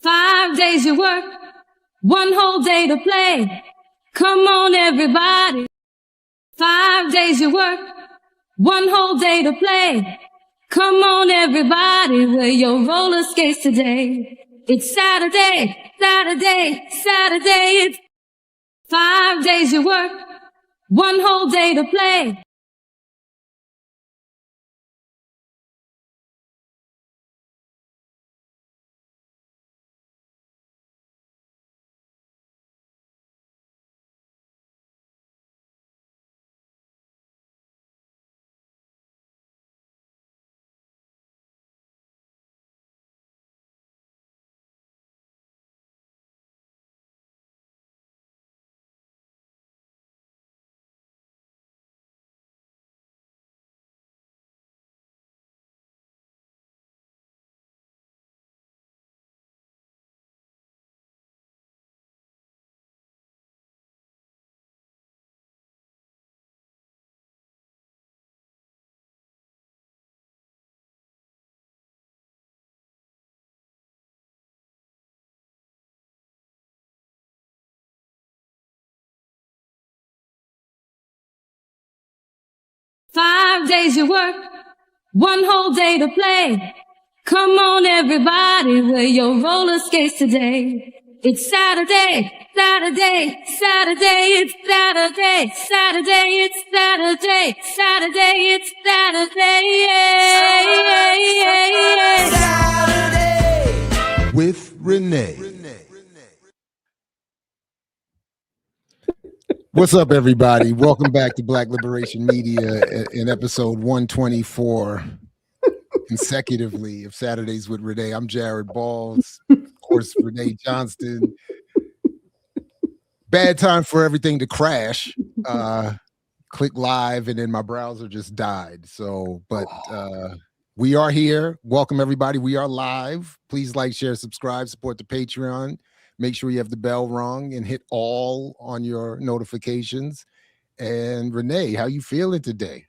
5 days you work, 1 whole day to play. Come on, everybody. 5 days you work, 1 whole day to play. Come on, everybody, wear your roller skates today. It's Saturday, Saturday, Saturday. It's 5 days you work, 1 whole day to play. Five days you work, 1 whole day to play. Come on, everybody, wear your roller skates today. It's Saturday, Saturday, Saturday, it's Saturday, Saturday, it's Saturday, Saturday, it's Saturday, Saturday with Renee. What's up, everybody? Welcome back to Black Liberation Media in episode 124 consecutively of Saturdays with Renee. I'm Jared Balls, of course, Renee Johnston. Bad time for everything to crash. Click live, and then my browser just died. So, but we are here. Welcome, everybody. We are live. Please like, share, subscribe, support the Patreon. Make sure you have the bell rung and hit all on your notifications. And Renee, how you feeling today?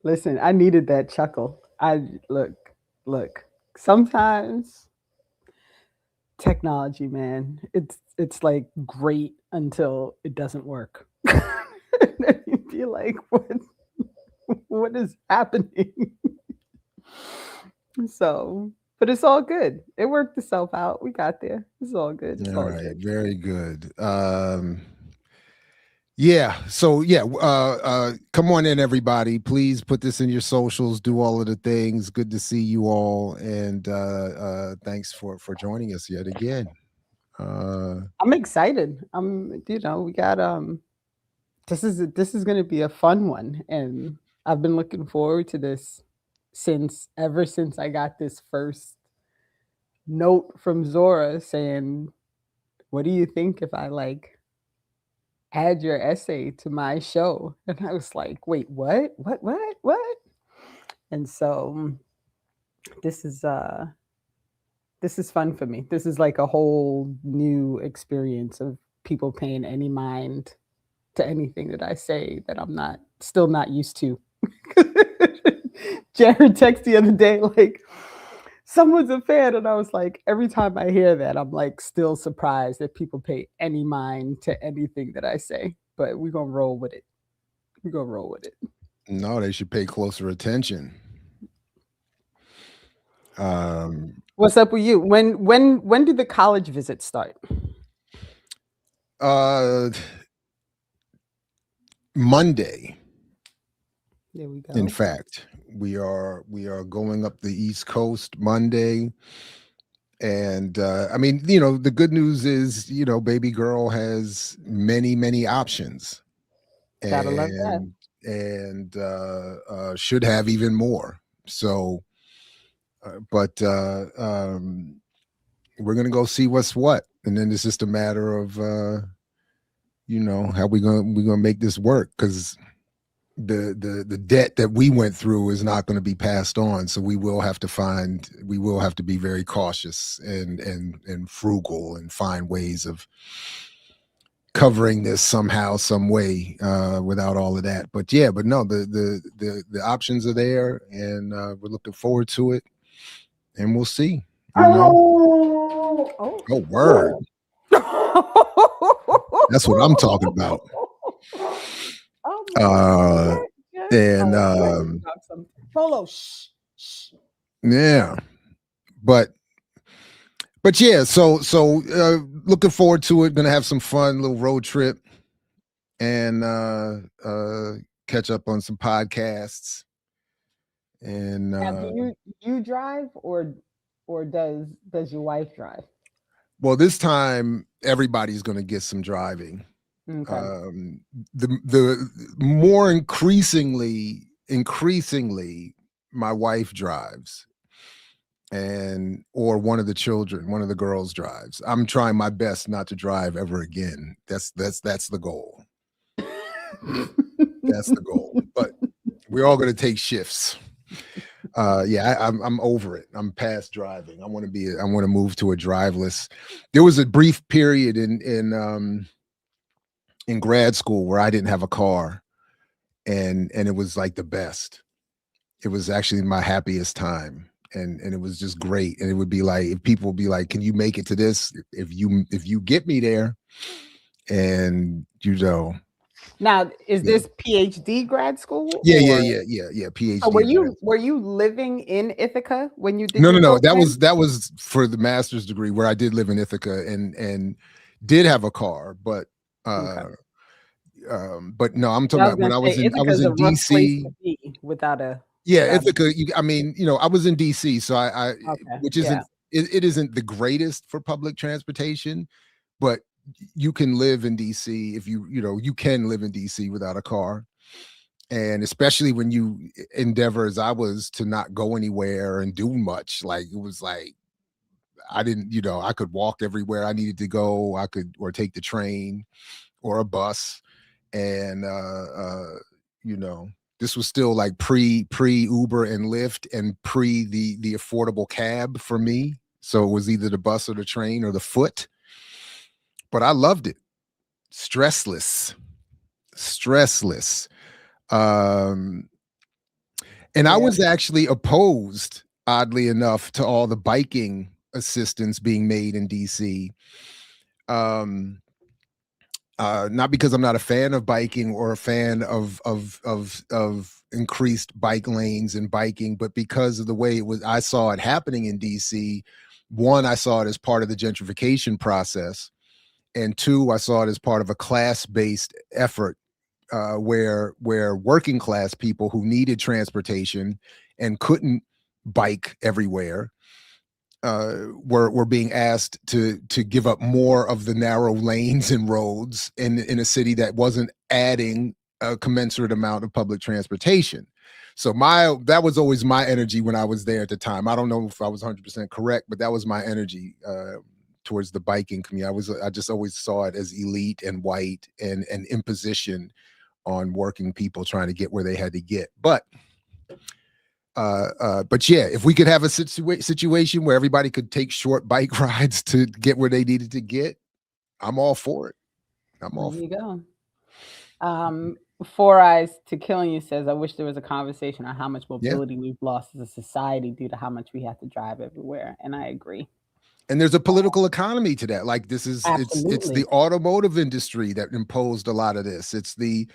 Listen, I needed that chuckle. Look. Sometimes technology, man, it's like great until it doesn't work. And you feel like, what is happening? So, but it's all good. It worked itself out. We got there. It's all good. It's all right, good. Very good. Yeah. So come on in, everybody. Please put this in your socials. Do all of the things. Good to see you all, and thanks for joining us yet again. I'm excited. We got This is going to be a fun one, and I've been looking forward to this ever since I got this first note from Zora saying, "What do you think if I add your essay to my show?" And I was like, "Wait, what? What?" And so this is fun for me. This is like a whole new experience of people paying any mind to anything that I say that I'm still not used to. Jared texted the other day, like, someone's a fan, and I was like, every time I hear that, I'm like still surprised that people pay any mind to anything that I say. But we're gonna roll with it. No, they should pay closer attention. What's up with you? When did the college visit start? Monday. There we go. In fact, we are going up the East Coast Monday, and I mean, the good news is, baby girl has many options. Gotta love that. And should have even more. So, but we're gonna go see what's what, and then it's just a matter of how we're gonna make this work, because the debt that we went through is not going to be passed on. So we will have to be very cautious and frugal and find ways of covering this somehow, some way, without all of that. But no, the options are there, and we're looking forward to it, and we'll see. Oh, word. That's what I'm talking about. Polo. Yeah, but yeah. So looking forward to it. Gonna have some fun, little road trip, and catch up on some podcasts. And do you drive or does your wife drive? Well, this time everybody's going to get some driving. Okay. The more increasingly, my wife drives, or one of the girls drives. I'm trying my best not to drive ever again. That's the goal. That's the goal. But we're all going to take shifts. I'm over it. I'm past driving. I want to move to a driveless. There was a brief period in grad school where I didn't have a car, and it was like the best. It was actually my happiest time, and it was just great. And it would be like, if people would be like, "Can you make it to this? If you get me there," and Now, is this PhD grad school? Yeah. PhD. So were you living in Ithaca when you did? No. That was for the master's degree, where I did live in Ithaca and did have a car, but but no, I'm talking about when I was in DC without a Ithaca. I was in DC, so I which isn't it isn't the greatest for public transportation, but you can live in DC if you can live in DC without a car. And especially when you endeavor, as I was, to not go anywhere and do much, like it was like I didn't, I could walk everywhere I needed to go. I could, or take the train or a bus. And this was still like pre Uber and Lyft, and pre the affordable cab for me. So it was either the bus or the train or the foot. But I loved it. Stressless. And I was actually opposed, oddly enough, to all the biking assistance being made in DC. Not because I'm not a fan of biking or a fan of increased bike lanes and biking, but because of the way I saw it happening in DC. One, I saw it as part of the gentrification process. And two, I saw it as part of a class-based effort, where working class people who needed transportation and couldn't bike everywhere were being asked to give up more of the narrow lanes and roads in a city that wasn't adding a commensurate amount of public transportation. So that was always my energy when I was there at the time. I don't know if I was 100% correct, but that was my energy towards the biking community. I just always saw it as elite and white and imposition on working people trying to get where they had to get. But yeah, if we could have a situation where everybody could take short bike rides to get where they needed to get, I'm all for it. There you go. Four Eyes to Killing You says, I wish there was a conversation on how much mobility we've lost as a society due to how much we have to drive everywhere. And I agree. And there's a political economy to that. Like it's the automotive industry that imposed a lot of this. It's the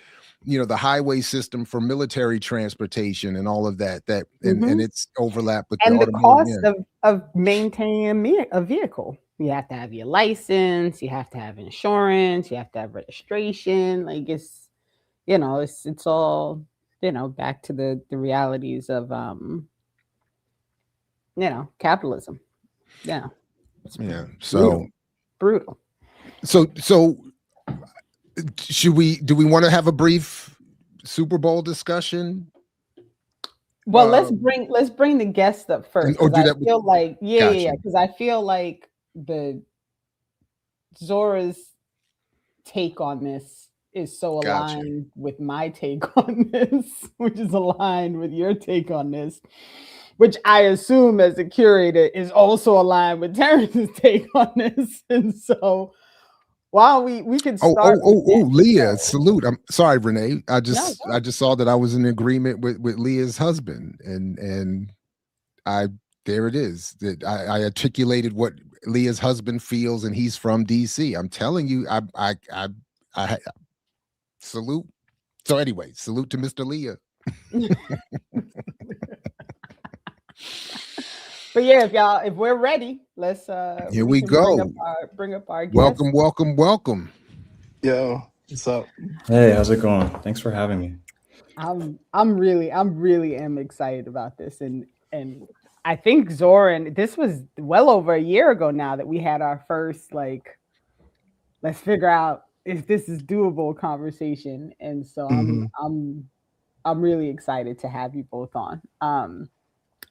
highway system for military transportation and all of that, and it's overlap with the cost of maintaining a vehicle. You have to have your license, you have to have insurance, you have to have registration. Like it's all, back to the realities of capitalism. Yeah. Yeah. So brutal. So do we want to have a brief Super Bowl discussion? Well, let's bring the guests up first. Because I feel like the Zora's take on this is so aligned with my take on this, which is aligned with your take on this, which I assume as a curator is also aligned with Terence's take on this. And so while we can start. Leah, salute. I'm sorry, Renee. I just saw that I was in agreement with Leah's husband, and there it is. That I articulated what Leah's husband feels, and he's from DC. I'm telling you, I salute. So anyway, salute to Mr. Leah. But yeah, if we're ready, let's Here we can go. Bring up our guest. Welcome, welcome, welcome. Yo, what's up? Hey, how's it going? Thanks for having me. I'm really excited about this, and I think Zora, and this was well over a year ago now that we had our first like, let's figure out if this is doable conversation, and so I'm really excited to have you both on.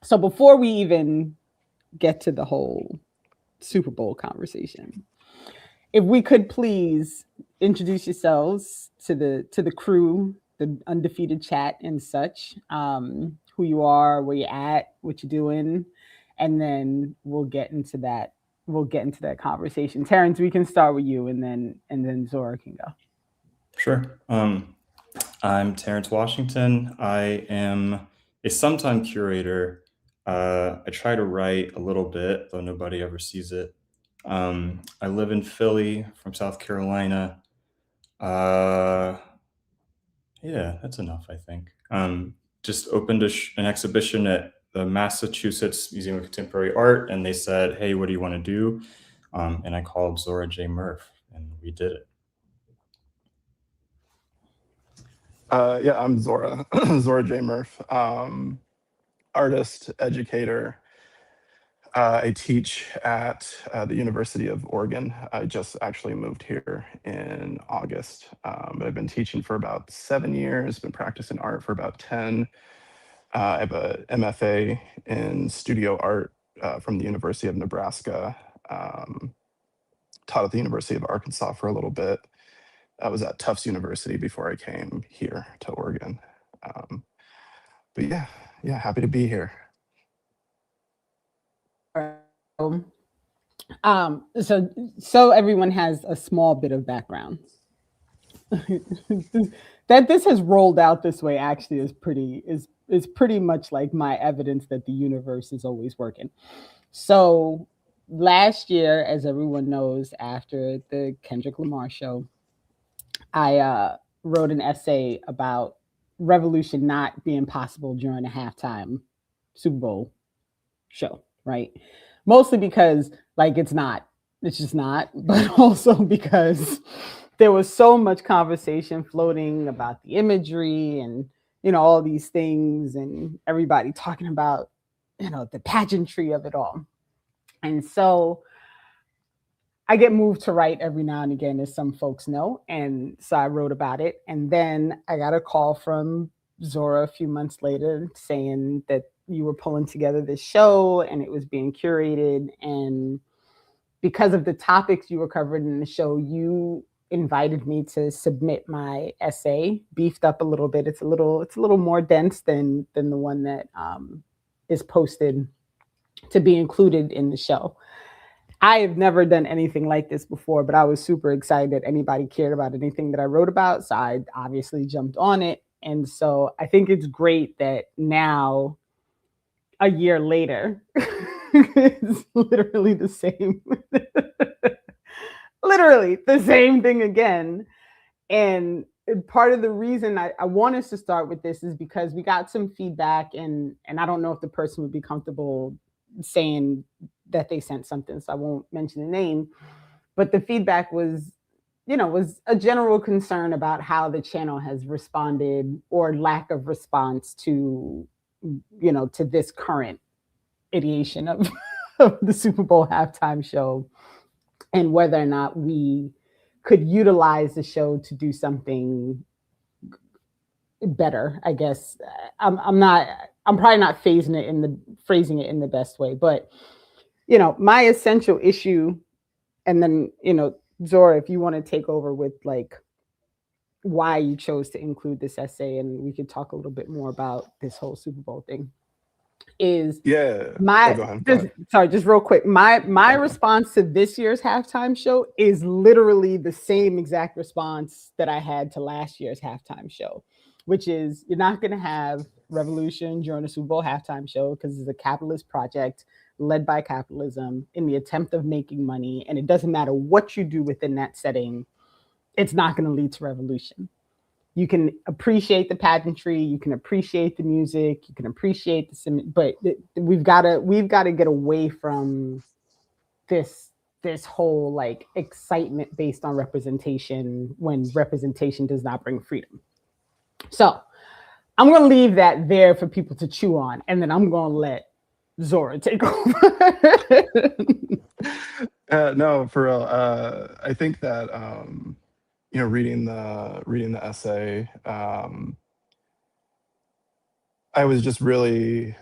So before we even get to the whole Super Bowl conversation, if we could please introduce yourselves to the crew, the undefeated chat and such, who you are, where you're at, what you're doing, and then we'll get into that. We'll get into that conversation. Terence, we can start with you, and then Zora can go. Sure. I'm Terence Washington. I am a sometime curator. I try to write a little bit, though nobody ever sees it. I live in Philly from South Carolina. Yeah, that's enough, I think. Just opened an exhibition at the Massachusetts Museum of Contemporary Art, and they said, hey, what do you want to do? And I called Zora J. Murff, and we did it. Yeah, I'm Zora, Zora J. Murff, artist, educator. I teach at the University of Oregon. I just actually moved here in August, but I've been teaching for about 7 years, been practicing art for about 10. I have a MFA in studio art from the University of Nebraska, taught at the University of Arkansas for a little bit. I was at Tufts University before I came here to Oregon. But yeah, happy to be here. So everyone has a small bit of background. That this has rolled out this way actually is pretty much like my evidence that the universe is always working. So last year, as everyone knows, after the Kendrick Lamar show, I wrote an essay about revolution not being possible during a halftime Super Bowl show, right? Mostly because like it's just not, but also because there was so much conversation floating about the imagery and, all these things, and everybody talking about, the pageantry of it all. And so I get moved to write every now and again, as some folks know. And so I wrote about it. And then I got a call from Zora a few months later saying that you were pulling together this show and it was being curated. And because of the topics you were covering in the show, you invited me to submit my essay, beefed up a little bit. It's a little more dense than the one that is posted to be included in the show. I have never done anything like this before, but I was super excited that anybody cared about anything that I wrote about. So I obviously jumped on it. And so I think it's great that now, a year later, it's literally the same, literally the same thing again. And part of the reason I want us to start with this is because we got some feedback, and I don't know if the person would be comfortable saying that they sent something, so I won't mention the name, but the feedback was a general concern about how the channel has responded, or lack of response to, to this current ideation of the Super Bowl halftime show, and whether or not we could utilize the show to do something better. I guess I'm probably not phrasing it in the best way, but my essential issue, and then, Zora, if you want to take over with like why you chose to include this essay, and we could talk a little bit more about this whole Super Bowl thing, is Go ahead. Just real quick. My response to this year's halftime show is literally the same exact response that I had to last year's halftime show, which is you're not going to have revolution during a Super Bowl halftime show because it's a capitalist project. led by capitalism in the attempt of making money, and it doesn't matter what you do within that setting, it's not going to lead to revolution. You can appreciate the pageantry, you can appreciate the music, you can appreciate but we've got to get away from this whole like excitement based on representation when representation does not bring freedom. So I'm going to leave that there for people to chew on, and then I'm going to let Zora take over. No, for real. I think that reading the essay, I was just really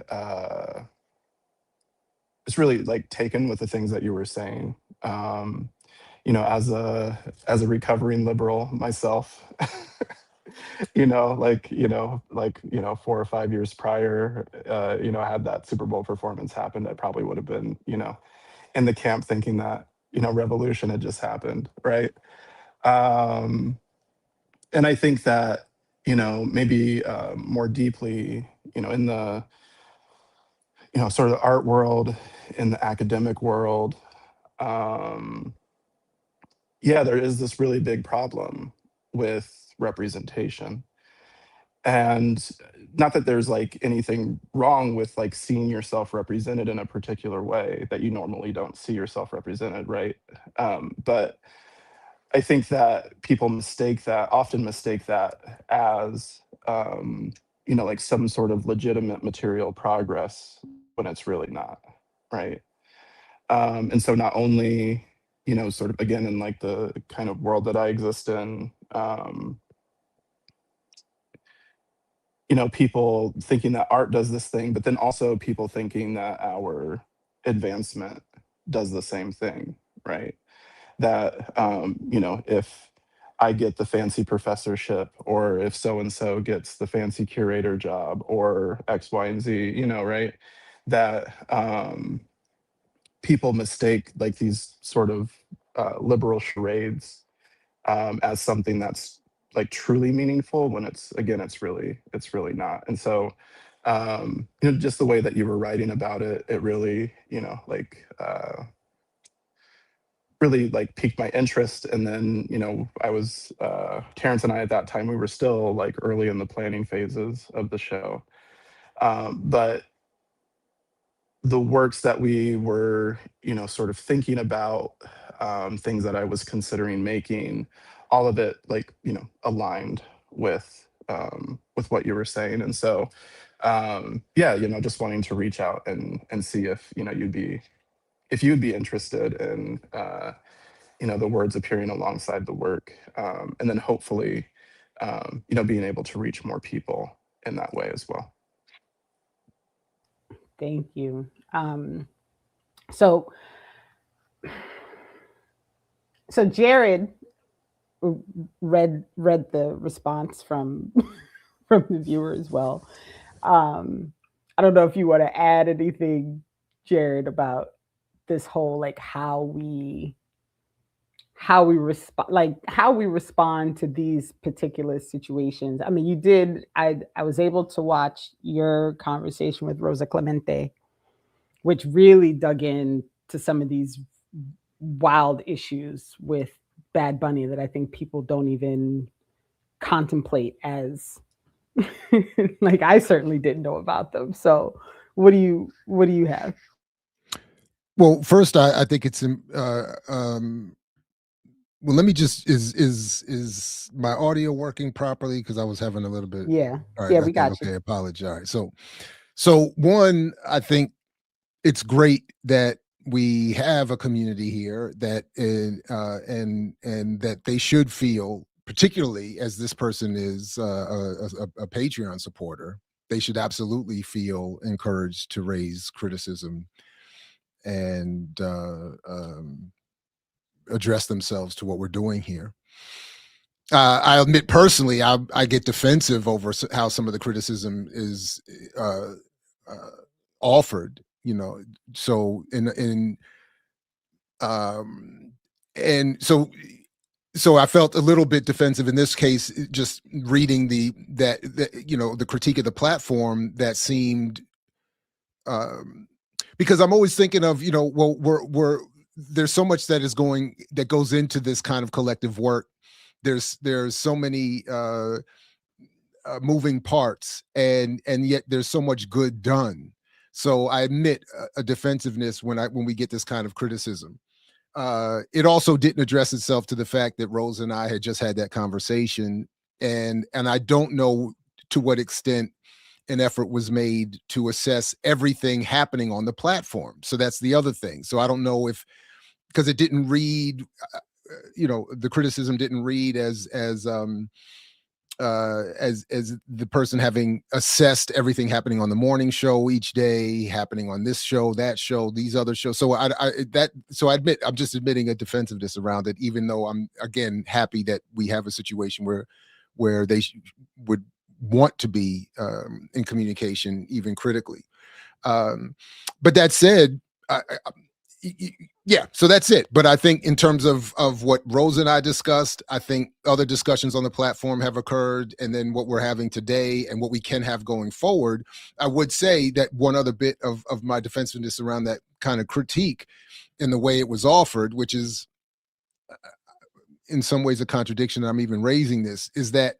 like taken with the things that you were saying. As a recovering liberal myself, 4 or 5 years prior, had that Super Bowl performance happened, I probably would have been, in the camp thinking that, revolution had just happened, right? And I think that, maybe more deeply, in the, sort of the art world, in the academic world, there is this really big problem with representation. And not that there's like anything wrong with like seeing yourself represented in a particular way that you normally don't see yourself represented, right? But I think that people often mistake that as, like some sort of legitimate material progress when it's really not, right? And so not only, sort of again, in like the kind of world that I exist in, people thinking that art does this thing, but then also people thinking that our advancement does the same thing, right? That, if I get the fancy professorship, or if so-and-so gets the fancy curator job, or X, Y, and Z, right? That people mistake like these sort of liberal charades as something that's like truly meaningful, when it's really not. And so just the way that you were writing about it, it really really like piqued my interest. And then I was Terence and I at that time, we were still like early in the planning phases of the show, but the works that we were sort of thinking about, things that I was considering making, all of it like aligned with what you were saying. And so just wanting to reach out and see if you'd be interested in the words appearing alongside the work, and then hopefully being able to reach more people in that way as well. Thank you. So Jared read the response from the viewer as well. I don't know if you want to add anything, Jared, about this whole like how we respond to these particular situations. I mean, you did. I was able to watch your conversation with Rosa Clemente, which really dug in to some of these wild issues with Bad Bunny that I think people don't even contemplate as like I certainly didn't know about them. So what do you have? Well, first, I think it's well, let me just is my audio working properly? Because I was having a little bit. Yeah. All right. Yeah, Okay, we got you. okay. Apologize. So one, I think it's great that we have a community here that and that they should feel, particularly as this person is a Patreon supporter, they should absolutely feel encouraged to raise criticism and address themselves to what we're doing here. I admit personally, I get defensive over how some of the criticism is offered. So and so I felt a little bit defensive in this case, just reading the critique of the platform that seemed because I'm always thinking of, well, there's so much that goes into this kind of collective work. There's so many moving parts, and yet there's so much good done. So I admit a defensiveness when we get this kind of criticism. It also didn't address itself to the fact that Rose and I had just had that conversation, and I don't know to what extent an effort was made to assess everything happening on the platform. So that's the other thing. So I don't know if, because it didn't read, the criticism didn't read as the person having assessed everything happening on the morning show each day, happening on this show, that show, these other shows. So I admit, I'm just admitting a defensiveness around it, even though I'm, again, happy that we have a situation where they would want to be in communication, even critically. But that said, yeah, so that's it. But I think in terms of what Rose and I discussed, I think other discussions on the platform have occurred, and then what we're having today and what we can have going forward. I would say that one other bit of my defensiveness around that kind of critique in the way it was offered, which is in some ways a contradiction, I'm even raising this, is that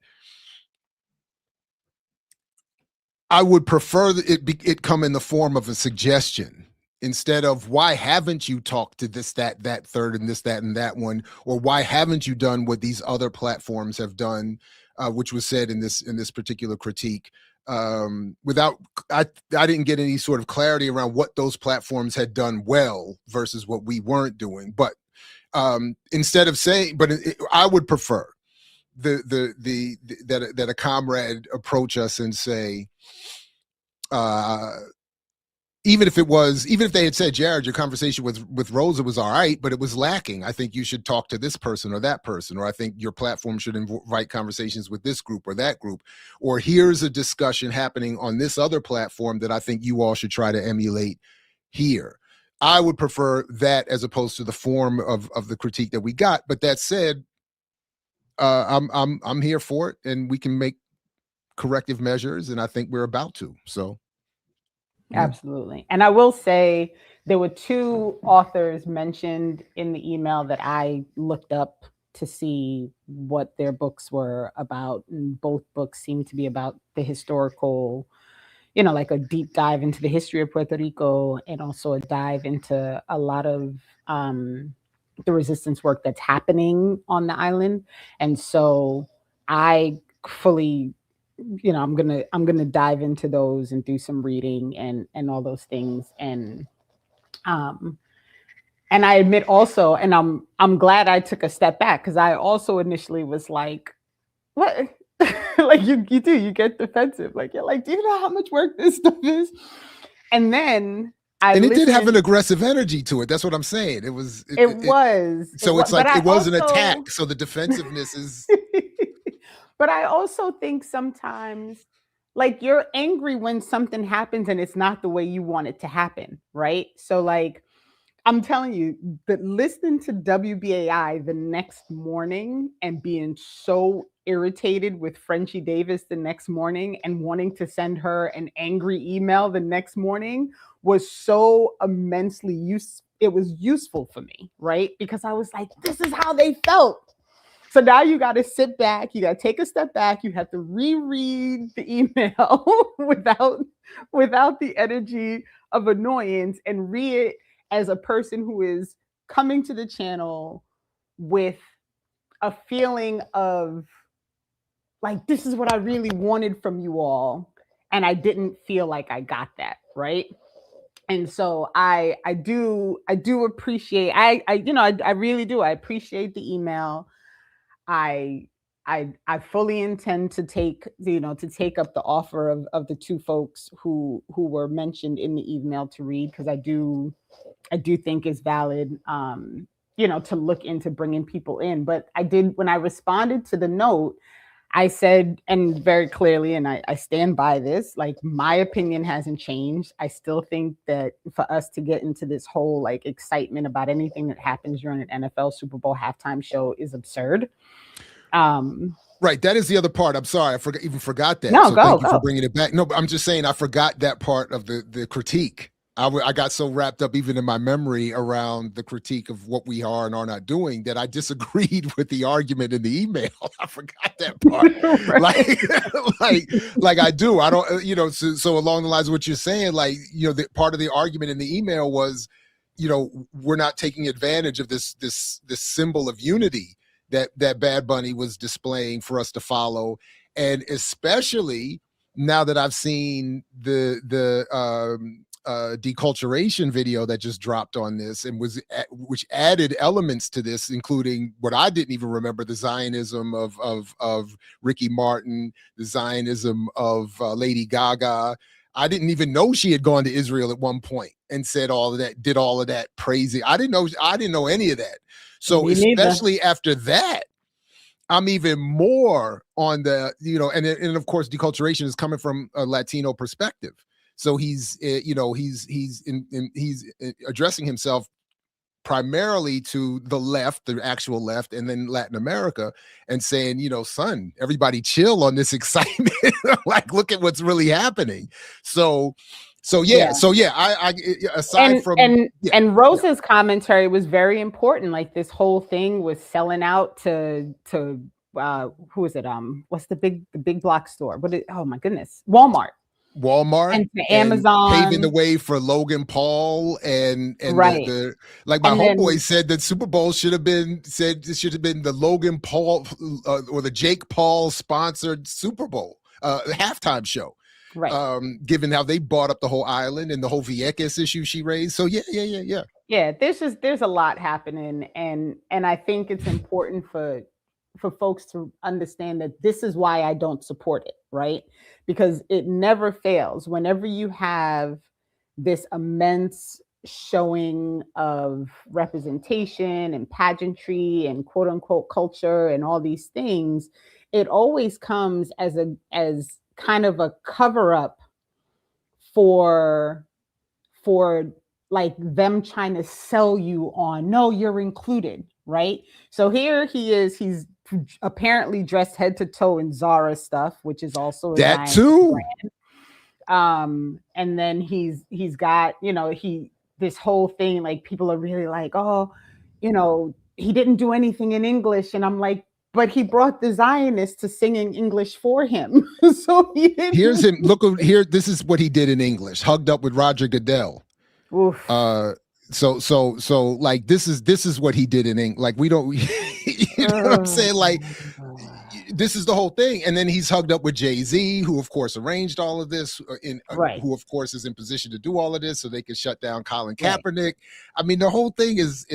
I would prefer that it come in the form of a suggestion, instead of, why haven't you talked to this, that third, and this, that, and that one, or why haven't you done what these other platforms have done, which was said in this particular critique. Without, I didn't get any sort of clarity around what those platforms had done well versus what we weren't doing. But instead of saying, I would prefer that a comrade approach us and say, even if they had said, Jared, your conversation with Rosa was all right, but it was lacking. I think you should talk to this person or that person, or I think your platform should invite conversations with this group or that group, or here's a discussion happening on this other platform that I think you all should try to emulate here. I would prefer that as opposed to the form of the critique that we got. But that said, I'm here for it, and we can make corrective measures, and I think we're about to. So. Yeah. Absolutely. And I will say there were two authors mentioned in the email that I looked up to see what their books were about. And both books seem to be about the historical, like a deep dive into the history of Puerto Rico, and also a dive into a lot of the resistance work that's happening on the island. And so I fully, I'm gonna dive into those and do some reading and all those things. And I admit also, and I'm glad I took a step back, because I also initially was like, what? Like you get defensive. Like, you're like, do you know how much work this stuff is? And then it did have an aggressive energy to it. That's what I'm saying. It was. So it's like it was an attack. So the defensiveness is. But I also think sometimes, like, you're angry when something happens and it's not the way you want it to happen, right? So, like, I'm telling you, that listening to WBAI the next morning and being so irritated with Frenchie Davis the next morning and wanting to send her an angry email the next morning was so immensely useful for me, right? Because I was like, this is how they felt. So now you got to sit back, you got to take a step back, you have to reread the email without the energy of annoyance, and read it as a person who is coming to the channel with a feeling of like, this is what I really wanted from you all, and I didn't feel like I got that, right? And so I do appreciate, I really do. I appreciate the email. I fully intend to take up the offer of the two folks who were mentioned in the email to read, because I do think it's valid, to look into bringing people in. But I did, when I responded to the note, I said, and very clearly, and I stand by this, like, my opinion hasn't changed. I still think that for us to get into this whole like excitement about anything that happens during an NFL Super Bowl halftime show is absurd. Right. That is the other part. I'm sorry. I forgot that. No, so thank you for bringing it back. No, but I'm just saying I forgot that part of the critique. I got so wrapped up even in my memory around the critique of what we are and are not doing that I disagreed with the argument in the email. I forgot that part. like I do. I don't, so along the lines of what you're saying, like, the part of the argument in the email was, we're not taking advantage of this symbol of unity that Bad Bunny was displaying for us to follow. And especially now that I've seen the deculturation video that just dropped on this and which added elements to this, including what I didn't even remember, the Zionism of Ricky Martin, the Zionism of Lady Gaga. I didn't even know she had gone to Israel at one point and said all of that, did all of that praising. I didn't know any of that. So especially after that, I'm even more on the, and of course, deculturation is coming from a Latino perspective. So he's addressing himself primarily to the left, the actual left, and then Latin America, and saying, son, everybody chill on this excitement. Like, look at what's really happening. So yeah. I aside from Rosa's commentary was very important. Like, this whole thing was selling out to who is it? What's the big block store? Oh my goodness, Walmart and to Amazon, paving the way for Logan Paul and right. Like my homeboy said that Super Bowl should have been the Logan Paul or the Jake Paul sponsored Super Bowl halftime show. Right. Given how they bought up the whole island and the whole Vieques issue she raised. So yeah. Yeah, there's a lot happening, and I think it's important for folks to understand that this is why I don't support it, right? Because it never fails. Whenever you have this immense showing of representation and pageantry and quote unquote culture and all these things, it always comes as kind of a cover up for like them trying to sell you on, no, you're included, right? So here he is, he's apparently dressed head to toe in Zora stuff, which is also that too. Brand. And then he's got, this whole thing, like people are really like, oh, he didn't do anything in English. And I'm like, but he brought the Zionists to sing in English for him. So here's him. Look here. This is what he did in English. Hugged up with Roger Goodell. Oof. So like this is what he did in English. Like we don't, you know what I'm saying? Like this is the whole thing. And then he's hugged up with Jay-Z, who of course arranged all of this, right. Who of course is in position to do all of this, so they can shut down Colin Kaepernick. Right. I mean, the whole thing is.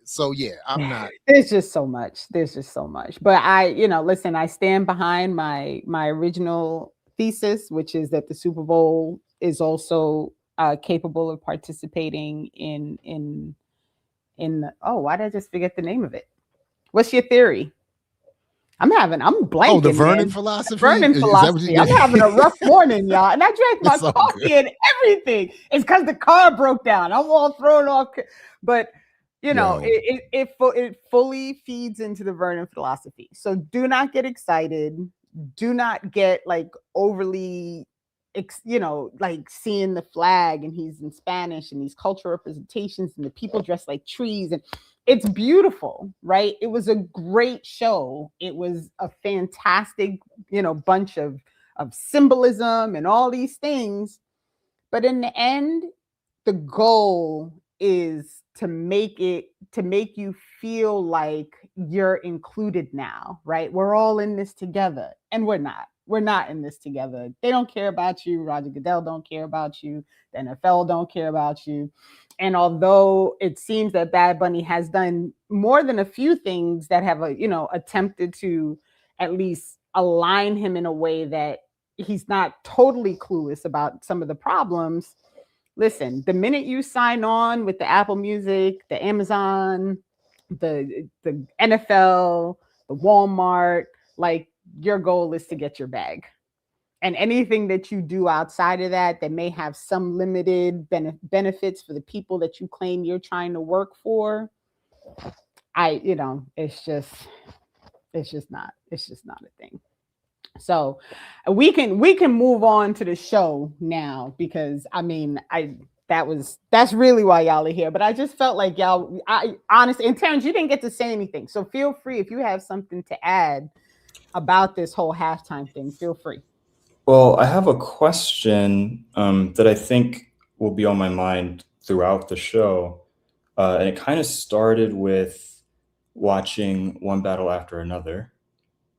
So yeah, I'm not. There's just so much. But listen, I stand behind my original thesis, which is that the Super Bowl is also capable of participating in why did I just forget the name of it? What's your theory? I'm blanking. Oh, the Vernon philosophy. I'm having a rough morning, y'all. And I drank my coffee and everything. It's because the car broke down. I'm all thrown off. But it fully feeds into the Vernon philosophy. So do not get excited. Do not get like overly, like seeing the flag and he's in Spanish and these cultural representations and the people dressed like trees, and it's beautiful, right? It was a great show. It was a fantastic, bunch of symbolism and all these things. But in the end, the goal is to make you feel like you're included now, right? We're all in this together, and we're not. We're not in this together. They don't care about you. Roger Goodell don't care about you. The NFL don't care about you. And although it seems that Bad Bunny has done more than a few things that have attempted to at least align him in a way that he's not totally clueless about some of the problems. Listen, the minute you sign on with the Apple Music, the Amazon, the NFL, the Walmart, like, your goal is to get your bag. And anything that you do outside of that may have some limited benefits for the people that you claim you're trying to work for, it's just not a thing. So we can move on to the show now, because I mean, that's really why y'all are here. But I just felt like y'all, honestly, and Terence, you didn't get to say anything. So feel free, if you have something to add about this whole halftime thing, feel free. Well, I have a question that I think will be on my mind throughout the show. And it kind of started with watching One Battle After Another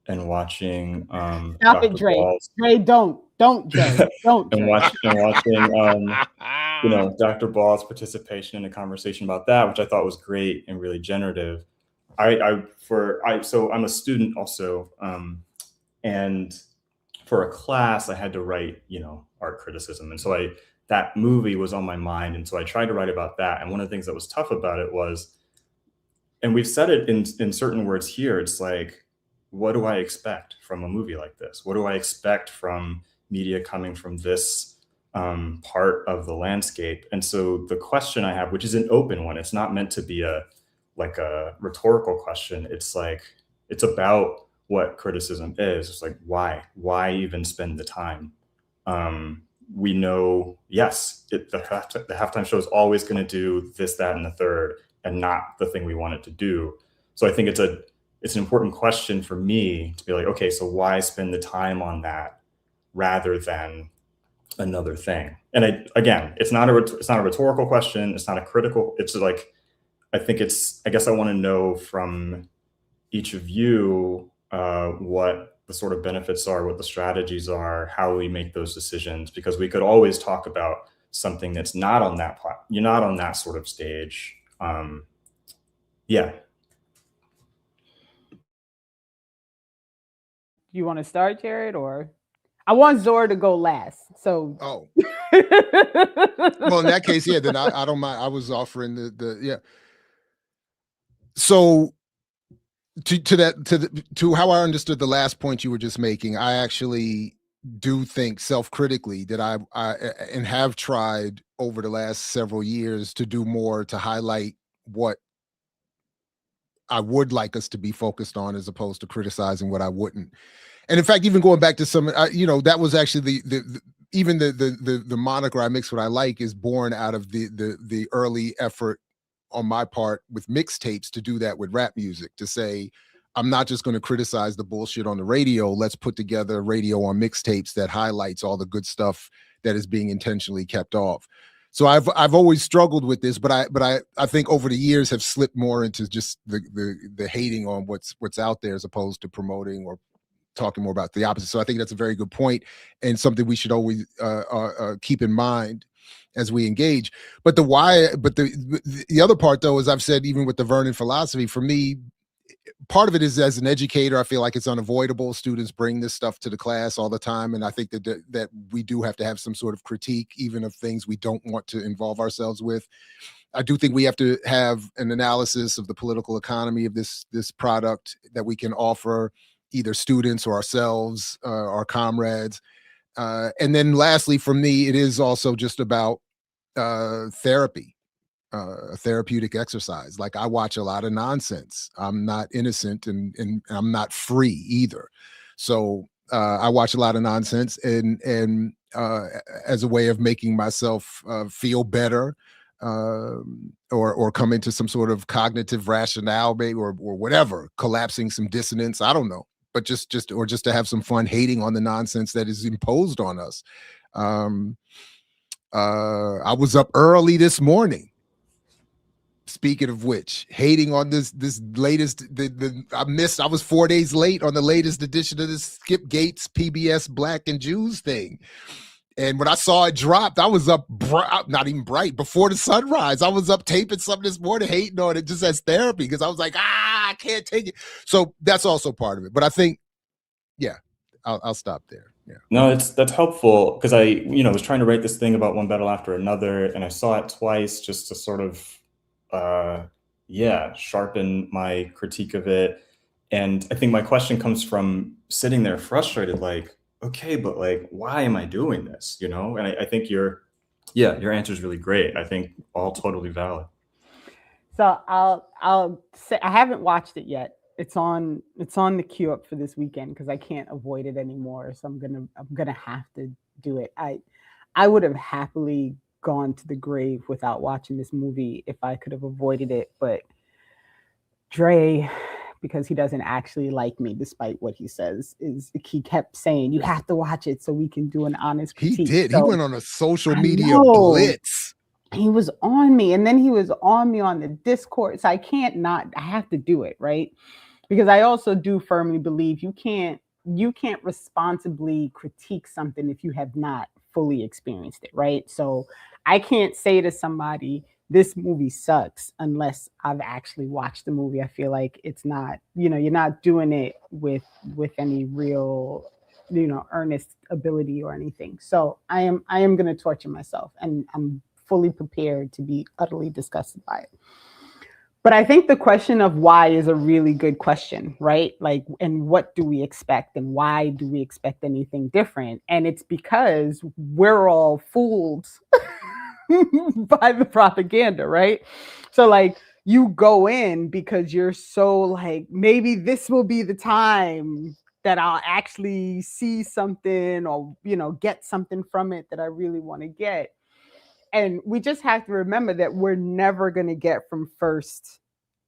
and watching Stop Dr. it, Dre. Ball's Dre, don't, Dre. Don't, and Dre. watching Dr. Ball's participation in a conversation about that, which I thought was great and really generative. So I'm a student also, and for a class I had to write, art criticism, and so that movie was on my mind, and so I tried to write about that. And one of the things that was tough about it was, and we've said it in certain words here, it's like, what do I expect from a movie like this? What do I expect from media coming from this part of the landscape? And so the question I have, which is an open one, it's not meant to be a rhetorical question. It's about what criticism is. It's like, why even spend the time? We know, yes, the halftime show is always going to do this, that, and the third, and not the thing we want it to do. So I think it's an important question for me to be like, okay, so why spend the time on that rather than another thing? And again, it's not a rhetorical question. It's not a critical. It's like, I guess I want to know from each of you what the sort of benefits are, what the strategies are, how we make those decisions, because we could always talk about something that's not on that you're not on that sort of stage. Yeah. You want to start, Jared, or I want Zora to go last? So well, in that case, yeah, then I don't mind. I was offering the So to how I understood the last point you were just making, I actually do think self-critically that I and have tried over the last several years to do more to highlight what I would like us to be focused on, as opposed to criticizing what I wouldn't. And in fact, even going back to some, that was actually the moniker I Mix What I Like is born out of the early effort on my part with mixtapes to do that with rap music, to say, I'm not just going to criticize the bullshit on the radio. Let's put together radio on mixtapes that highlights all the good stuff that is being intentionally kept off. So I've always struggled with this, but I think over the years have slipped more into just the hating on what's out there, as opposed to promoting or talking more about the opposite. So I think that's a very good point, and something we should always keep in mind as we engage. But the other part, though, as I've said, even with the Vernon philosophy, for me, part of it is, as an educator, I feel like it's unavoidable. Students bring this stuff to the class all the time, and I think that we do have to have some sort of critique, even of things we don't want to involve ourselves with. I do think we have to have an analysis of the political economy of this product that we can offer either students or ourselves, our comrades. And then lastly, for me, it is also just about therapy, therapeutic exercise. Like, I watch a lot of nonsense. I'm not innocent, and I'm not free either. So I watch a lot of nonsense, and as a way of making myself feel better, or come into some sort of cognitive rationale, maybe, or whatever, collapsing some dissonance. I don't know, but just to have some fun hating on the nonsense that is imposed on us. I was up early this morning. Speaking of which, hating on this latest, I was 4 days late on the latest edition of this Skip Gates PBS Black and Jews thing. And when I saw it dropped, I was up, not even bright, before the sunrise. I was up taping something this morning, hating on it just as therapy, because I was like, I can't take it. So that's also part of it. But I think, yeah, I'll stop there. Yeah. No, that's helpful, because I was trying to write this thing about One Battle After Another, and I saw it twice just to sort of sharpen my critique of it. And I think my question comes from sitting there frustrated, like, okay, but like, why am I doing this? And I think your answer is really great. I think all totally valid. So I'll say, I haven't watched it yet. It's on the queue up for this weekend, because I can't avoid it anymore. So I'm gonna have to do it. I would have happily gone to the grave without watching this movie if I could have avoided it. But Dre, because he doesn't actually like me despite what he says, is he kept saying, you have to watch it so we can do an honest critique. He did. So, he went on a social media blitz. He was on me, and then he was on me on the Discord. So I have to do it, right? Because I also do firmly believe you can't responsibly critique something if you have not fully experienced it, right? So I can't say to somebody, this movie sucks unless I've actually watched the movie. I feel like it's not, you're not doing it with any real, earnest ability or anything. So I am going to torture myself, and I'm fully prepared to be utterly disgusted by it. But I think the question of why is a really good question, right? Like, and what do we expect, and why do we expect anything different? And it's because we're all fooled by the propaganda, right? So like, you go in because you're so like, maybe this will be the time that I'll actually see something, or get something from it that I really want to get. And we just have to remember that we're never going to get from first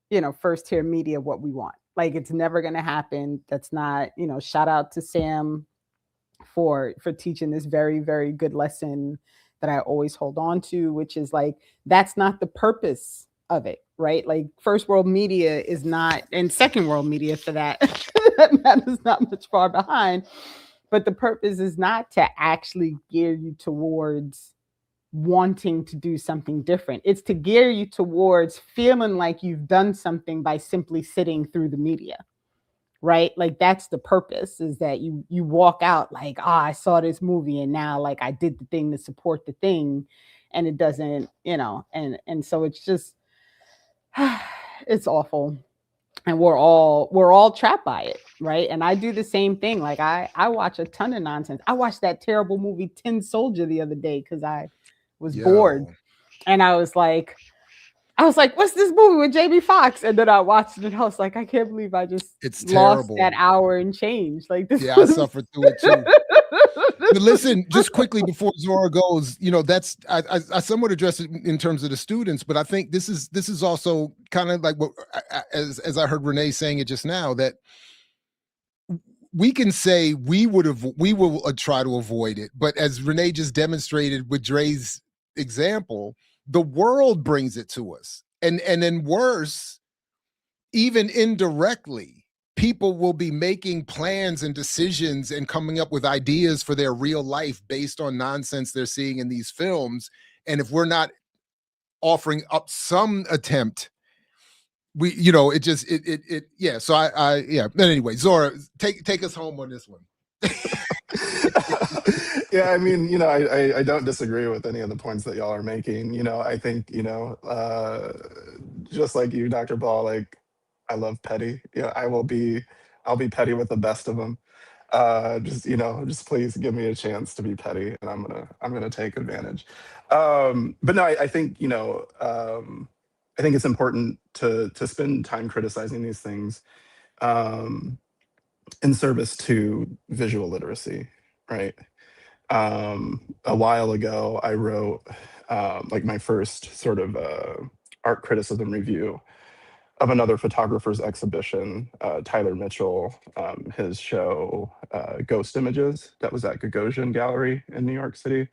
tier media what we want. Like, it's never going to happen. That's not, shout out to Sam for teaching this very, very good lesson that I always hold on to, which is like, that's not the purpose of it, right? Like, first world media is not, and second world media for that, that is not much far behind. But the purpose is not to actually gear you towards wanting to do something different. It's to gear you towards feeling like you've done something by simply sitting through the media, right? Like, that's the purpose, is that you walk out like, I saw this movie and now like I did the thing to support the thing, and it doesn't, and so it's just it's awful. And we're all trapped by it, right? And I do the same thing. Like, I watch a ton of nonsense. I watched that terrible movie Tin Soldier the other day because I was bored, and I was like, what's this movie with Jamie Foxx? And then I watched it, and I was like, I can't believe I just lost that hour and change. Like, this I suffered through it too. But listen, just quickly before Zora goes, that's I somewhat addressed it in terms of the students, but I think this is also kind of like what, as I heard Renee saying it just now, that we can say we will try to avoid it, but as Renee just demonstrated with Dre's example, the world brings it to us, and then worse, even indirectly, people will be making plans and decisions and coming up with ideas for their real life based on nonsense they're seeing in these films. And if we're not offering up some attempt, we, yeah. So yeah. But anyway, Zora, take us home on this one. Yeah, I mean, I don't disagree with any of the points that y'all are making. I think, just like you, Dr. Ball, like, I love petty. I'll be petty with the best of them. Just please give me a chance to be petty, and I'm gonna take advantage. But no, I think, I think it's important to spend time criticizing these things in service to visual literacy, right? A while ago, I wrote like my first sort of art criticism review of another photographer's exhibition, Tyler Mitchell, his show Ghost Images, that was at Gagosian Gallery in New York City.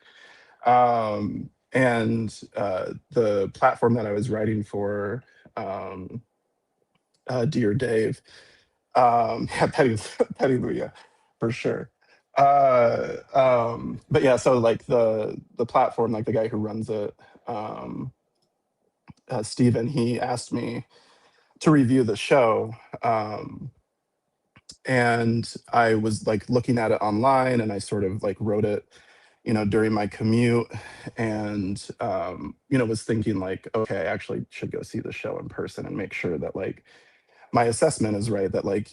And the platform that I was writing for, Dear Dave, yeah, Petty Luya, for sure. But yeah, so like the platform, like the guy who runs it, Steven, he asked me to review the show. And I was like looking at it online, and I sort of like wrote it, during my commute, and was thinking like, okay, I actually should go see the show in person and make sure that like my assessment is right, that like,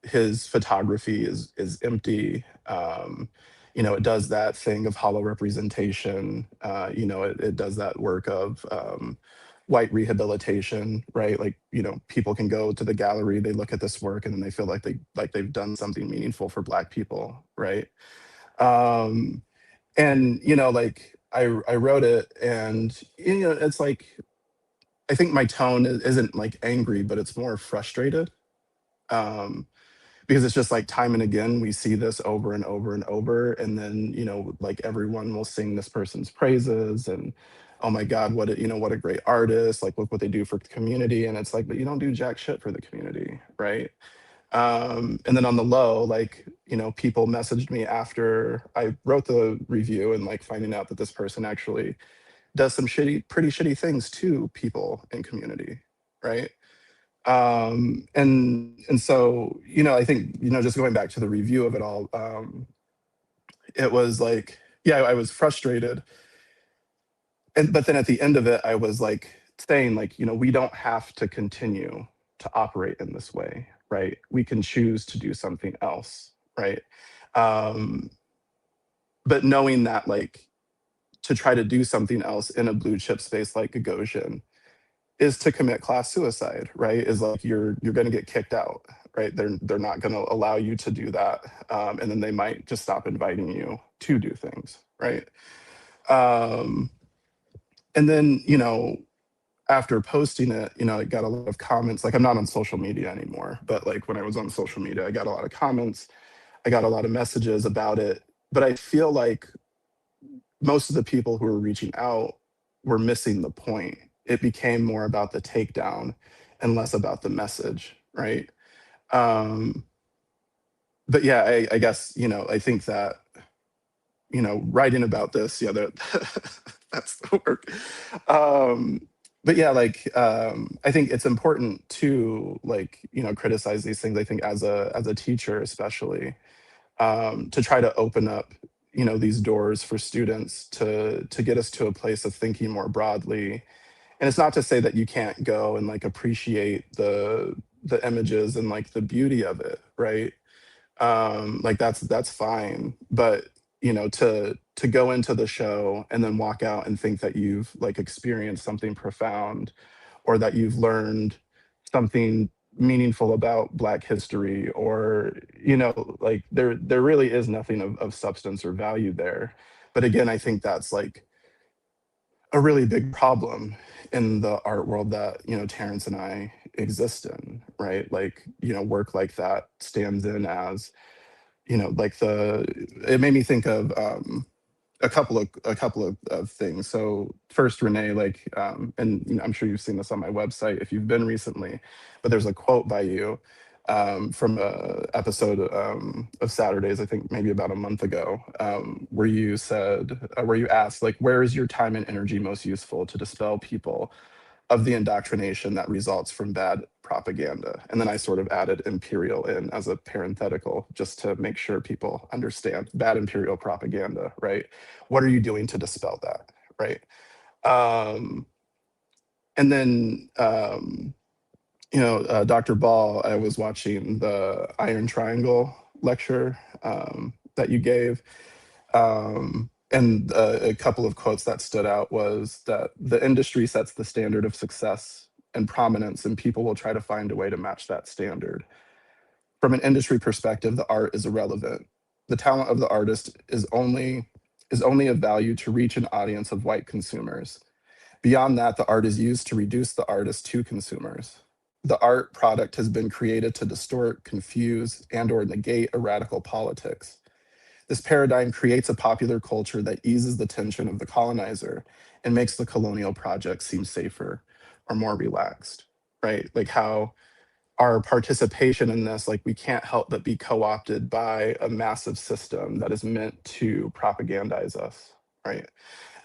his photography is empty. It does that thing of hollow representation. It does that work of white rehabilitation, right? Like, people can go to the gallery, they look at this work, and then they feel like they've done something meaningful for Black people, right? And like I wrote it, and you know, it's like, I think my tone isn't like angry, but it's more frustrated. Um, because it's just like time and again we see this over and over and over, and then you know, like everyone will sing this person's praises, and oh my god, what a, you know, what a great artist, like look what they do for the community, and it's like, but you don't do jack shit for the community, right? And then on the low, like, you know, people messaged me after I wrote the review, and like finding out that this person actually does some pretty shitty things to people in community, right? And so, you know, I think, you know, just going back to the review of it all, it was like, yeah, I was frustrated, and but then at the end of it I was like saying, like, you know, we don't have to continue to operate in this way, right? We can choose to do something else, right? um but knowing that, like, to try to do something else in a blue chip space like Gagosian is to commit class suicide, right? Is like, you're going to get kicked out, right? They're not going to allow you to do that, and then they might just stop inviting you to do things, right? um and then, you know, after posting it, you know, I got a lot of comments. Like, I'm not on social media anymore, but like when I was on social media, I got a lot of comments, I got a lot of messages about it. But I feel like most of the people who were reaching out were missing the point. It became more about the takedown and less about the message, right? Um, but yeah, I guess, you know, I think that, you know, writing about this, yeah, that's the work. But yeah, like, I think it's important to, like, you know, criticize these things. I think as a teacher, especially, to try to open up, you know, these doors for students to get us to a place of thinking more broadly. And it's not to say that you can't go and like appreciate the images and like the beauty of it, right? Like that's fine, but you know, to go into the show and then walk out and think that you've like experienced something profound, or that you've learned something meaningful about Black history, or you know, like there really is nothing of substance or value there. But again, I think that's like a really big problem in the art world that, you know, Terence and I exist in, right? Like, you know, work like that stands in as, you know, like it made me think of a couple of things. So first, Renee, like, and you know, I'm sure you've seen this on my website if you've been recently, but there's a quote by you, from a episode, of Saturdays, I think maybe about a month ago, where you said, where you asked, like, where is your time and energy most useful to dispel people of the indoctrination that results from bad propaganda? And then I sort of added imperial in as a parenthetical just to make sure people understand bad imperial propaganda, right? What are you doing to dispel that, right? Um, and then, you know, Dr. Ball, I was watching the Iron Triangle lecture, that you gave. And a couple of quotes that stood out was that the industry sets the standard of success and prominence, and people will try to find a way to match that standard. From an industry perspective, the art is irrelevant. The talent of the artist is only of value to reach an audience of white consumers. Beyond that, the art is used to reduce the artist to consumers. The art product has been created to distort, confuse, and/or negate a radical politics. This paradigm creates a popular culture that eases the tension of the colonizer and makes the colonial project seem safer or more relaxed, right? Like how our participation in this, like we can't help but be co-opted by a massive system that is meant to propagandize us, right?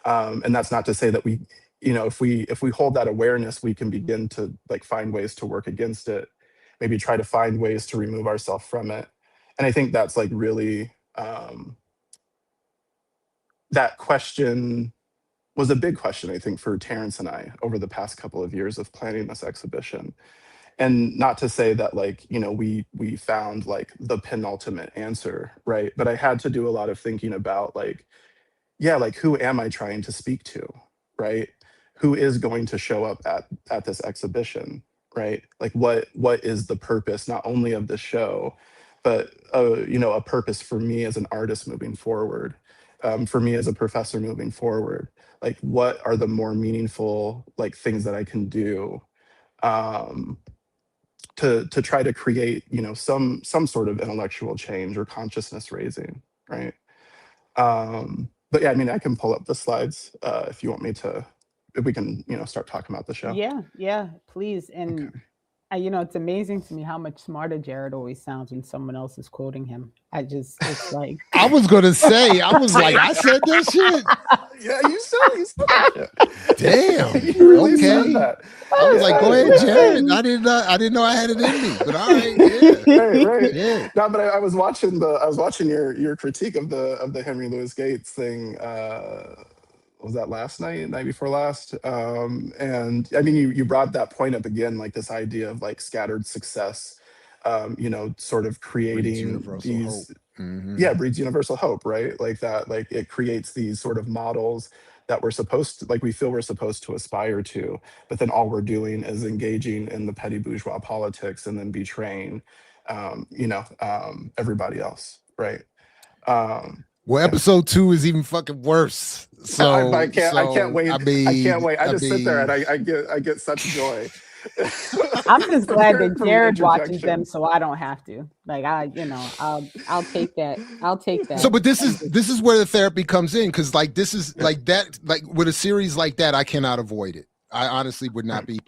And that's not to say that we, you know, if we hold that awareness, we can begin to like find ways to work against it, maybe try to find ways to remove ourselves from it. And I think that's like really, that question was a big question, I think, for Terence and I over the past couple of years of planning this exhibition. And not to say that, like, you know, we found like the penultimate answer, right? But I had to do a lot of thinking about like, yeah, like who am I trying to speak to, right? Who is going to show up at this exhibition, right? Like what is the purpose not only of the show, but you know, a purpose for me as an artist moving forward. for me as a professor moving forward. Like, what are the more meaningful like things that I can do um, to try to create, you know, some sort of intellectual change or consciousness raising, right? But yeah, I mean, I can pull up the slides if you want me to. If we can, you know, start talking about the show. Yeah, please. Okay. And you know, it's amazing to me how much smarter Jared always sounds when someone else is quoting him. It's like I was gonna say, I was like, I said that shit. Yeah, you said that shit. Damn. You really said Okay. that. I was like, go ahead, listen. Jared. I didn't know I had it in me, but all right, yeah. Right. Yeah. No, but I was watching your critique of the Henry Louis Gates thing. Was that last night before last? And I mean, you brought that point up again, like this idea of like scattered success, you know, sort of Breeds creating universal hope. these, Mhm. breeds universal hope, right? Like that, like it creates these sort of models that we're supposed to, like we feel we're supposed to aspire to, but then all we're doing is engaging in the petty bourgeois politics and then betraying, everybody else, right? Well, And episode 2 is even fucking worse. I can't wait. I can't wait. I just sit there and mean, I get such joy. I'm just glad that from Jared watches them interjection. so I don't have to. Like I'll take that. I'll take that. so, but this is where the therapy comes in, because like this is like that, like with a series like that, I cannot avoid it. I honestly would not be.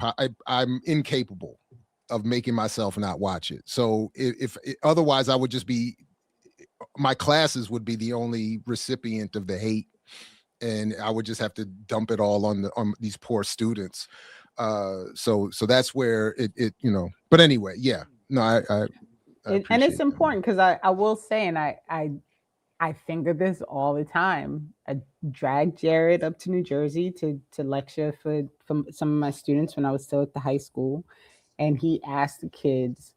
I'm incapable of making myself not watch it. So if otherwise, I would just be. My classes would be the only recipient of the hate, and I would just have to dump it all on these poor students. So that's where it But anyway, yeah. No, I And it's appreciate important because I will say, and I think of this all the time. I dragged Jared up to New Jersey to lecture for some of my students when I was still at the high school, and he asked the kids,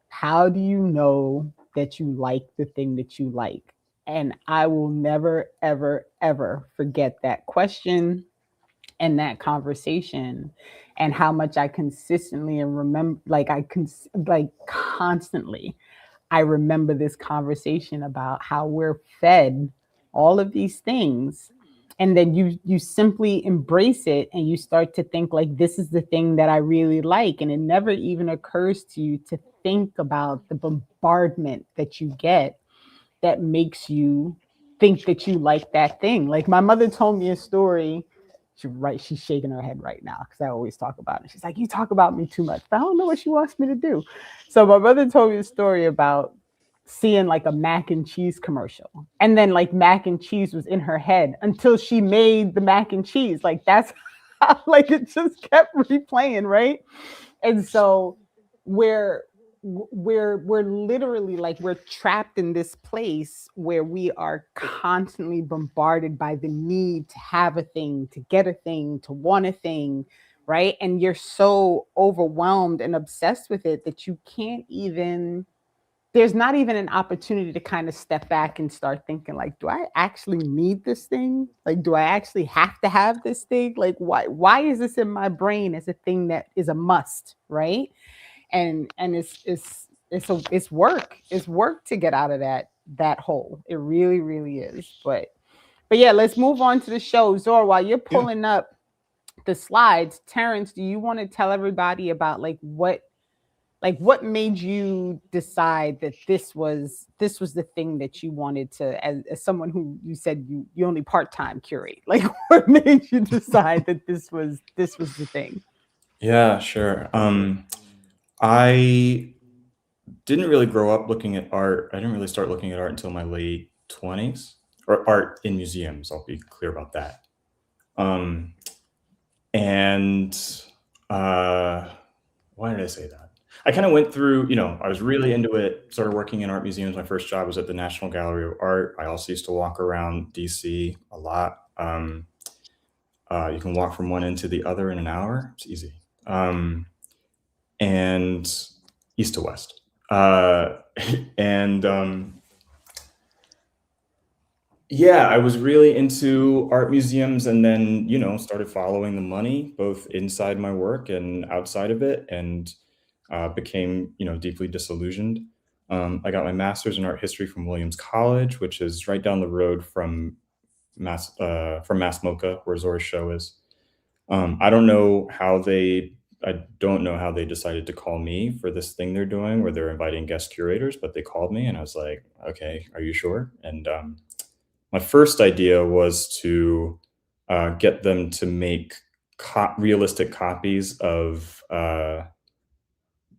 "How do you know that you like the thing that you like?" And I will never, ever, ever forget that question and that conversation, and how much I consistently and remember, like constantly I remember this conversation about how we're fed all of these things, and then you simply embrace it and you start to think like, this is the thing that I really like, and it never even occurs to you to think about the bombardment that you get that makes you think that you like that thing. Like my mother told me a story. She's shaking her head right now because I always talk about it. She's like, you talk about me too much, but I don't know what she wants me to do. So my mother told me a story about seeing like a mac and cheese commercial, and then like mac and cheese was in her head until she made the mac and cheese. Like that's how, like it just kept replaying, right? And so we're we're literally like we're trapped in this place where we are constantly bombarded by the need to have a thing, to get a thing, to want a thing, right? And you're so overwhelmed and obsessed with it that you can't even, there's not even an opportunity to kind of step back and start thinking like, do I actually need this thing? Like, do I actually have to have this thing? Like, why is this in my brain as a thing that is a must, right? And it's work. It's work to get out of that hole. It really, really is. But yeah, let's move on to the show. Zora, while you're pulling up the slides, Terence, do you want to tell everybody about like what made you decide that this was the thing that you wanted to, as someone who you said you only part-time curate, like what made you decide that this was the thing? Yeah, sure. I didn't really grow up looking at art. I didn't really start looking at art until my late 20s, or art in museums. I'll be clear about that. And why did I say that? I kind of went through, I was really into it, started working in art museums. My first job was at the National Gallery of Art. I also used to walk around DC a lot. You can walk from one end to the other in an hour. It's easy. And east to west. Yeah, I was really into art museums, and then, started following the money, both inside my work and outside of it, and became, deeply disillusioned. I got my master's in art history from Williams College, which is right down the road from from Mass Mocha, where Zora's show is. I don't know how they decided to call me for this thing they're doing where they're inviting guest curators, but they called me and I was like, okay, are you sure? And my first idea was to get them to make realistic copies of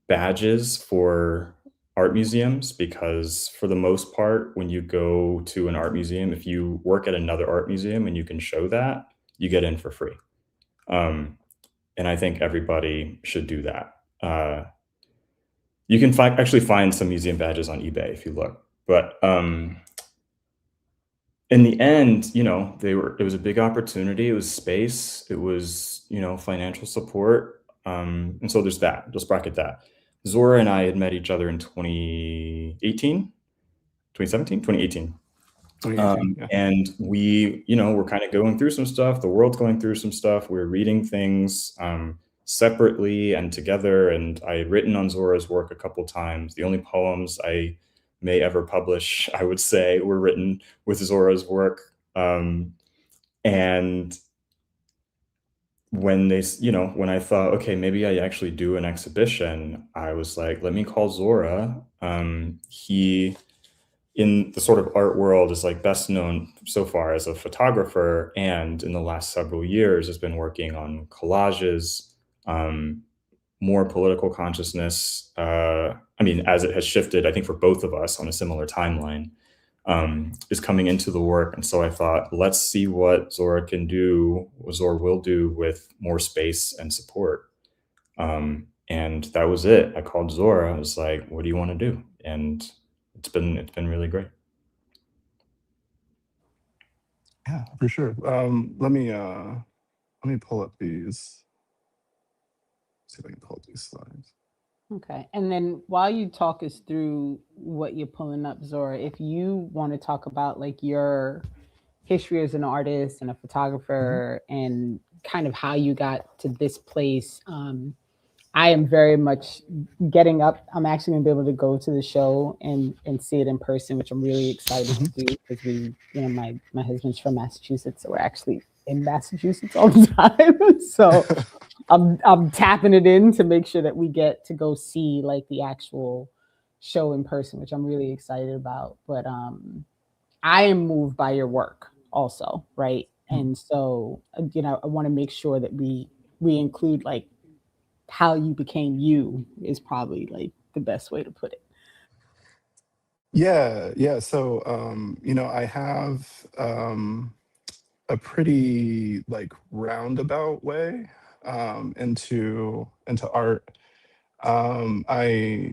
badges for art museums, because for the most part, when you go to an art museum, if you work at another art museum and you can show that, you get in for free. And I think everybody should do that. You can actually find some museum badges on eBay if you look. But in the end, it was a big opportunity. It was space. It was, financial support. And so there's that. Just bracket that. Zora and I had met each other in 2018, 2017, 2018. Yeah. And we, we're kind of going through some stuff. The world's going through some stuff. We're reading things separately and together. And I had written on Zora's work a couple times. The only poems I may ever publish, I would say, were written with Zora's work. And when when I thought, okay, maybe I actually do an exhibition, I was like, let me call Zora. He, in the sort of art world, is like best known so far as a photographer, and in the last several years has been working on collages, more political consciousness. As it has shifted, I think for both of us on a similar timeline, is coming into the work. And so I thought, let's see what Zora will do with more space and support. And that was it. I called Zora. I was like, what do you want to do? And it's been really great. Yeah, for sure. Let me pull up these. See if I can pull up these slides. Okay. And then while you talk us through what you're pulling up, Zora, if you want to talk about like your history as an artist and a photographer, and kind of how you got to this place. I am very much getting up. I'm actually going to be able to go to the show and see it in person, which I'm really excited to do, because my husband's from Massachusetts, so we're actually in Massachusetts all the time. So I'm tapping it in to make sure that we get to go see like the actual show in person, which I'm really excited about. But I am moved by your work also, right? And so I want to make sure that we include like how you became you is probably like the best way to put it. Yeah. So I have a pretty like roundabout way into art. I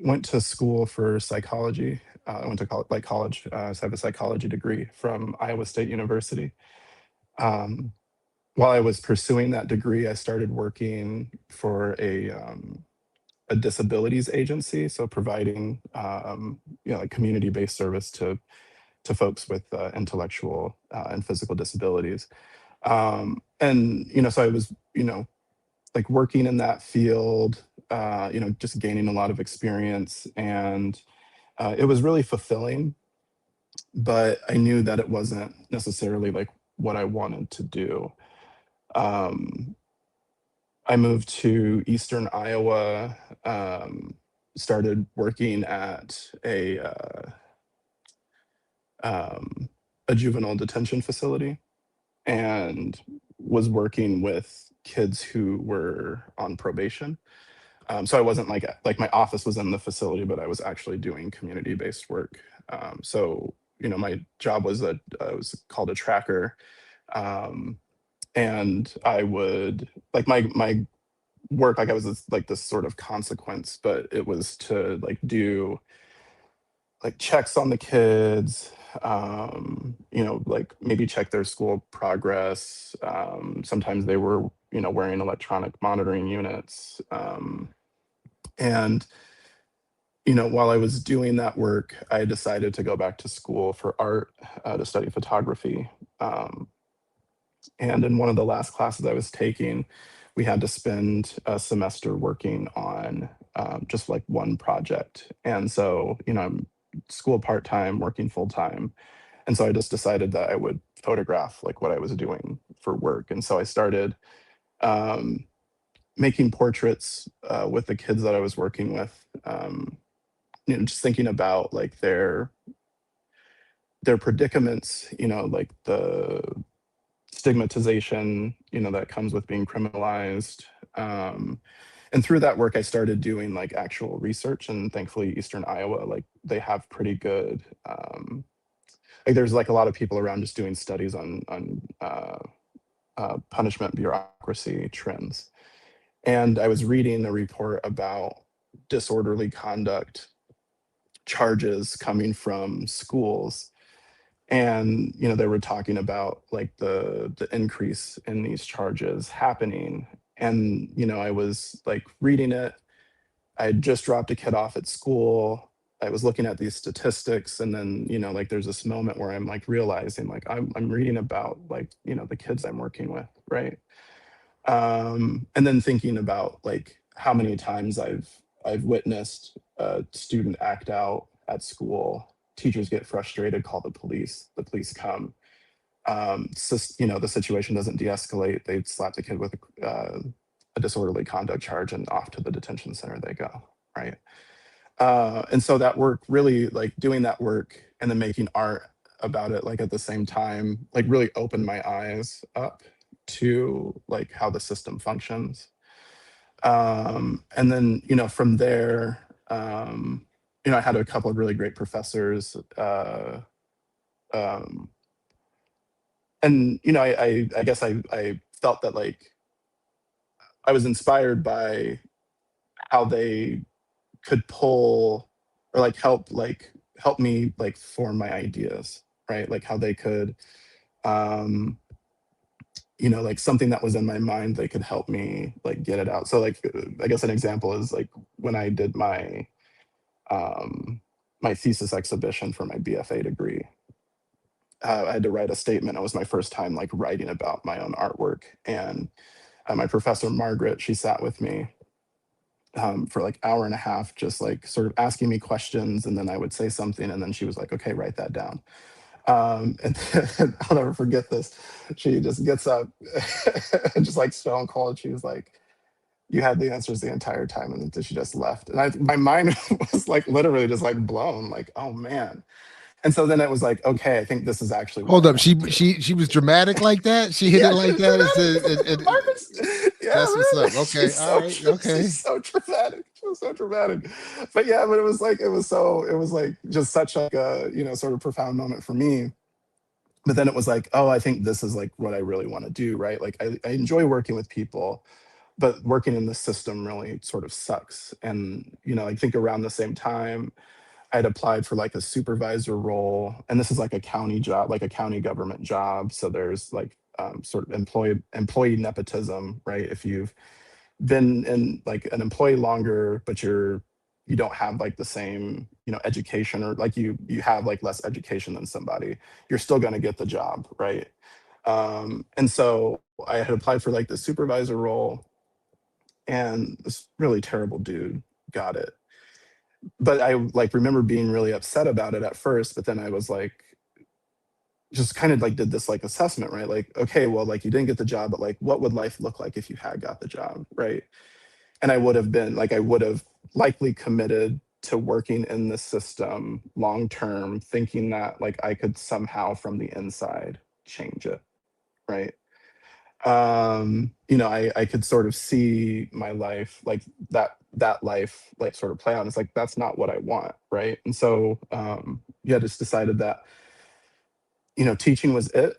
went to school for psychology. I went to college. So I have a psychology degree from Iowa State University. While I was pursuing that degree, I started working for a disabilities agency, so providing like community-based service to folks with intellectual and physical disabilities. And so I was like working in that field, just gaining a lot of experience, and it was really fulfilling. But I knew that it wasn't necessarily like what I wanted to do. I moved to Eastern Iowa, started working at a juvenile detention facility, and was working with kids who were on probation. So I wasn't like my office was in the facility, but I was actually doing community-based work. So my job was was called a tracker. And I would like my work, like I was like this sort of consequence, but it was to like do like checks on the kids, like maybe check their school progress. Sometimes they were wearing electronic monitoring units. And while I was doing that work, I decided to go back to school for art, to study photography. And in one of the last classes I was taking, we had to spend a semester working on just like one project. And so, I'm school part-time, working full-time. And so I just decided that I would photograph like what I was doing for work. And so I started making portraits with the kids that I was working with, just thinking about like their predicaments, like the stigmatization, that comes with being criminalized. And through that work, I started doing like actual research, and thankfully Eastern Iowa, like they have pretty good, like there's like a lot of people around just doing studies on punishment bureaucracy trends. And I was reading a report about disorderly conduct charges coming from schools, and they were talking about like the increase in these charges happening. And I was like reading it. I had just dropped a kid off at school. I was looking at these statistics, and then like there's this moment where I'm like realizing like I'm reading about like the kids I'm working with, right? And then thinking about like how many times I've witnessed a student act out at school. Teachers get frustrated, call the police come. The situation doesn't de-escalate. They slap the kid with a disorderly conduct charge, and off to the detention center they go, right? And so that work, really like doing that work and then making art about it, like at the same time, like really opened my eyes up to like how the system functions. And then, from there, I had a couple of really great professors. Um, and, I guess I felt that like I was inspired by how they could pull or like help me like form my ideas, right? Like how they could, like something that was in my mind, they could help me like get it out. So like, I guess an example is like when I did my thesis exhibition for my BFA degree, I had to write a statement. It was my first time like writing about my own artwork. And my professor, Margaret, she sat with me for like hour and a half, just like sort of asking me questions. And then I would say something, and then she was like, okay, write that down. And then, I'll never forget this. She just gets up and just like stone cold. She was like, you had the answers the entire time. And then she just left. And my mind was like literally just like blown, like, oh man. And so then it was like, okay, I think this is actually what Hold I up, want to do. she was dramatic like that. She hit Yeah, it she like was that. dramatic. Yeah, That's what's man. up. Okay, all right, okay. She's so dramatic. She was so dramatic. But yeah, but it was like just such like a sort of profound moment for me. But then it was like, oh, I think this is like what I really want to do, right? Like I enjoy working with people, but working in the system really sort of sucks. And I think around the same time, I'd applied for like a supervisor role, and this is like a county job, like a county government job. So there's like sort of employee nepotism, right? If you've been in like an employee longer, but you don't have like the same education, or like you have like less education than somebody, you're still going to get the job, right? And so I had applied for like the supervisor role, and this really terrible dude got it. But I like remember being really upset about it at first, but then I was like, just kind of like did this like assessment, right? Like, okay, well, like you didn't get the job, but like what would life look like if you had got the job, right? And I would have likely committed to working in the system long term, thinking that like I could somehow from the inside change it, right? I could sort of see my life like that life like sort of play out. It's like that's not what I want, right? And so yeah, just decided that teaching was it.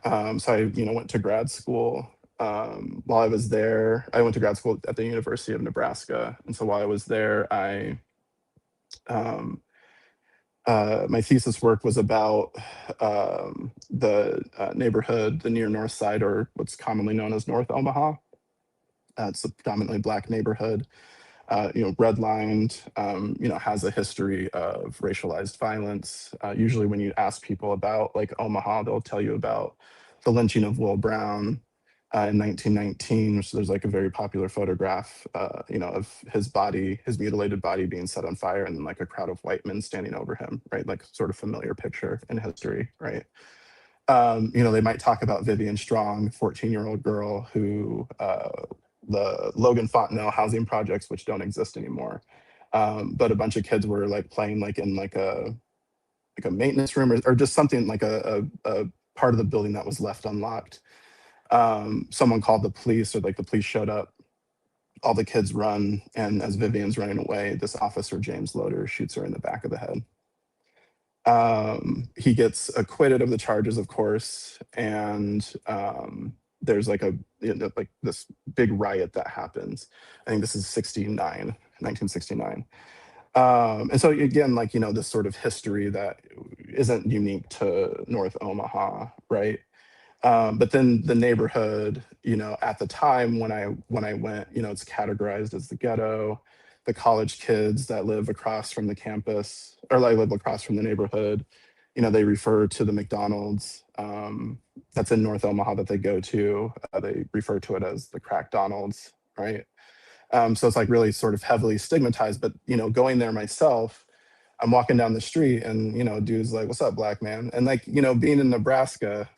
So I went to grad school. While I was there, I went to grad school at the University of Nebraska, and so while I was there, um, my thesis work was about the neighborhood, the near North Side, or what's commonly known as North Omaha. It's a predominantly Black neighborhood, redlined, has a history of racialized violence. Usually when you ask people about like Omaha, they'll tell you about the lynching of Will Brown, in 1919. So there's like a very popular photograph, of his body, his mutilated body being set on fire, and then like a crowd of white men standing over him, right? Like sort of familiar picture in history, right? They might talk about Vivian Strong, 14-year-old girl who the Logan Fontenelle housing projects, which don't exist anymore. But a bunch of kids were like playing like in like a maintenance room or just something like a part of the building that was left unlocked. Someone called the police, or like the police showed up. All the kids run, and as Vivian's running away, this officer, James Loader, shoots her in the back of the head. He gets acquitted of the charges, of course, and there's like like this big riot that happens. I think this is 1969. And so again, like, this sort of history that isn't unique to North Omaha, right? But then the neighborhood, at the time when I went, it's categorized as the ghetto. The college kids that live across from the campus, or like live across from the neighborhood, they refer to the McDonald's that's in North Omaha that they go to. They refer to it as the Crack Donald's, right? So it's like really sort of heavily stigmatized. But going there myself, I'm walking down the street, and dude's like, "What's up, black man?" And like, being in Nebraska,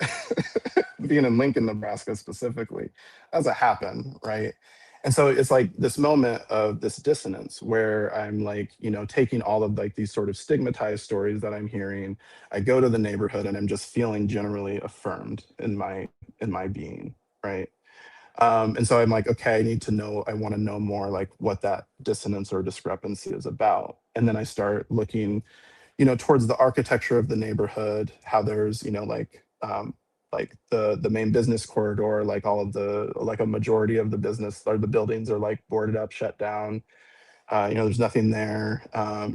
being in Lincoln, Nebraska specifically, that's a happen, right? And so it's like this moment of this dissonance where I'm like, taking all of like these sort of stigmatized stories that I'm hearing. I go to the neighborhood, and I'm just feeling generally affirmed in my being, right? And so I'm like, okay, I want to know more, like what that dissonance or discrepancy is about. And then I start looking, towards the architecture of the neighborhood, how there's, like the main business corridor, like all of like a majority of the business or the buildings are like boarded up, shut down. There's nothing there.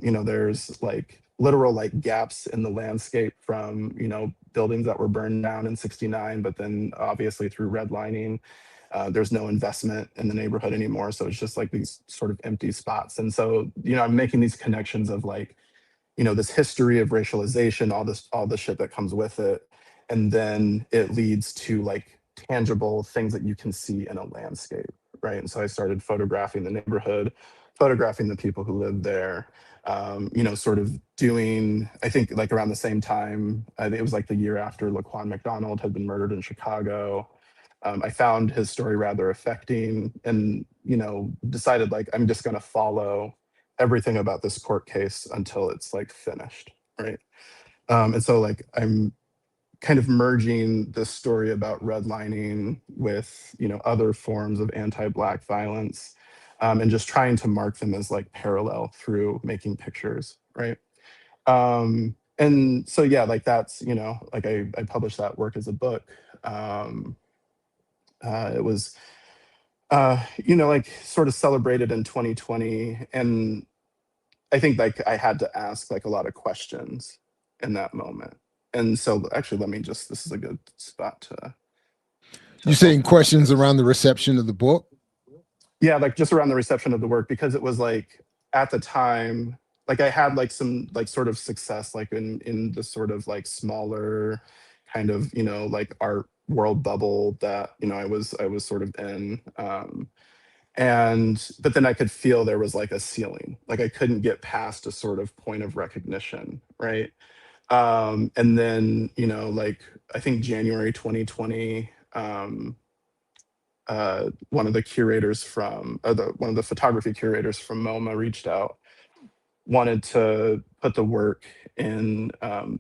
There's like literal like gaps in the landscape from, buildings that were burned down in 69, but then obviously through redlining, there's no investment in the neighborhood anymore. So it's just like these sort of empty spots. And so, I'm making these connections of like, this history of racialization, all the shit that comes with it. And then it leads to like tangible things that you can see in a landscape, right? And so I started photographing the neighborhood, photographing the people who lived there, sort of doing, I think like around the same time, I think it was like the year after Laquan McDonald had been murdered in Chicago. I found his story rather affecting, and decided like I'm just going to follow everything about this court case until it's like finished, right? And so like I'm kind of merging this story about redlining with other forms of anti-Black violence, and just trying to mark them as like parallel through making pictures, right? And so yeah, like that's like I published that work as a book. It was like sort of celebrated in 2020, and I think like I had to ask like a lot of questions in that moment. And so actually, this is a good spot to You saying open questions this. around the reception of the book? Yeah, like just around the reception of the work, because it was like at the time, like I had like some like sort of success like in the sort of like smaller kind of like art world bubble that I was sort of in. But then I could feel there was like a ceiling, like I couldn't get past a sort of point of recognition, right? And then like I think January 2020, one of the curators from one of the photography curators from MoMA reached out, wanted to put the work in.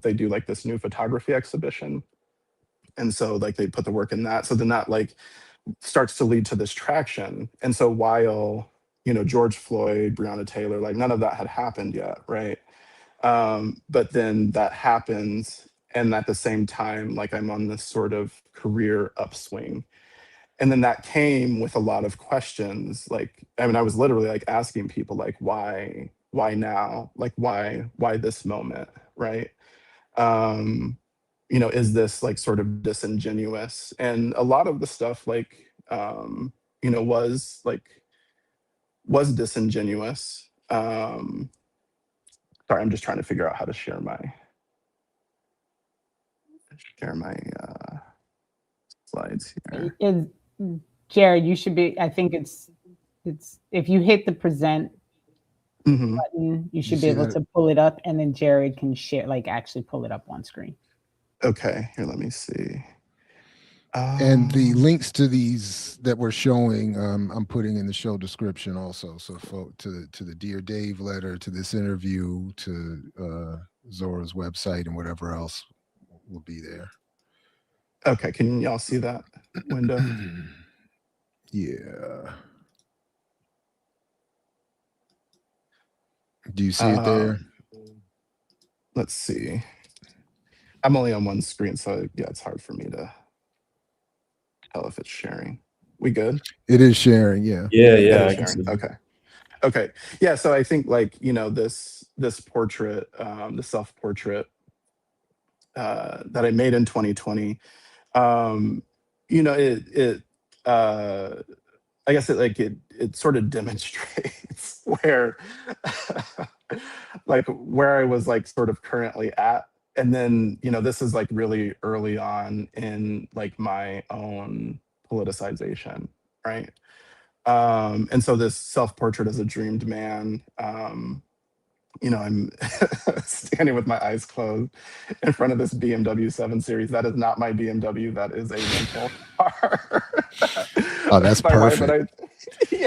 They do like this new photography exhibition, and so like they put the work in that. So then that like starts to lead to this traction. And so while George Floyd, Breonna Taylor, like none of that had happened yet, right? But then that happens, and at the same time, like I'm on this sort of career upswing. And then that came with a lot of questions. Like, I mean, I was literally like asking people like, why now? Like, why this moment, right? Is this like sort of disingenuous? And a lot of the stuff like, was disingenuous. Sorry, I'm just trying to figure out how to share my slides here. Jared, you should be, I think it's if you hit the present button, you should be able to pull it up, and then Jared can share, like actually pull it up on screen. Okay, here, let me see. And the links to these that we're showing, I'm putting in the show description also. So to the Dear Dave letter, to this interview, to Zora's website, and whatever else will be there. Okay, can y'all see that window? Yeah. Do you see it there? Let's see. I'm only on one screen, so yeah, it's hard for me to tell if it's sharing. We good? It is sharing, yeah. Yeah, It is sharing. Okay. Yeah, so I think like, this portrait, the self-portrait that I made in 2020, I guess it sort of demonstrates where like where I was like sort of currently at. And then, this is like really early on in like my own politicization, right? And so this self-portrait as a dreamed man, I'm standing with my eyes closed in front of this BMW 7 Series. That is not my BMW. That is a rental car. Oh, that's my perfect.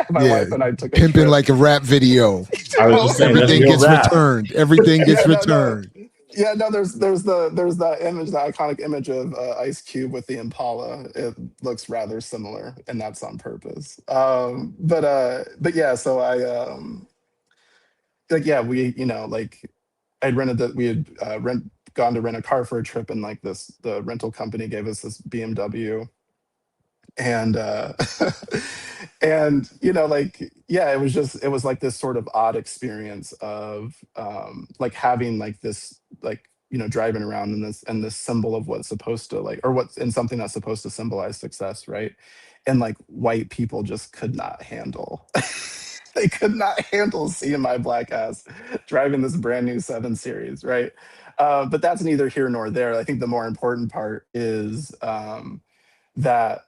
Wife and I took a pimping trip. like a rap video. I was just saying, everything gets returned. Everything gets returned. Yeah, no, there's that image, the iconic image of Ice Cube with the Impala. It looks rather similar, and that's on purpose. But yeah, so I we I'd rented that we had gone to rent a car for a trip, and like the rental company gave us this BMW, and and it was like this sort of odd experience of like having like this like driving around in this symbol of what's supposed to like, or what's in something that's supposed to symbolize success, right? And like white people just could not handle they could not handle seeing my black ass driving this brand new 7 Series, right? But that's neither here nor there. I think the more important part is that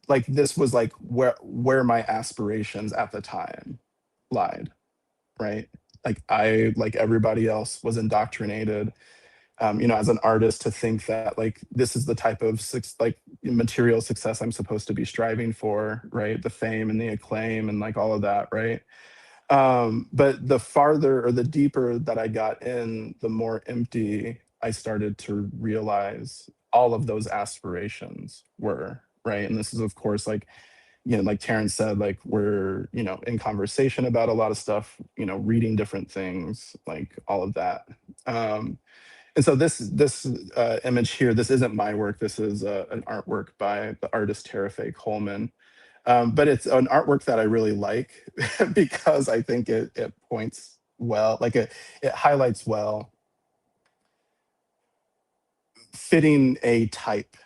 like this was like where my aspirations at the time lied, right? Like I, like everybody else, was indoctrinated, as an artist, to think that like this is the type of material success I'm supposed to be striving for, right? The fame and the acclaim and like all of that, right? But the farther or the deeper that I got in, the more empty I started to realize all of those aspirations were, right? And this is, of course, like, like Terence said, like we're, in conversation about a lot of stuff, reading different things, like all of that. And so this image here, this isn't my work. This is an artwork by the artist Terafe Coleman. But it's an artwork that I really like because I think it points well, like it highlights well fitting a type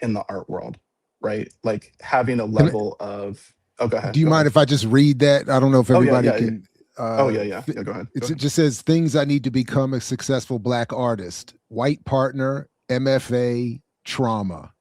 in the art world, right? Like having a level of. Oh, go ahead. Do you mind if I just read that? I don't know if everybody can. Go ahead. It just says things I need to become a successful Black artist: white partner, MFA, trauma.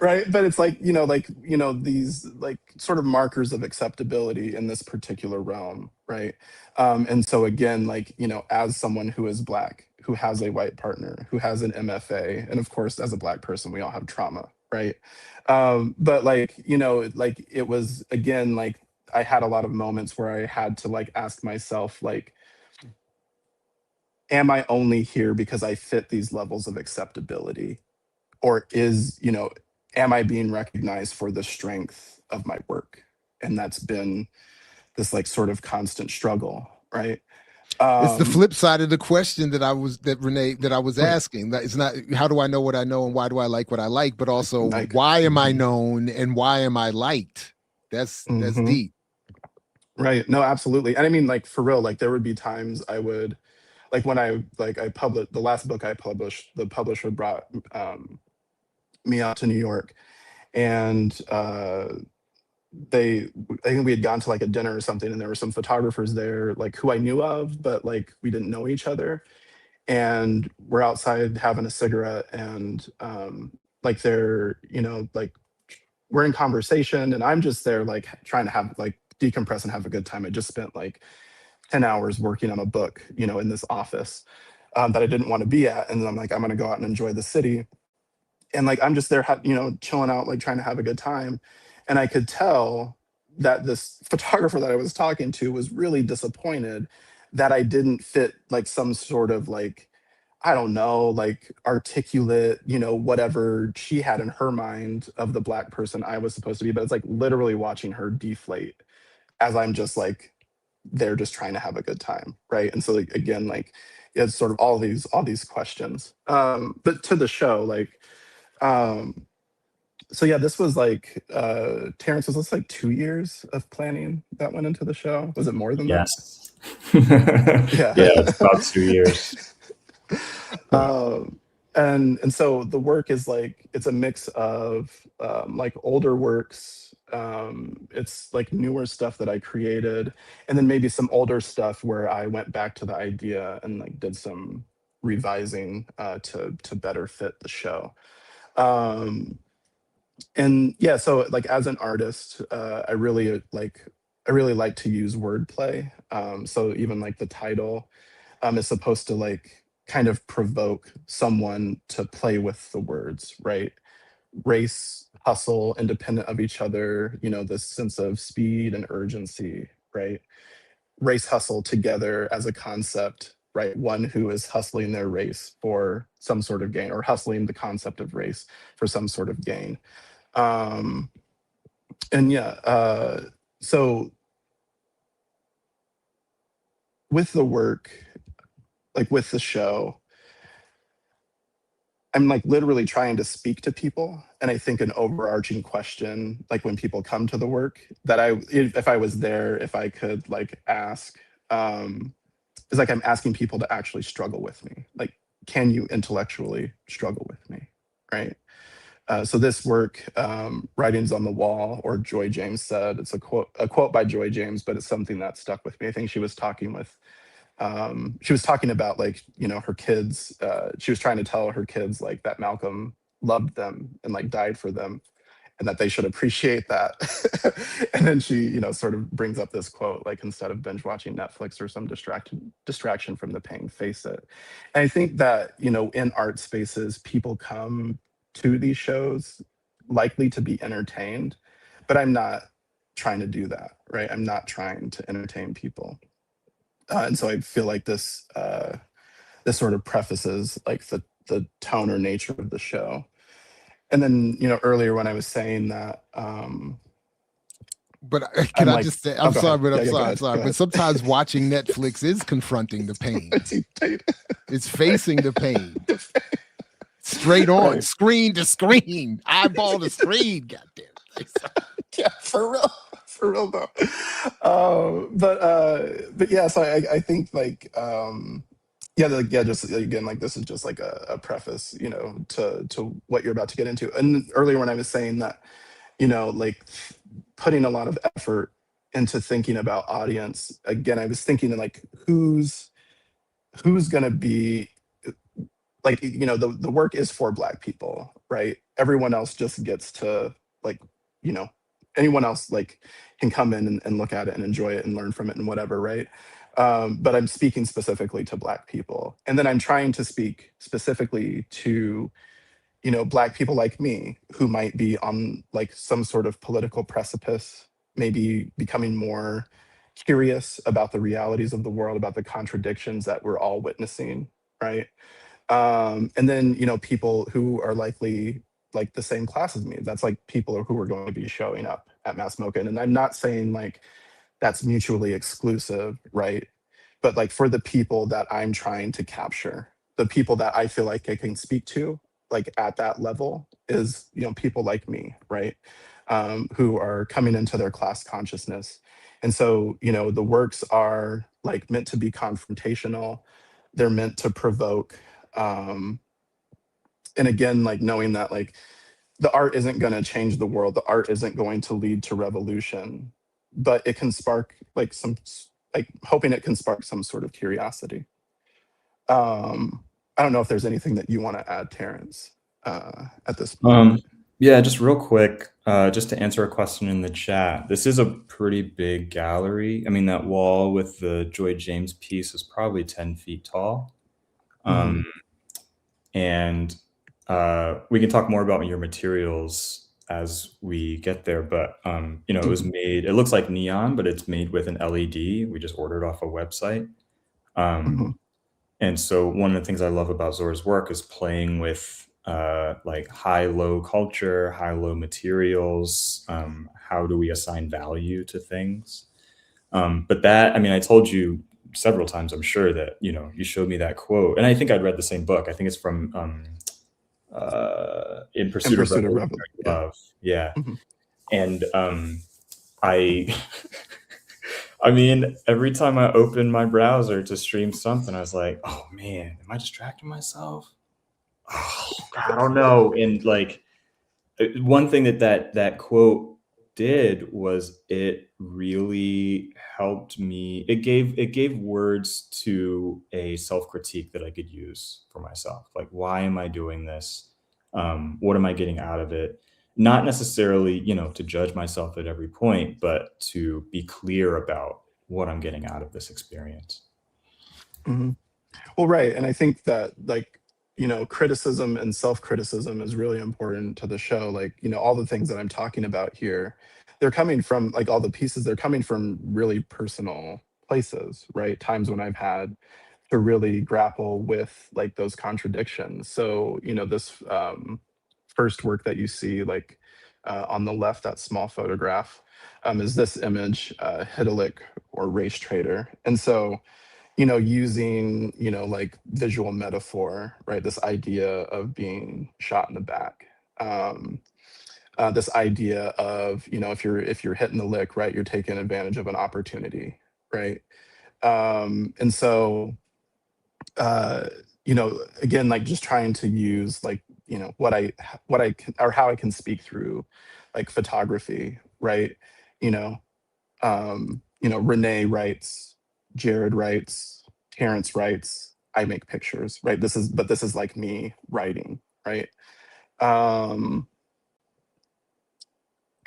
Right, but it's like these like sort of markers of acceptability in this particular realm, right? And so again, like as someone who is Black, who has a white partner, who has an MFA, and of course as a Black person we all have trauma, right? But like like it was, again, like I had a lot of moments where I had to like ask myself, like, am I only here because I fit these levels of acceptability? Or am I being recognized for the strength of my work? And that's been this like sort of constant struggle, right? It's the flip side of the question that I was asking. That it's not how do I know what I know and why do I like what I like, but also why am I known and why am I liked? That's deep. Right. No, absolutely. And I mean, like, for real, like there would be times I would, like when I published the last book I published, the publisher brought me out to New York, and I think we had gone to like a dinner or something, and there were some photographers there like who I knew of, but like we didn't know each other. and we're outside having a cigarette, and like they're, you know, like we're in conversation, and I'm just there like trying to have like decompress and have a good time. I just spent like 10 hours working on a book, you know, in this office that I didn't want to be at. And then I'm like, I'm going to go out and enjoy the city. And like, I'm just there, you know, chilling out, like trying to have a good time. And I could tell that this photographer that I was talking to was really disappointed that I didn't fit like some sort of like, I don't know, like articulate, you know, whatever she had in her mind of the Black person I was supposed to be. But it's like literally watching her deflate as I'm just like, they're just trying to have a good time, right? And so like again, like it's sort of all these questions. But to the show, like so yeah, this was like Terrence, was this like 2 years of planning that went into the show? Was it more than that? Yes. Yeah, it's about 2 years. And so the work is like, it's a mix of like older works, it's like newer stuff that I created, and then maybe some older stuff where I went back to the idea and like did some revising to better fit the show. And yeah, so like as an artist, I really like to use wordplay. So even like the title is supposed to like kind of provoke someone to play with the words, right? Race, hustle, independent of each other, you know, this sense of speed and urgency, right? Race, hustle together as a concept, right? One who is hustling their race for some sort of gain, or hustling the concept of race for some sort of gain. And yeah, so with the work, like with the show, I'm like literally trying to speak to people. And I think an overarching question, like when people come to the work, that if I was there, if I could like ask, is like I'm asking people to actually struggle with me. Like, can you intellectually struggle with me, right? So this work, Writings on the Wall, or Joy James said, it's a quote by Joy James, but it's something that stuck with me. I think she was talking about like, you know, her kids, she was trying to tell her kids like that Malcolm loved them and like died for them, and that they should appreciate that. And then she, you know, sort of brings up this quote, like, instead of binge watching Netflix or some distraction from the pain, face it. And I think that, you know, in art spaces, people come to these shows likely to be entertained, but I'm not trying to do that, right? I'm not trying to entertain people. And so I feel like this sort of prefaces like the tone or nature of the show. And then, you know, earlier when I was saying that, but can I just say, I'm sorry, but I'm sorry. But sometimes watching Netflix is confronting the pain. It's facing the pain. Straight on, right. Screen to screen, eyeball to screen. Goddamn. Yeah, for real though. But yeah, so I think like just again, like this is just like a preface, you know, to what you're about to get into. And earlier when I was saying that, you know, like putting a lot of effort into thinking about audience, again, I was thinking like who's gonna be like, you know, the work is for Black people, right? Everyone else just gets to like, you know, anyone else like can come in and look at it and enjoy it and learn from it and whatever, right? But I'm speaking specifically to Black people. And then I'm trying to speak specifically to, you know, Black people like me who might be on like some sort of political precipice, maybe becoming more curious about the realities of the world, about the contradictions that we're all witnessing, right? And then, you know, people who are likely like the same class as me. That's like people who are going to be showing up at Mass Mocha. And I'm not saying like that's mutually exclusive, right? But like for the people that I'm trying to capture, the people that I feel like I can speak to, like at that level, is, you know, people like me, right? Who are coming into their class consciousness. And so, you know, the works are like meant to be confrontational. They're meant to provoke. And again, like knowing that like the art isn't going to change the world, the art isn't going to lead to revolution, but it can spark like some, like hoping it can spark some sort of curiosity. I don't know if there's anything that you want to add, Terence, at this point. Yeah, just real quick, just to answer a question in the chat. This is a pretty big gallery. I mean, that wall with the Joy James piece is probably 10 feet tall. And we can talk more about your materials as we get there, but you know, it was made, it looks like neon, but it's made with an LED. We just ordered off a website. And so one of the things I love about Zora's work is playing with like high-low culture, high-low materials. How do we assign value to things? But that, I mean, I told you several times, I'm sure, that, you know, you showed me that quote, and I think I'd read the same book. I think it's from In Pursuit of Revolutionary Love. Yeah. And I mean, every time I opened my browser to stream something, I was like, oh man, am I distracting myself? Oh, God, I don't know. And like, one thing that quote did was it really helped me. It gave words to a self-critique that I could use for myself. Like, why am I doing this? What am I getting out of it? Not necessarily, you know, to judge myself at every point, but to be clear about what I'm getting out of this experience. Well, right. And I think that, like, you know, criticism and self-criticism is really important to the show. Like, you know, all the things that I'm talking about here, they're coming from, like, all the pieces, they're coming from really personal places, right? Times when I've had to really grapple with, like, those contradictions. So, you know, this first work that you see, like, on the left, that small photograph, is this image, Hitalik, or Race Trader. And so, you know, using, you know, like, visual metaphor, right? This idea of being shot in the back. This idea of, you know, if you're hitting the lick, right, you're taking advantage of an opportunity, right? And so, you know, again, like, just trying to use, like, you know, what I can, or how I can speak through, like, photography, right? You know, Renee writes, Jared writes, Terence writes, I make pictures, right? This is like me writing, right? And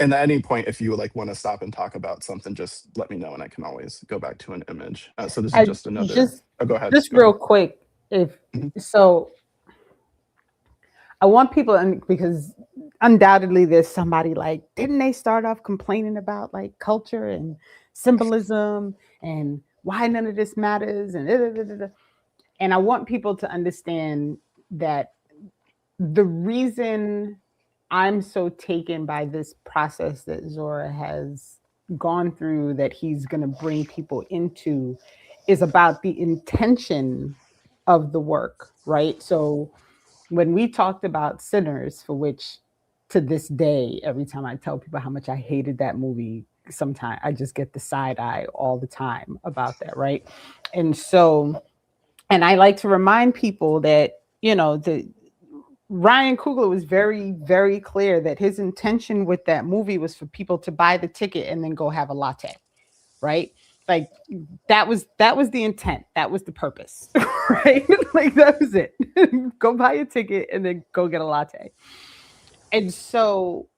at any point, if you like want to stop and talk about something, just let me know, and I can always go back to an image. So this is just another. Go ahead. Just real quick, if so, I want people, and because undoubtedly there's somebody like, didn't they start off complaining about like culture and symbolism and why none of this matters and I want people to understand that the reason I'm so taken by this process that Zora has gone through, that he's going to bring people into, is about the intention of the work, right? So when we talked about Sinners, for which to this day, every time I tell people how much I hated that movie, sometimes I just get the side eye all the time about that, right? And so, and I like to remind people that, you know, Ryan Coogler was very, very clear that his intention with that movie was for people to buy the ticket and then go have a latte, right? Like that was the intent. That was the purpose, right? Like that was it. Go buy a ticket and then go get a latte. And so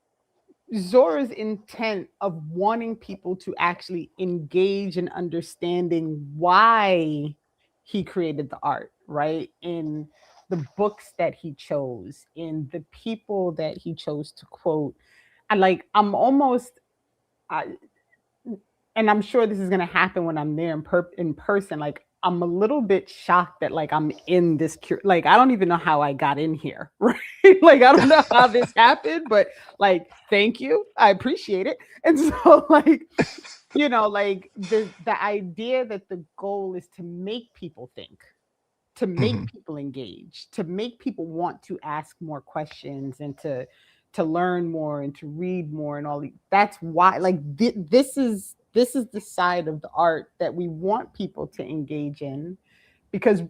Zora's intent of wanting people to actually engage in understanding why he created the art, right? In the books that he chose, in the people that he chose to quote. I'm almost, and I'm sure this is going to happen when I'm there in person. Like, I'm a little bit shocked that like I'm in this, like, I don't even know how I got in here, right? Like, I don't know how this happened, but like, thank you. I appreciate it. And so like, you know, like the idea that the goal is to make people think, to make people engage, to make people want to ask more questions and to learn more and to read more and all. That's why, like, this is the side of the art that we want people to engage in, because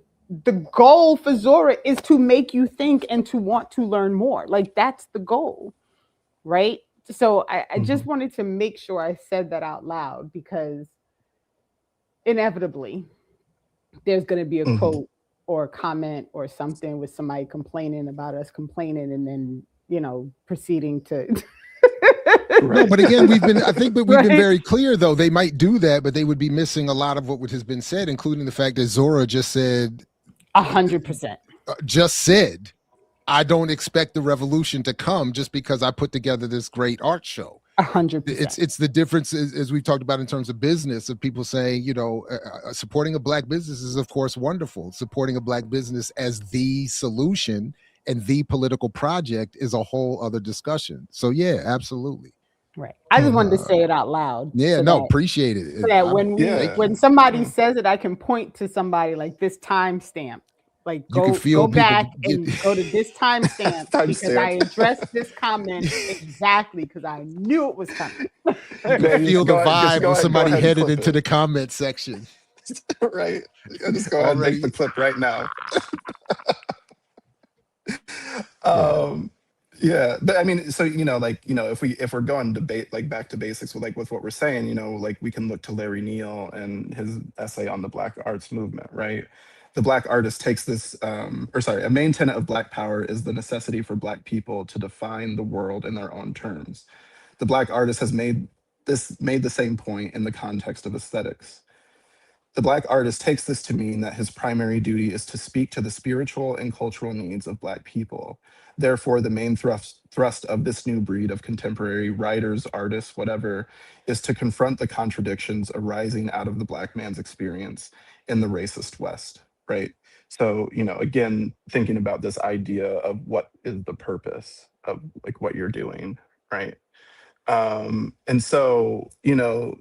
the goal for Zora is to make you think and to want to learn more. Like, that's the goal, right? So I just wanted to make sure I said that out loud, because inevitably there's going to be a quote or comment or something with somebody complaining about us complaining and then, proceeding to No, but again, I think we've been Right. very clear though. They might do that, but they would be missing a lot of what has been said, including the fact that Zora just said, 100%. I don't expect the revolution to come just because I put together this great art show. 100%. It's the difference, as we've talked about in terms of business, of people saying, supporting a Black business is of course wonderful. Supporting a Black business as the solution and the political project is a whole other discussion. So yeah, absolutely. Right. I just wanted to say it out loud. Yeah, no, appreciate it. So that when somebody says it, I can point to somebody like this timestamp. Like go back and go to this timestamp because I addressed this comment exactly because I knew it was coming. You can feel the vibe when somebody headed into the comment section. Right. Just go ahead and make the clip right now. Yeah, but I mean, so if we're going debate back to basics with what we're saying, we can look to Larry Neal and his essay on the Black arts movement, right? The Black artist takes this, a main tenet of Black power is the necessity for Black people to define the world in their own terms. The Black artist has made the same point in the context of aesthetics. The Black artist takes this to mean that his primary duty is to speak to the spiritual and cultural needs of Black people. Therefore, the main thrust of this new breed of contemporary writers, artists, whatever, is to confront the contradictions arising out of the Black man's experience in the racist West, right? So, again, thinking about this idea of what is the purpose of what you're doing, right? And so, so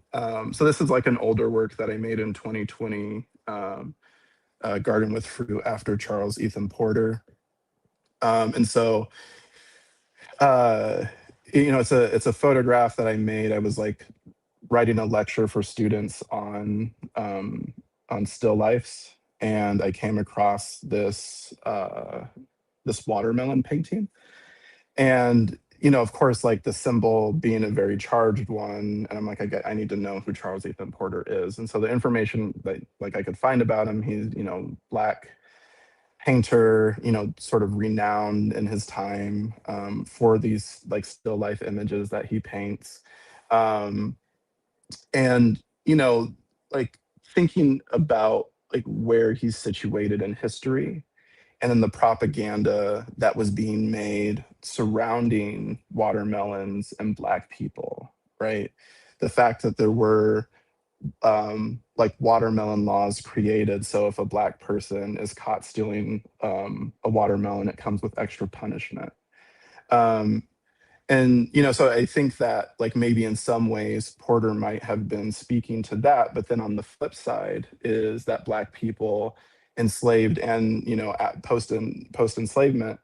this is an older work that I made in 2020, Garden with Fruit after Charles Ethan Porter. And so, it's a photograph that I made. I was writing a lecture for students on still lifes, and I came across this watermelon painting, and of course, the symbol being a very charged one, and I'm I need to know who Charles Ethan Porter is, and so the information that I could find about him, he's Black painter, sort of renowned in his time for these still life images that he paints, and thinking about where he's situated in history, and then the propaganda that was being made surrounding watermelons and Black people, right? The fact that there were watermelon laws created, so if a Black person is caught stealing a watermelon, it comes with extra punishment. And so I think that maybe in some ways Porter might have been speaking to that, but then on the flip side is that Black people enslaved and at post enslavement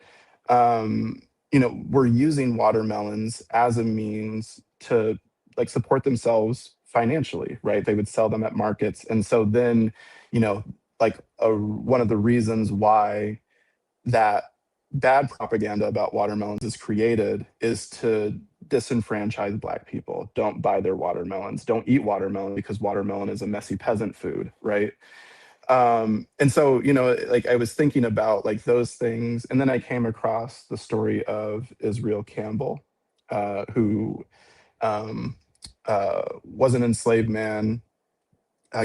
were using watermelons as a means to support themselves financially, right? They would sell them at markets, and so then one of the reasons why that bad propaganda about watermelons is created is to disenfranchise Black people. Don't buy their watermelons. Don't eat watermelon because watermelon is a messy peasant food, right? And so I was thinking about those things, and then I came across the story of Israel Campbell, who was an enslaved man,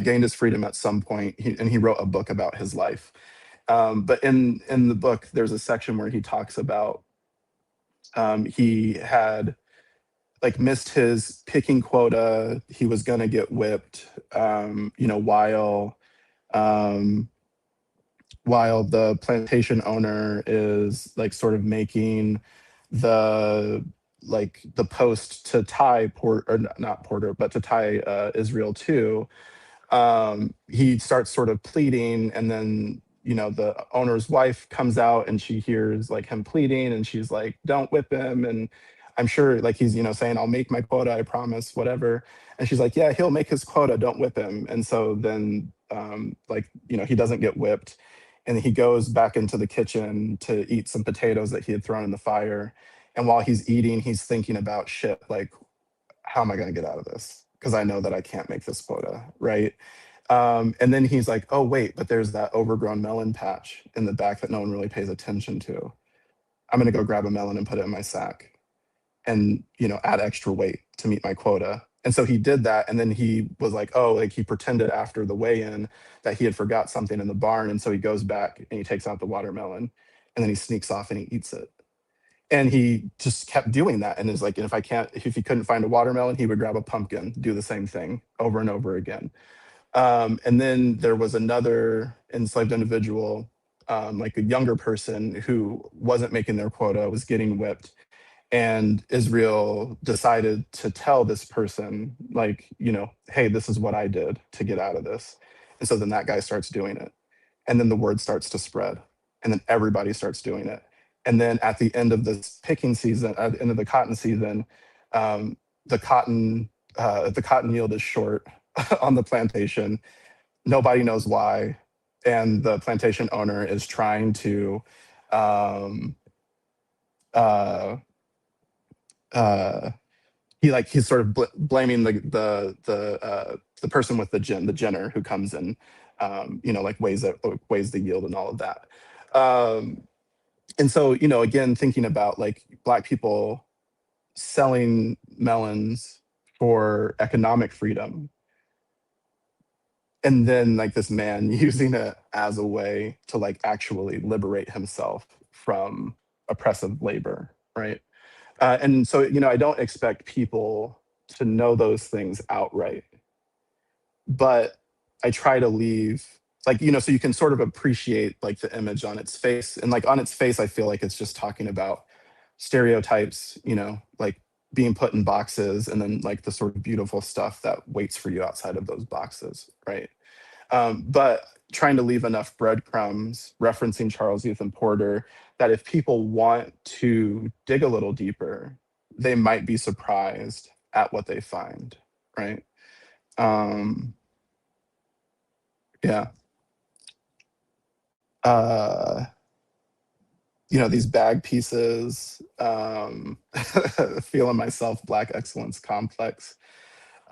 gained his freedom at some point, and he wrote a book about his life. But in the book, there's a section where he talks about he had missed his picking quota. He was going to get whipped, while the plantation owner is sort of making the the post to tie Israel too. He starts sort of pleading, and then the owner's wife comes out and she hears him pleading, and she's like, don't whip him. And I'm sure he's saying, I'll make my quota, I promise, whatever. And she's like, yeah, he'll make his quota, don't whip him. And so then he doesn't get whipped, and he goes back into the kitchen to eat some potatoes that he had thrown in the fire. And while he's eating, he's thinking about shit, how am I going to get out of this? Because I know that I can't make this quota, right? And then he's like, oh, wait, but there's that overgrown melon patch in the back that no one really pays attention to. I'm going to go grab a melon and put it in my sack and, add extra weight to meet my quota. And so he did that. And then he was like, oh, like he pretended after the weigh-in that he had forgot something in the barn. And so he goes back and he takes out the watermelon and then he sneaks off and he eats it. And he just kept doing that. And is like, and if he couldn't find a watermelon, he would grab a pumpkin, do the same thing over and over again. And then there was another enslaved individual, like a younger person who wasn't making their quota, was getting whipped. And Israel decided to tell this person, like, hey, this is what I did to get out of this. And so then that guy starts doing it. And then the word starts to spread. And then everybody starts doing it. And then at the end of this picking season, at the end of the cotton season, the cotton yield is short on the plantation. Nobody knows why. And the plantation owner is trying to he's sort of blaming the person with the ginner who comes in, like weighs the yield and all of that. And so, again, thinking about like Black people selling melons for economic freedom, and then like this man using it as a way to like actually liberate himself from oppressive labor, right? And so, I don't expect people to know those things outright, but I try to leave, like, so you can sort of appreciate like the image on its face. And like on its face, I feel like it's just talking about stereotypes, like being put in boxes, and then like the sort of beautiful stuff that waits for you outside of those boxes, right? But trying to leave enough breadcrumbs referencing Charles Ethan Porter that if people want to dig a little deeper, they might be surprised at what they find, right? Yeah. These bag pieces, feeling myself, Black excellence complex.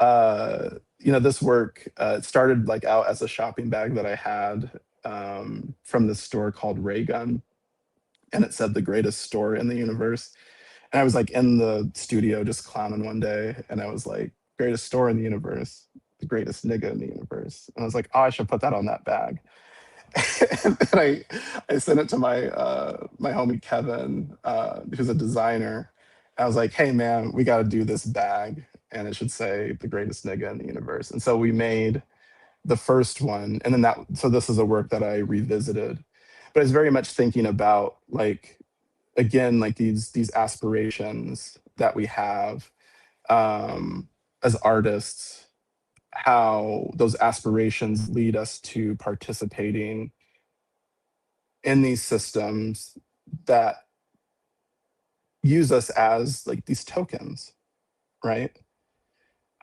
This work, it started like out as a shopping bag that I had from this store called Raygun, and it said the greatest store in the universe. And I was like in the studio just clowning one day, and I was like, greatest store in the universe, the greatest nigga in the universe. And I was like, oh, I should put that on that bag. And then I sent it to my homie Kevin, who's a designer. I was like, hey man, we got to do this bag, and it should say the greatest nigga in the universe. And so we made the first one, and then so this is a work that I revisited, but it's very much thinking about like, again, like these aspirations that we have as artists, how those aspirations lead us to participating in these systems that use us as like these tokens, right?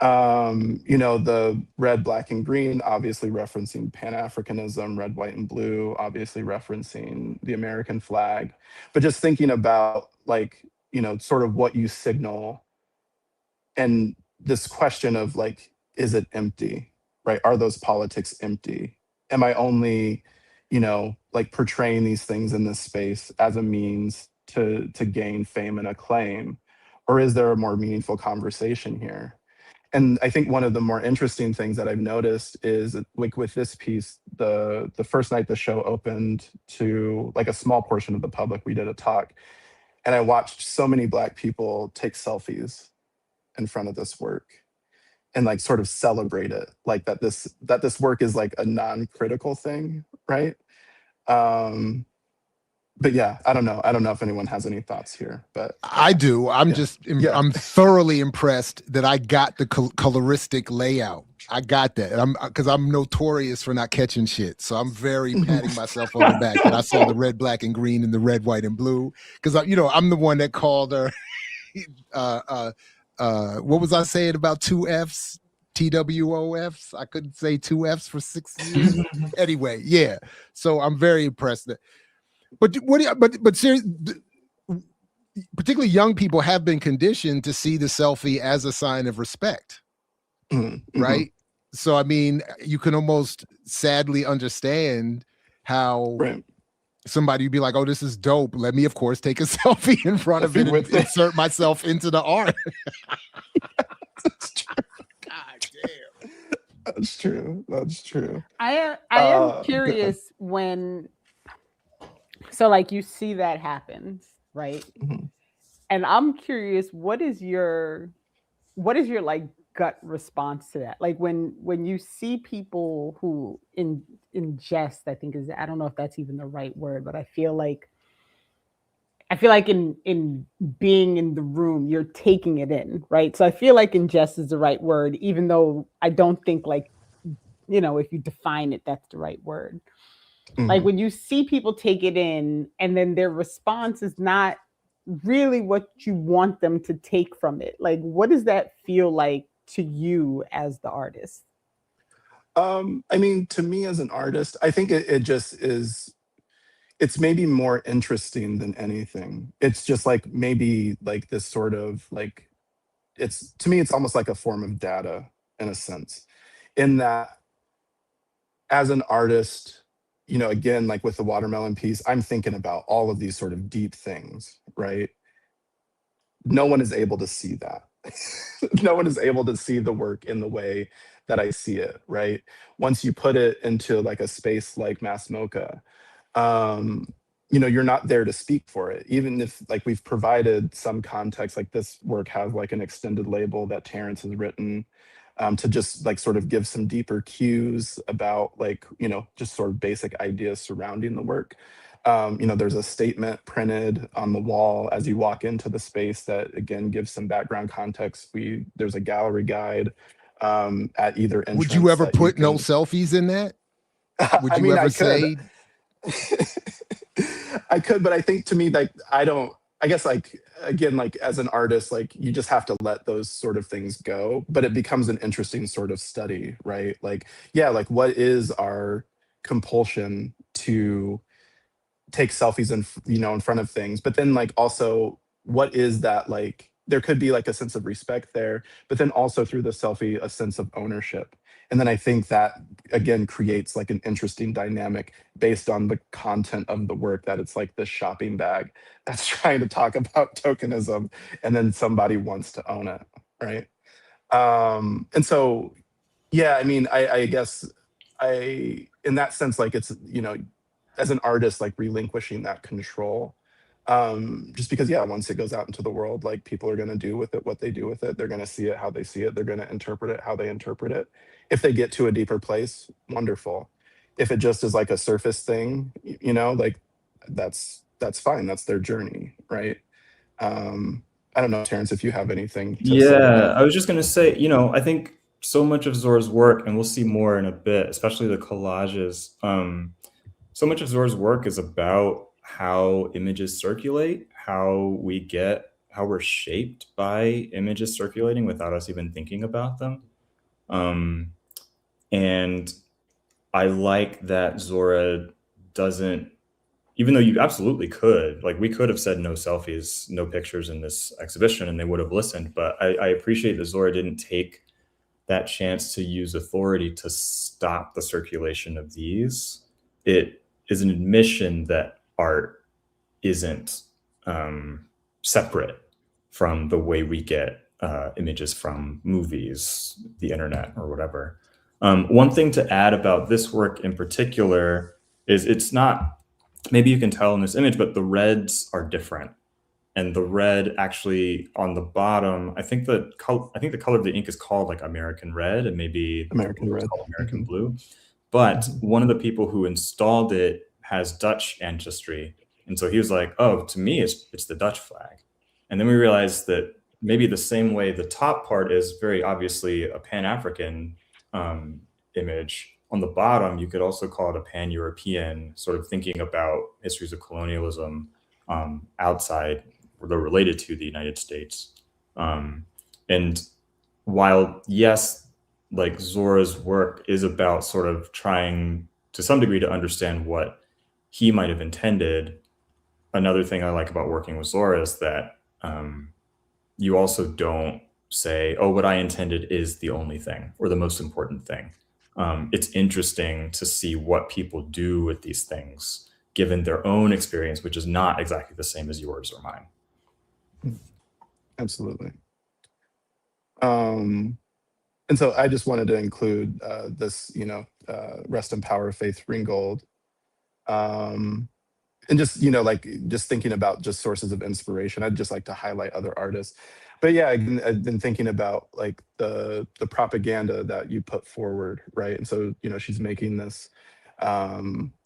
The red, black, and green, obviously referencing Pan-Africanism, red, white, and blue, obviously referencing the American flag, but just thinking about like, sort of what you signal, and this question of like, is it empty, right? Are those politics empty? Am I only, like portraying these things in this space as a means to gain fame and acclaim? Or is there a more meaningful conversation here? And I think one of the more interesting things that I've noticed is like with this piece, the first night the show opened to like a small portion of the public, we did a talk, and I watched so many Black people take selfies in front of this work and like sort of celebrate it, like that this work is like a non-critical thing, right? But yeah, I don't know if anyone has any thoughts here, but I do. I'm I'm thoroughly impressed that I got the coloristic layout. I got that, because I'm notorious for not catching shit. So I'm very patting myself on the back that I saw the red, black, and green, and the red, white, and blue. Because I'm the one that called her. What was I saying about 2 Fs? TWOFs? I couldn't say 2 Fs for 6 years. Anyway, yeah. So I'm very impressed. But seriously, particularly young people have been conditioned to see the selfie as a sign of respect, right? So I mean, you can almost sadly understand how Right. somebody would be like, "Oh, this is dope. Let me, of course, take a selfie in front of it and With it. insert myself into the art." That's true. God damn. That's true. That's true. I am Go ahead. curious when, so like you see that happens, right? Mhm. And I'm curious, what is your like gut response to that? Like when you see people who ingest, I think is, I don't know if that's even the right word, but I feel like in being in the room, you're taking it in, right? So I feel like ingest is the right word, even though I don't think, like, if you define it, that's the right word. Like Mhm. when you see people take it in and then their response is not really what you want them to take from it. Like, what does that feel like to you as the artist? I mean, to me as an artist, I think it just is, it's maybe more interesting than anything. It's just like maybe like this sort of like, it's, to me, it's almost like a form of data in a sense, in that as an artist, again, like with the watermelon piece, I'm thinking about all of these sort of deep things, right? No one is able to see that. No one is able to see the work in the way that I see it, right? Once you put it into like a space like Mass Mocha, you're not there to speak for it. Even if like we've provided some context, like this work has like an extended label that Terence has written, to just like sort of give some deeper cues about like, just sort of basic ideas surrounding the work. There's a statement printed on the wall as you walk into the space that again gives some background context. There's a gallery guide at either Would you entrance ever that you put no can. selfies in that? Would I you mean, I ever could. say, I could, but I think to me, like, I don't, I guess, like, again, like, as an artist, like, you just have to let those sort of things go, but it becomes an interesting sort of study, right? Like, yeah, like, what is our compulsion to take selfies in front of things, but then like also what is that, like there could be like a sense of respect there, but then also through the selfie a sense of ownership. And then I think that again creates like an interesting dynamic based on the content of the work, that it's like this shopping bag that's trying to talk about tokenism, and then somebody wants to own it, right? And so yeah, I mean, I guess in that sense, like it's, as an artist, like relinquishing that control. Just because, yeah, once it goes out into the world, like people are going to do with it what they do with it. They're going to see it how they see it. They're going to interpret it how they interpret it. If they get to a deeper place, wonderful. If it just is like a surface thing, like that's fine. That's their journey, right? I don't know, Terence, if you have anything to say to Yeah, that. I was just gonna say, I think so much of Zora's work, and we'll see more in a bit, especially the collages. So much of Zora's work is about how images circulate, how we're shaped by images circulating without us even thinking about them. Um, and I like that Zora doesn't, even though you absolutely could, like we could have said no selfies, no pictures in this exhibition, and they would have listened. But I appreciate that Zora didn't take that chance to use authority to stop the circulation of these. It is an admission that art isn't separate from the way we get images from movies, the internet, or whatever. One thing to add about this work in particular is it's not, maybe you can tell in this image, but the reds are different. And the red actually on the bottom, I think the color of the ink is called like American red, and maybe the American blue is Red. called American Mhm. blue. But Mhm. one of the people who installed it has Dutch ancestry. And so he was like, oh, to me, it's the Dutch flag. And then we realized that maybe the same way the top part is very obviously a Pan-African image, on the bottom, you could also call it a Pan-European, sort of thinking about histories of colonialism outside, they're related to the United States. And while, yes, like Zora's work is about sort of trying to some degree to understand what he might have intended, another thing I like about working with Zora is that you also don't say, oh, what I intended is the only thing or the most important thing. It's interesting to see what people do with these things given their own experience, which is not exactly the same as yours or mine. Absolutely. And so I just wanted to include this, rest in power, Faith Ringgold. And just, like just thinking about just sources of inspiration, I'd just like to highlight other artists. But yeah, I've been thinking about like the propaganda that you put forward, right? And so, she's making this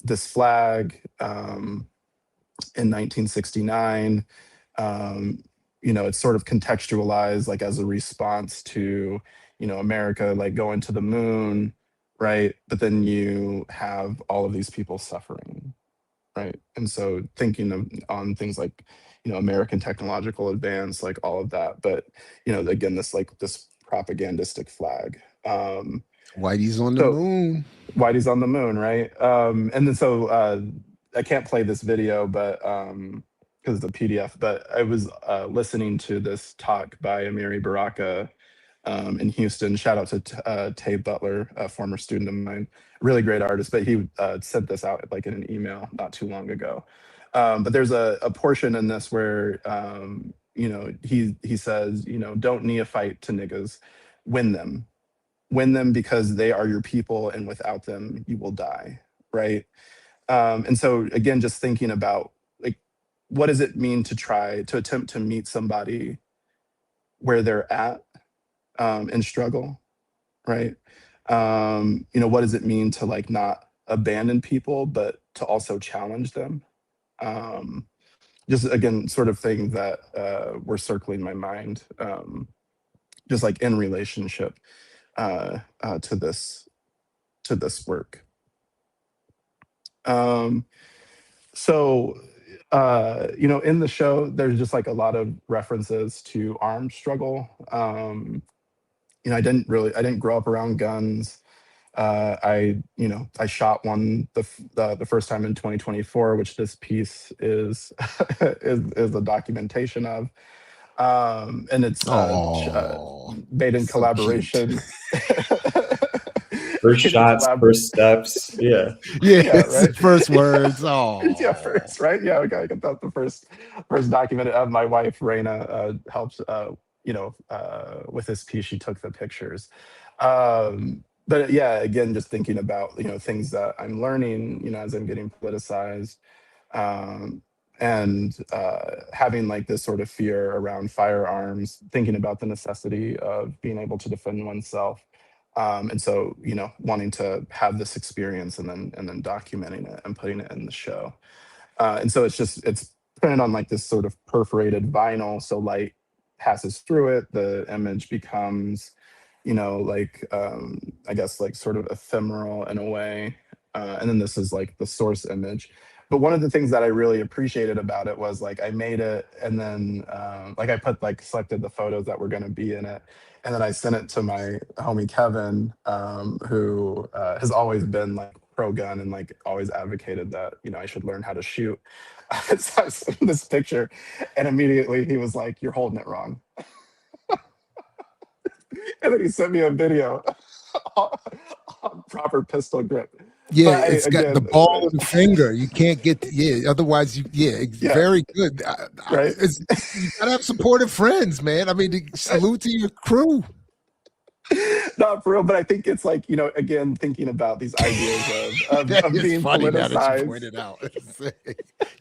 this flag in 1969. It's sort of contextualized like as a response to, America like going to the moon, right? But then you have all of these people suffering, right? And so on things like, American technological advance, like all of that. But, again, this propagandistic flag. Whitey's on the So moon. Whitey's on the moon, right? And then so I can't play this video, but because it's a PDF, but I was listening to this talk by Amiri Baraka in Houston. Shout out to Tay Butler, a former student of mine, really great artist, but he sent this out like in an email not too long ago. But there's a portion in this where he says, don't neophyte to niggas, win them. Win them because they are your people, and without them, you will die, right? And so again, just thinking about like, what does it mean to attempt to meet somebody where they're at and struggle, right? What does it mean to like not abandon people, but to also challenge them? Just again, sort of things that were circling my mind, just like in relationship to this work. So in the show, there's just like a lot of references to armed struggle. I didn't grow up around guns. I shot one the first time in 2024, which this piece is is a documentation of. And it's made in so collaboration. First shots, first steps. Yeah. Yeah, right. First words. Oh, yeah, first, right? Yeah, okay, I got that. The first documented. My wife Raina helped. With this piece, she took the pictures. But yeah, again, just thinking about things that I'm learning, as I'm getting politicized, and having like this sort of fear around firearms, thinking about the necessity of being able to defend oneself. And so, wanting to have this experience and then documenting it and putting it in the show. And so it's printed on like this sort of perforated vinyl. So light passes through it. The image becomes, I guess like sort of ephemeral in a way. And then this is like the source image. But one of the things that I really appreciated about it was like I made it and then like I selected the photos that were going to be in it. And then I sent it to my homie Kevin, who has always been like pro gun and like always advocated that I should learn how to shoot. So I sent him this picture, and immediately he was like, "You're holding it wrong." And then he sent me a video on proper pistol grip. yeah, it's got the ball of the finger. You can't get otherwise it's very good. Right. You gotta have supportive friends, man. I mean, salute to your crew. Not for real, but I think it's like, again, thinking about these ideas of being funny politicized. Now that you pointed out.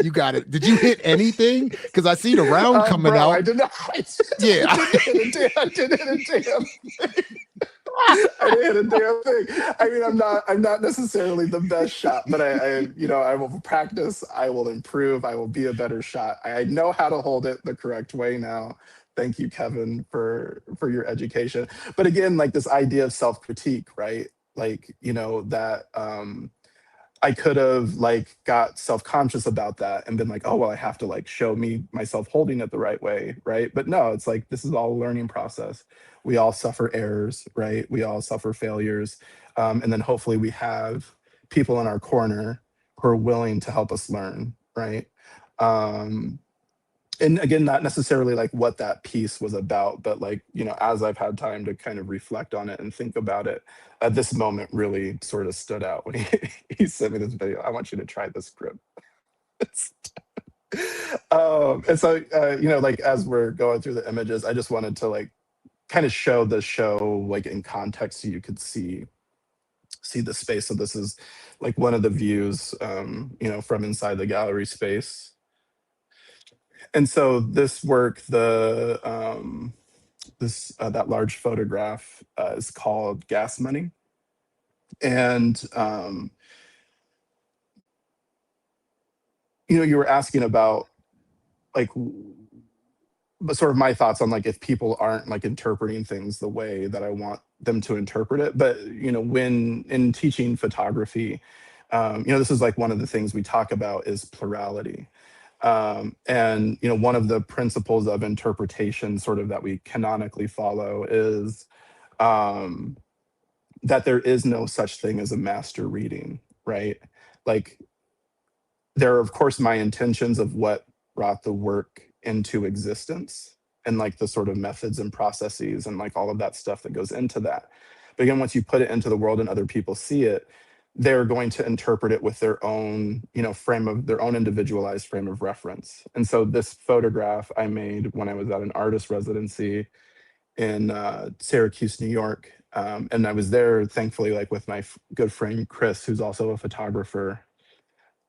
You got it. Did you hit anything? Because I see the round coming out. I did not. I didn't hit a damn thing. I didn't hit a damn thing. I mean, I'm not necessarily the best shot, but I will practice. I will improve. I will be a better shot. I know how to hold it the correct way now. Thank you, Kevin, for your education. But again, like this idea of self-critique, right? Like, that I could have like got self-conscious about that and been like, oh, well, I have to like show myself holding it the right way, right? But no, it's like, this is all a learning process. We all suffer errors, right? We all suffer failures. And then hopefully we have people in our corner who are willing to help us learn, right? and again, not necessarily like what that piece was about, but like, you know, as I've had time to kind of reflect on it and think about it, this moment really sort of stood out when he sent me this video. I want you to try this script. And so, you know, like as we're going through the images, I just wanted to like kind of show the show like in context so you could see the space. So this is like one of the views, you know, from inside the gallery space. And so this work, that large photograph is called Gas Money. And you know, you were asking about like but sort of my thoughts on like if people aren't like interpreting things the way that I want them to interpret it. But you know, when in teaching photography, you know, this is like one of the things we talk about is plurality. And you know, one of the principles of interpretation sort of that we canonically follow is that there is no such thing as a master reading, right? Like there are of course my intentions of what brought the work into existence and like the sort of methods and processes and like all of that stuff that goes into that. But again, once you put it into the world and other people see it, they're going to interpret it with their own, you know, their own individualized frame of reference. And so this photograph I made when I was at an artist residency in Syracuse, New York. And I was there, thankfully, like with my good friend Chris, who's also a photographer.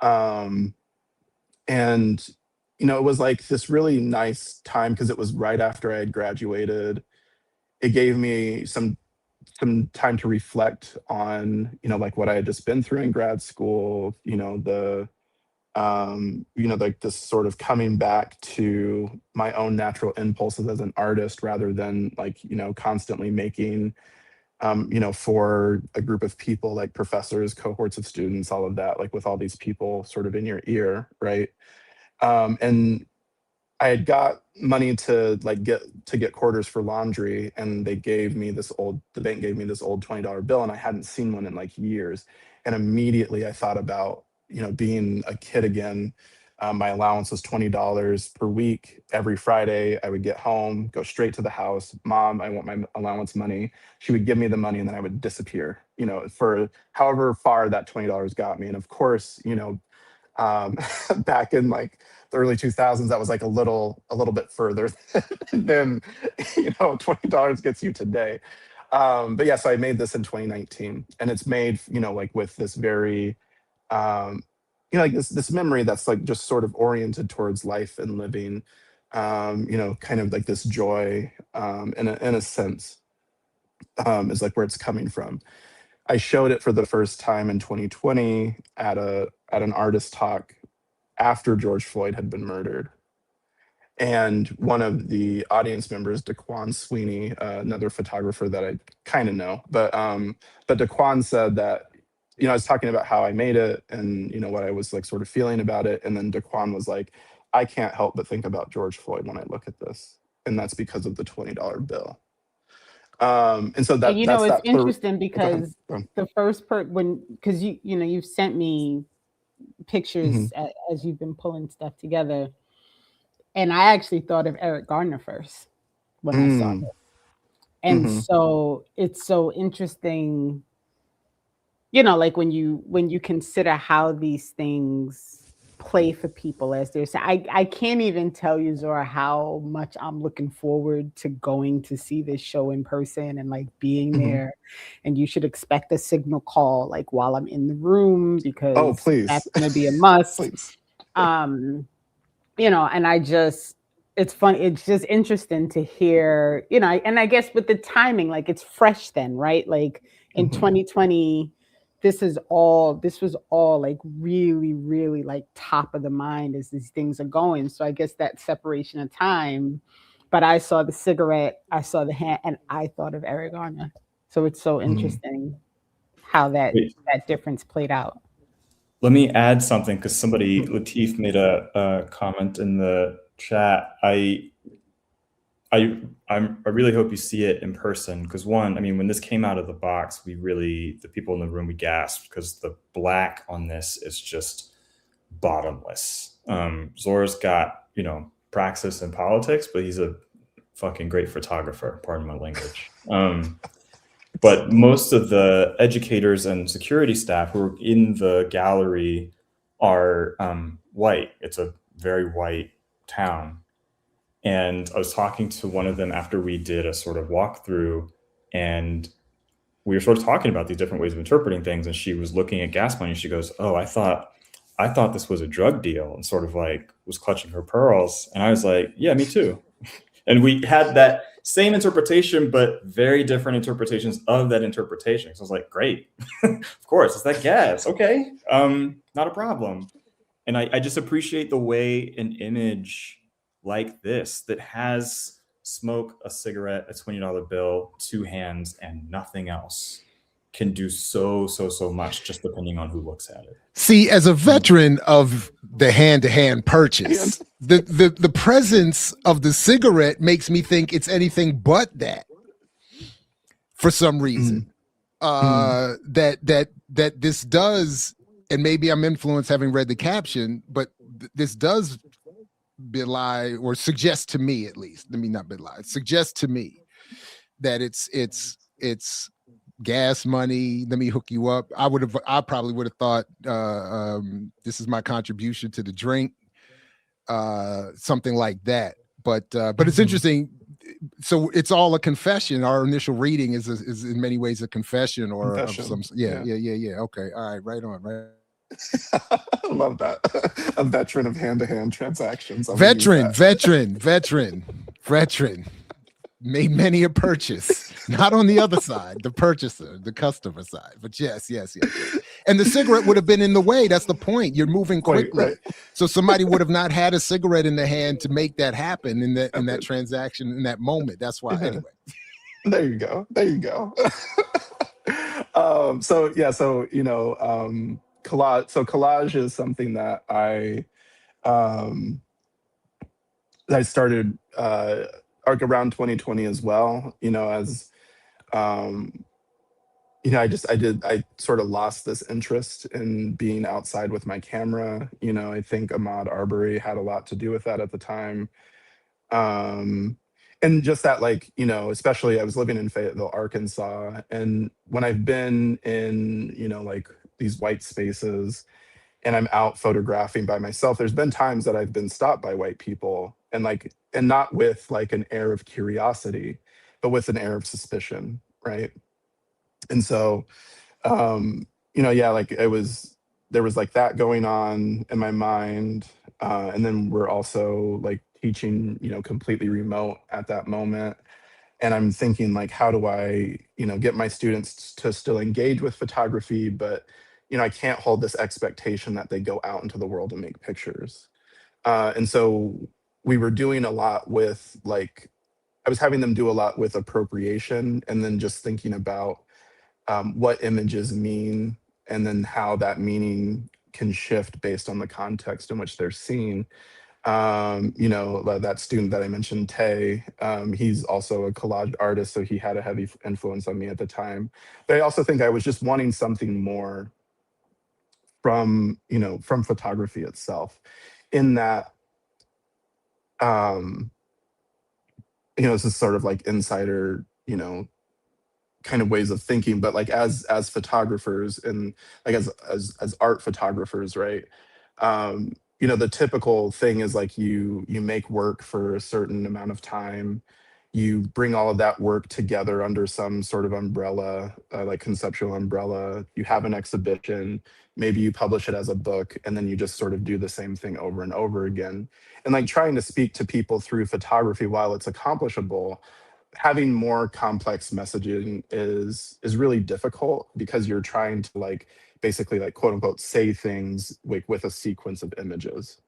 And you know, it was like this really nice time because it was right after I had graduated. It gave me some time to reflect on, you know, like what I had just been through in grad school, you know, you know, like this sort of coming back to my own natural impulses as an artist rather than like, you know, constantly making, you know, for a group of people like professors, cohorts of students, all of that, like with all these people sort of in your ear, right? And I had got money to like get quarters for laundry, and the bank gave me this old $20 bill, and I hadn't seen one in like years. And immediately I thought about, you know, being a kid again. My allowance was $20 per week. Every Friday, I would get home, go straight to the house. Mom, I want my allowance money. She would give me the money, and then I would disappear, you know, for however far that $20 got me. And of course, you know, back in like the early 2000s, that was like a little bit further than, you know, $20 gets you today. But yeah, so I made this in 2019, and it's made, you know, like with this very, you know, like this memory that's like just sort of oriented towards life and living, you know, kind of like this joy, in a sense, is like where it's coming from. I showed it for the first time in 2020 at an artist talk after George Floyd had been murdered. And one of the audience members, Daquan Sweeney, another photographer that I kind of know, but Daquan said that, you know, I was talking about how I made it and, you know, what I was like sort of feeling about it. And then Daquan was like, I can't help but think about George Floyd when I look at this. And that's because of the $20 bill. And so And you know, it's interesting Go because ahead. the first because you know, you've sent me pictures as you've been pulling stuff together, and I actually thought of Eric Garner first when I saw it. And so it's so interesting, you know, like when you consider how these things play for people as they're saying. I can't even tell you, Zora, how much I'm looking forward to going to see this show in person and like being there. And you should expect a signal call like while I'm in the room, because please. that's gonna be a must. Please. You know, and it's fun. It's just interesting to hear, you know, and I guess with the timing, like it's fresh then, right? Like in 2020, this was all like really, really like top of the mind as these things are going. So I guess that separation of time, but I saw the cigarette, I saw the hand, and I thought of Eric Garner. So it's so interesting how that difference played out. Let me add something because Latif made a comment in the chat. I really hope you see it in person because one, I mean, when this came out of the box, the people in the room, we gasped because the black on this is just bottomless. Zora's got, you know, praxis in politics, but he's a fucking great photographer, pardon my language. But most of the educators and security staff who are in the gallery are white. It's a very white town. And I was talking to one of them after we did a sort of walkthrough, and we were sort of talking about these different ways of interpreting things. And she was looking at gas money. And she goes, "Oh, I thought this was a drug deal," and sort of like was clutching her pearls. And I was like, "Yeah, me too." And we had that same interpretation, but very different interpretations of that interpretation. So I was like, great, of course, it's that gas. Okay, not a problem. And I just appreciate the way an image like this that has smoke, a cigarette, a $20 bill, two hands, and nothing else can do so much just depending on who looks at it. See, as a veteran of the hand-to-hand purchase, the presence of the cigarette makes me think it's anything but that. For some reason, that this does, and maybe I'm influenced having read the caption, but this does belie or suggest to me, at least. Let me not belie. Suggest to me that it's gas money. Let me hook you up. I probably would have thought this is my contribution to the drink, something like that. But it's interesting. So it's all a confession. Our initial reading is in many ways a confession or of some. Yeah. Okay. All right. Right on. Right. I love that. A veteran of hand-to-hand transactions. Veteran. Made many a purchase, not on the other side, the purchaser, the customer side, but yes. And the cigarette would have been in the way. That's the point. You're moving quickly. Right. So somebody would have not had a cigarette in the hand to make that happen in that transaction, in that moment. That's why, anyway. There you go. Collage is something that I started around 2020 as well. I sort of lost this interest in being outside with my camera. I think Ahmaud Arbery had a lot to do with that at the time. And just that, especially I was living in Fayetteville, Arkansas. And when I've been in, these white spaces and I'm out photographing by myself, there's been times that I've been stopped by white people and not with an air of curiosity, but with an air of suspicion. Right. And so, there was that going on in my mind. And then we're also teaching, completely remote at that moment. And I'm thinking how do I, get my students to still engage with photography, but, I can't hold this expectation that they go out into the world and make pictures. And so we were doing a lot with I was having them do a lot with appropriation, and then just thinking about what images mean, and then how that meaning can shift based on the context in which they're seen. That student that I mentioned, Tay, he's also a collage artist, so he had a heavy influence on me at the time. But I also think I was just wanting something more from photography itself, in that, this is sort of insider, kind of ways of thinking, but as photographers and as art photographers, right? The typical thing is you make work for a certain amount of time. You bring all of that work together under some sort of umbrella, conceptual umbrella. You have an exhibition, maybe you publish it as a book, and then you just sort of do the same thing over and over again. And trying to speak to people through photography, while it's accomplishable, having more complex messaging is really difficult, because you're trying to basically quote unquote say things with a sequence of images,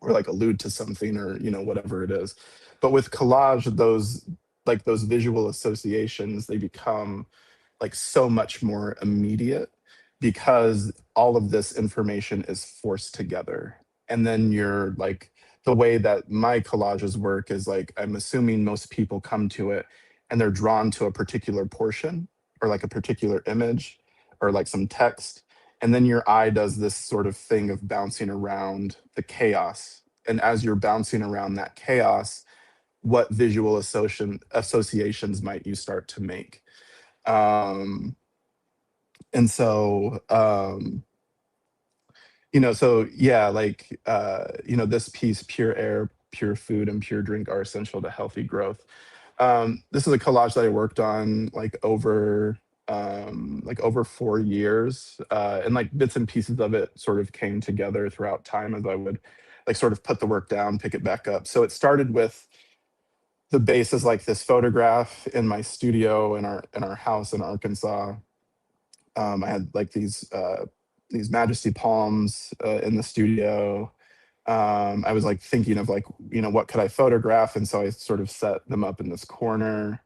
or allude to something, or whatever it is. But with collage, those visual associations, they become so much more immediate, because all of this information is forced together. And then you're the way that my collages work is I'm assuming most people come to it and they're drawn to a particular portion, or a particular image, or some text. And then your eye does this sort of thing of bouncing around the chaos and as you're bouncing around that chaos, what visual associations might you start to make? And so, so yeah, like, this piece, pure air, pure food, and pure drink are essential to healthy growth. This is a collage that I worked on over 4 years, and like bits and pieces of it sort of came together throughout time as I would like sort of put the work down, pick it back up. So it started with the base is like this photograph in my studio in our house in Arkansas. I had like these Majesty palms in the studio. I was like thinking of like, what could I photograph? And so I sort of set them up in this corner.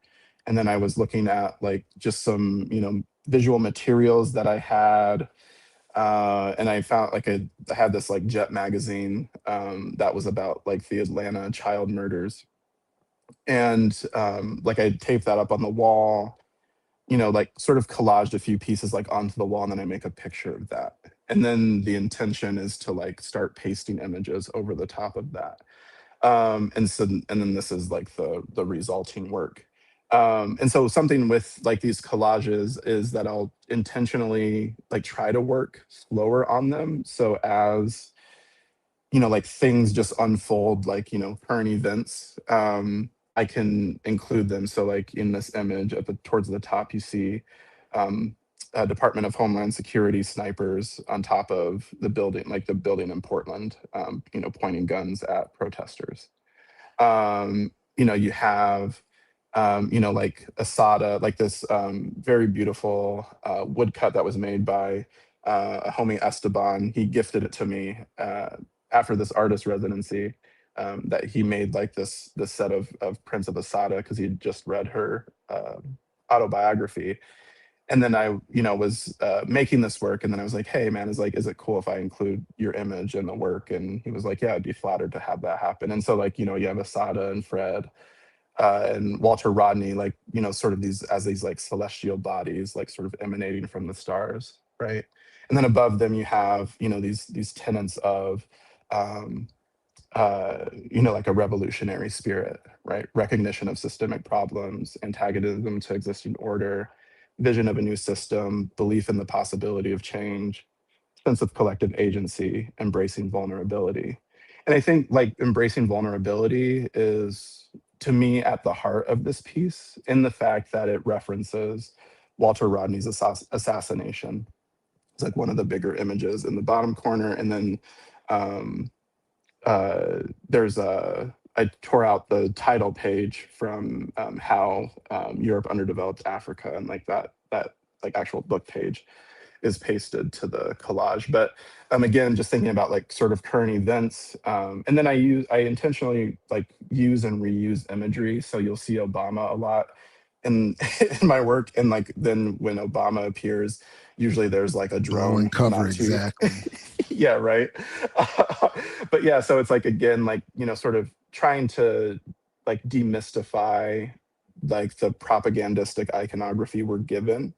And then I was looking at like just some, visual materials that I had. And I found like I had this like Jet magazine that was about like the Atlanta child murders. And like I taped that up on the wall, like sort of collaged a few pieces like onto the wall, and then I make a picture of that. And then the intention is to like start pasting images over the top of that. And then this is like the resulting work. And so something with like these collages is that I'll intentionally like try to work slower on them. So as like things just unfold, like, current events, I can include them. So like in this image towards the top, you see Department of Homeland Security snipers on top of the building, like the building in Portland, pointing guns at protesters. You have, like Asada, like this very beautiful woodcut that was made by a homie Esteban. He gifted it to me after this artist residency. That he made like this set of prints of Asada because he'd just read her autobiography. And then I, was making this work, and then I was like, "Hey, man, is it cool if I include your image in the work?" And he was like, "Yeah, I'd be flattered to have that happen." And so, like, you have Asada and Fred and Walter Rodney, like, sort of these like celestial bodies, like sort of emanating from the stars, right? And then above them, you have, these tenets of like a revolutionary spirit, right? Recognition of systemic problems, antagonism to existing order, vision of a new system, belief in the possibility of change, sense of collective agency, embracing vulnerability. And I think like embracing vulnerability is, to me, at the heart of this piece, in the fact that it references Walter Rodney's assassination. It's like one of the bigger images in the bottom corner. And then um, there's I tore out the title page from how Europe underdeveloped Africa, and like that like actual book page is pasted to the collage. But again, just thinking about like sort of current events, and then I intentionally like use and reuse imagery. So you'll see Obama a lot in in my work, and like then when Obama appears, usually there's like a drone, blowing cover, not too exactly. yeah, right. But yeah, so it's like again, like, sort of trying to like demystify like the propagandistic iconography we're given.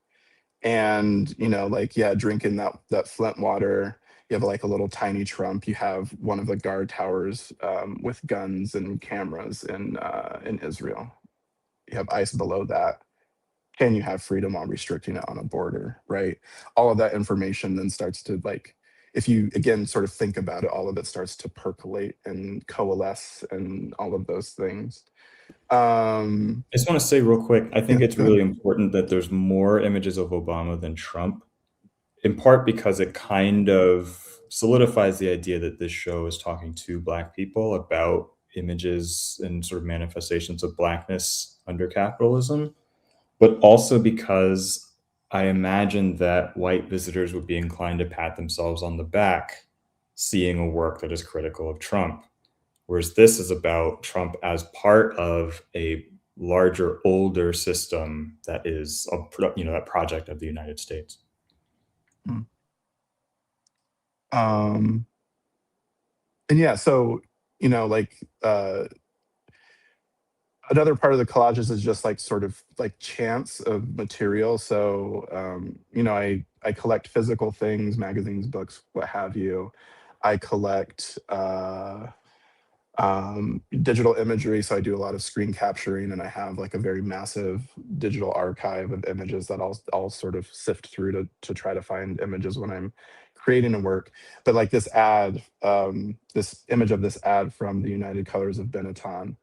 And like, yeah, drinking that Flint water, you have like a little tiny Trump, you have one of the guard towers with guns and cameras in Israel, you have ICE below that. Can you have freedom while restricting it on a border, right? All of that information then starts to like, if you again sort of think about it, all of it starts to percolate and coalesce and all of those things. I just want to say real quick, I think Yeah, it's go ahead. really important that there's more images of Obama than Trump, in part because it kind of solidifies the idea that this show is talking to Black people about images and sort of manifestations of Blackness under capitalism, but also because I imagine that white visitors would be inclined to pat themselves on the back seeing a work that is critical of Trump. Whereas this is about Trump as part of a larger, older system that is that project of the United States. Mm. Um, and yeah, so like another part of the collages is just like sort of like chance of material. So I collect physical things, magazines, books, what have you. I collect Digital imagery, so I do a lot of screen capturing, and I have like a very massive digital archive of images that I'll sort of sift through to try to find images when I'm creating a work. But like this ad, this image of this ad from the United Colors of Benetton,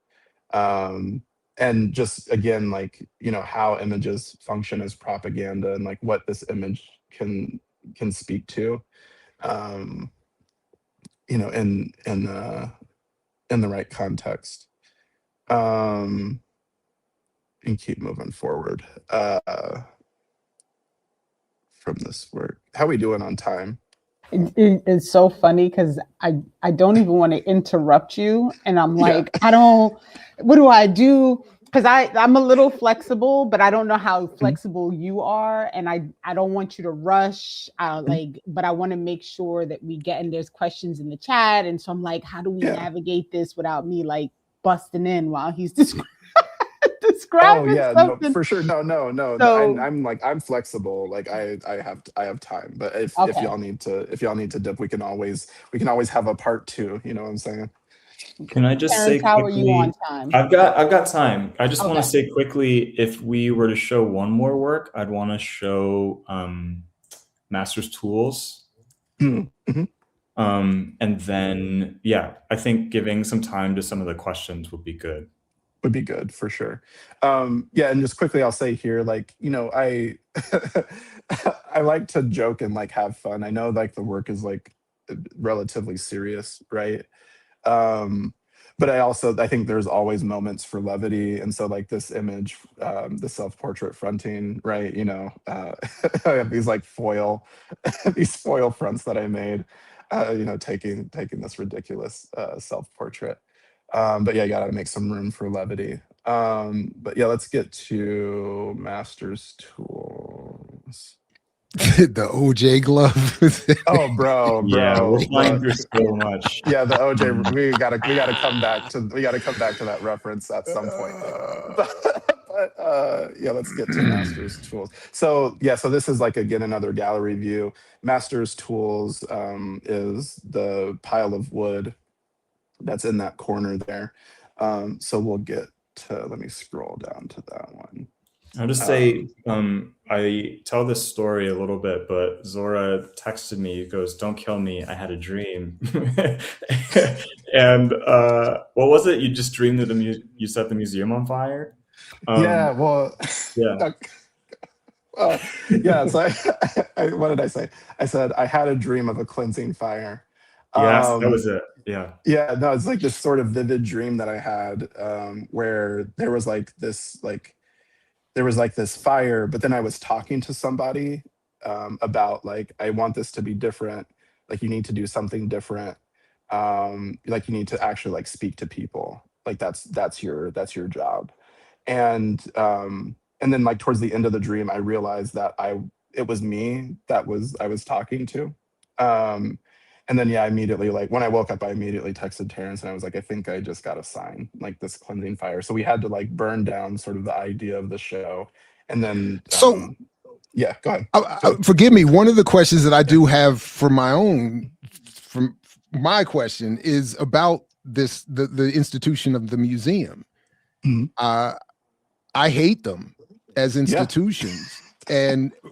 and just again, like, you know, how images function as propaganda and like what this image can speak to, um, you know, in the right context, and keep moving forward from this work. How we doing on time? It's so funny because I don't even want to interrupt you, and I'm Yeah. like, I don't. What do I do? Because I'm a little flexible, but I don't know how flexible you are, and I don't want you to rush. Like, but I want to make sure that we get, and there's questions in the chat, and so I'm like, how do we Yeah. navigate this without me like busting in while he's Oh describing yeah, no, something? for sure. No. So I'm like, I'm flexible. Like I have time. But if okay, y'all need to dip, we can always have a part two. You know what I'm saying? Can I just Terrence, say how are you on quickly? time? I've got time. I just want Okay. to say quickly, if we were to show one more work, I'd want to show Master's Tools. Mm-hmm. And then, yeah, I think giving some time to some of the questions would be good. Would be good for sure. Yeah, and just quickly, I'll say here, like, you know, I I like to joke and like have fun. I know like the work is like relatively serious, right? Um, but I think there's always moments for levity, and so like this image, the self-portrait fronting, right? You know, I have these like foil, these foil fronts that I made, you know, taking this ridiculous self-portrait. But yeah, you gotta make some room for levity. But yeah, let's get to Master's Tools. The OJ glove. Oh, Yeah, we're flying bro. through so much. Yeah, the OJ. We gotta come back to that reference at some point. But yeah, let's get to Master's Tools. So yeah, so this is like again another gallery view. Master's Tools is the pile of wood that's in that corner there. So we'll get to. Let me scroll down to that one. I'll just say, I tell this story a little bit, but Zora texted me, he goes, "Don't kill me, I had a dream." And what was it? You just dreamed that you set the museum on fire? Yeah, well, Yeah. yeah. So what did I say? I said I had a dream of a cleansing fire. Yes, that Um, was it. Yeah. yeah, no, it's like this sort of vivid dream that I had, where there was like this fire, but then I was talking to somebody, about like, I want this to be different. Like you need to do something different. Like you need to actually like speak to people. Like that's your job. And then like towards the end of the dream, I realized that it was me that I was talking to. Um, and then yeah, I immediately, like when I woke up, I immediately texted Terence and I was like, I think I just got a sign, like this cleansing fire. So we had to like burn down sort of the idea of the show. And then So yeah, go ahead. forgive me. One of the questions that I do have for from my question is about the institution of the museum. Mhm. I hate them as Yeah. institutions.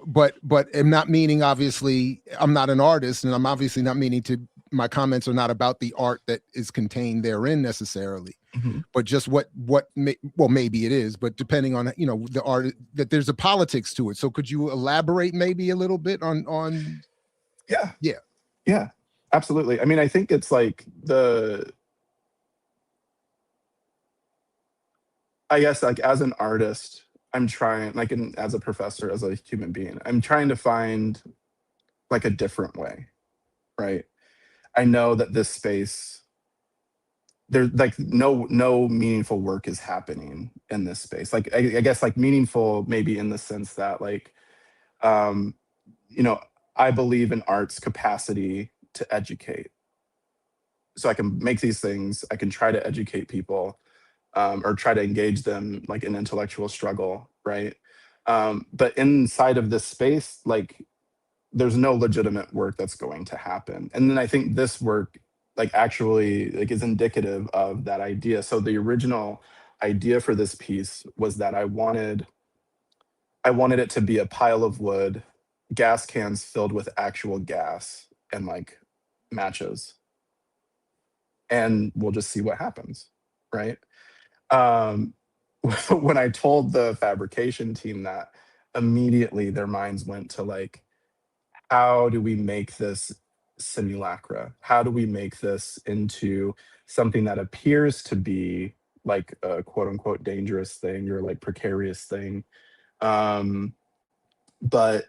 But I'm not meaning, obviously, I'm not an artist, and I'm obviously not meaning to, my comments are not about the art that is contained therein necessarily, but just maybe it is, but depending on, you know, the art, that there's a politics to it. So could you elaborate maybe a little bit on Yeah, absolutely. I mean, I think it's like I guess like as an artist, I'm trying, like, as a professor, as a human being, I'm trying to find like a different way, right? I know that this space, there's like no meaningful work is happening in this space. Like I guess like meaningful maybe in the sense that like, um, you know, I believe in art's capacity to educate. So I can make these things, I can try to educate people, or try to engage them like in intellectual struggle, right? But inside of this space, like there's no legitimate work that's going to happen. And then I think this work like actually like is indicative of that idea. So the original idea for this piece was that I wanted it to be a pile of wood, gas cans filled with actual gas and like matches. And we'll just see what happens, right? Um, when I told the fabrication team that, immediately their minds went to like, how do we make this simulacra? How do we make this into something that appears to be like a quote unquote dangerous thing or like precarious thing? Um, but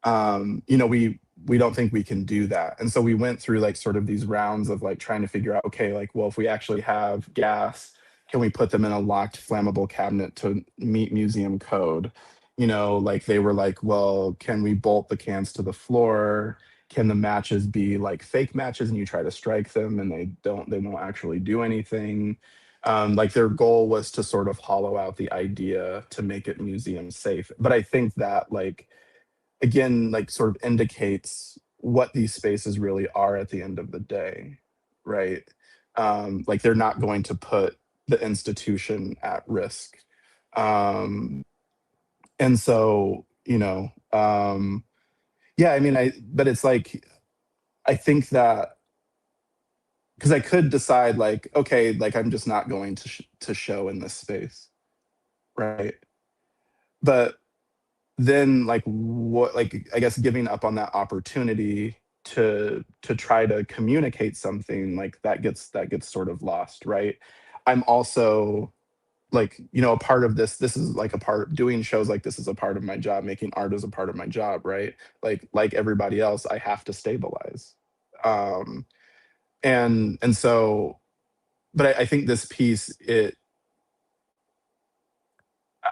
you know, we don't think we can do that. And so we went through like sort of these rounds of like trying to figure out, okay, like, well, if we actually have gas, can we put them in a locked flammable cabinet to meet museum code? You know, like they were like, well, can we bolt the cans to the floor? Can the matches be like fake matches and you try to strike them and they won't actually do anything? Like their goal was to sort of hollow out the idea to make it museum safe. But I think that like, again, like sort of indicates what these spaces really are at the end of the day, right? Like they're not going to put the institution at risk. And so, you know, yeah, I mean, but it's like, I think that because I could decide like, okay, like I'm just not going to show in this space, right? But then like what, like I guess giving up on that opportunity to try to communicate something like that gets sort of lost, right? I'm also like, you know, a part of this is like a part, doing shows like this is a part of my job, making art is a part of my job, right? Like everybody else, I have to stabilize. um and so, but I think this piece,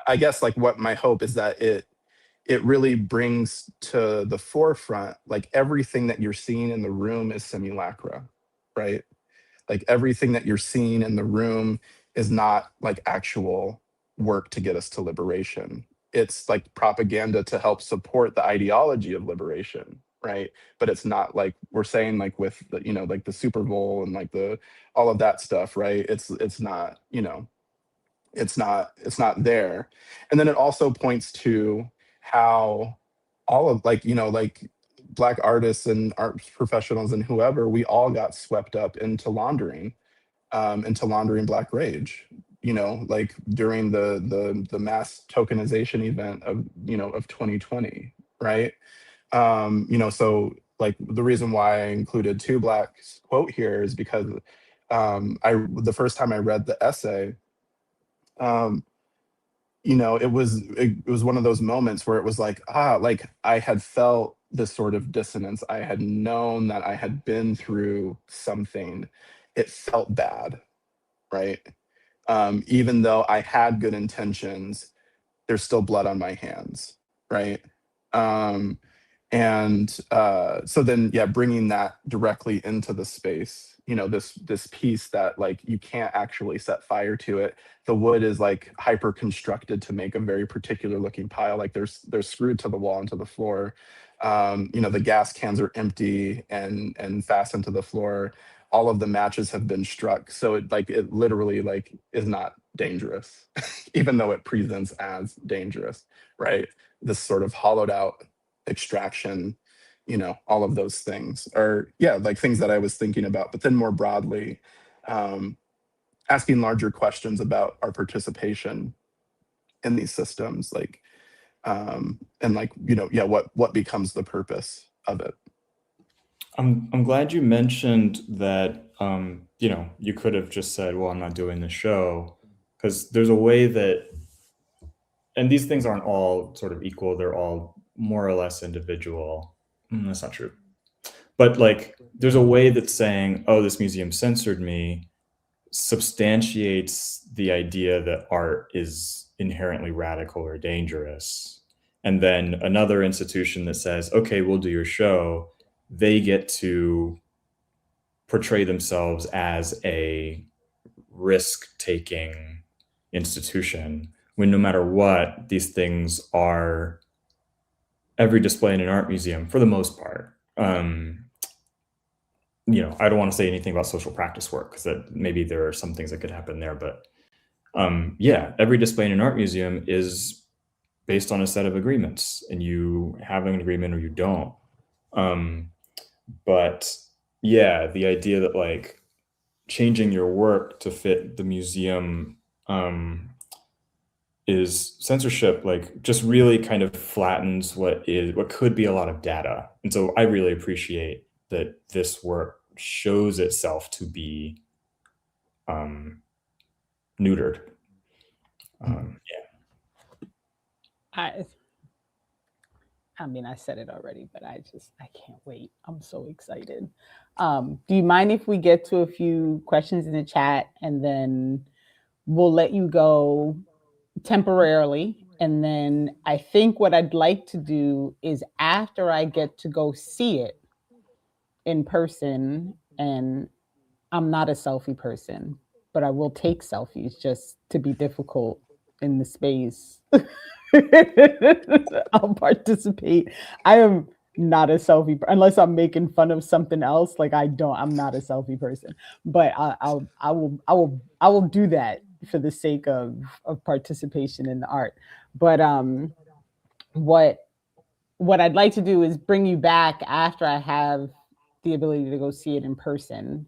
I guess like what my hope is that it really brings to the forefront like everything that you're seeing in the room is simulacra, right? Like everything that you're seeing in the room is not like actual work to get us to liberation. It's like propaganda to help support the ideology of liberation, right? But it's not like we're saying like with the, you know, like the Super Bowl and like the all of that stuff, right? It's not, you know, it's not there. And then it also points to how all of like, you know, like black artists and art professionals and whoever, we all got swept up into laundering black rage, you know, like during the mass tokenization event of, you know, of 2020, right? You know, so like the reason why I included Two Black's quote here is because I the first time I read the essay, um, you know, it was one of those moments where it was like, like I had felt this sort of dissonance. I had known that I had been through something. It felt bad, right? Even though I had good intentions, there's still blood on my hands, right? Um, and so then, yeah, bringing that directly into the space, you know, this piece that like you can't actually set fire to it. The wood is like hyper constructed to make a very particular looking pile. Like they're screwed to the wall and to the floor. You know, the gas cans are empty and fastened to the floor. All of the matches have been struck, so it literally like is not dangerous, even though it presents as dangerous, right? This sort of hollowed out extraction, you know, all of those things are, yeah, like things that I was thinking about. But then more broadly, um, asking larger questions about our participation in these systems, like, and like, you know, yeah, what becomes the purpose of it. I'm glad you mentioned that, you know, you could have just said, well, I'm not doing the show, because there's a way that, and these things aren't all sort of equal, they're all more or less individual. That's not true. But like, there's a way that saying, oh, this museum censored me substantiates the idea that art is inherently radical or dangerous. And then another institution that says, okay, we'll do your show, they get to portray themselves as a risk-taking institution, when no matter what, these things are every display in an art museum for the most part. I don't want to say anything about social practice work because that maybe there are some things that could happen there, but yeah, every display in an art museum is based on a set of agreements, and you have an agreement or you don't. But yeah, the idea that like changing your work to fit the museum is censorship, like just really kind of flattens what could be a lot of data. And so I really appreciate that this work shows itself to be neutered. Yeah. I mean, I said it already, but I can't wait. I'm so excited. Do you mind if we get to a few questions in the chat and then we'll let you go temporarily? And then I think what I'd like to do is after I get to go see it in person, and I'm not a selfie person, but I will take selfies just to be difficult in the space. I'll participate. I am not a selfie unless I'm making fun of something else. Like I'm not a selfie person, but I will do that for the sake of participation in the art. But what I'd like to do is bring you back after I have the ability to go see it in person,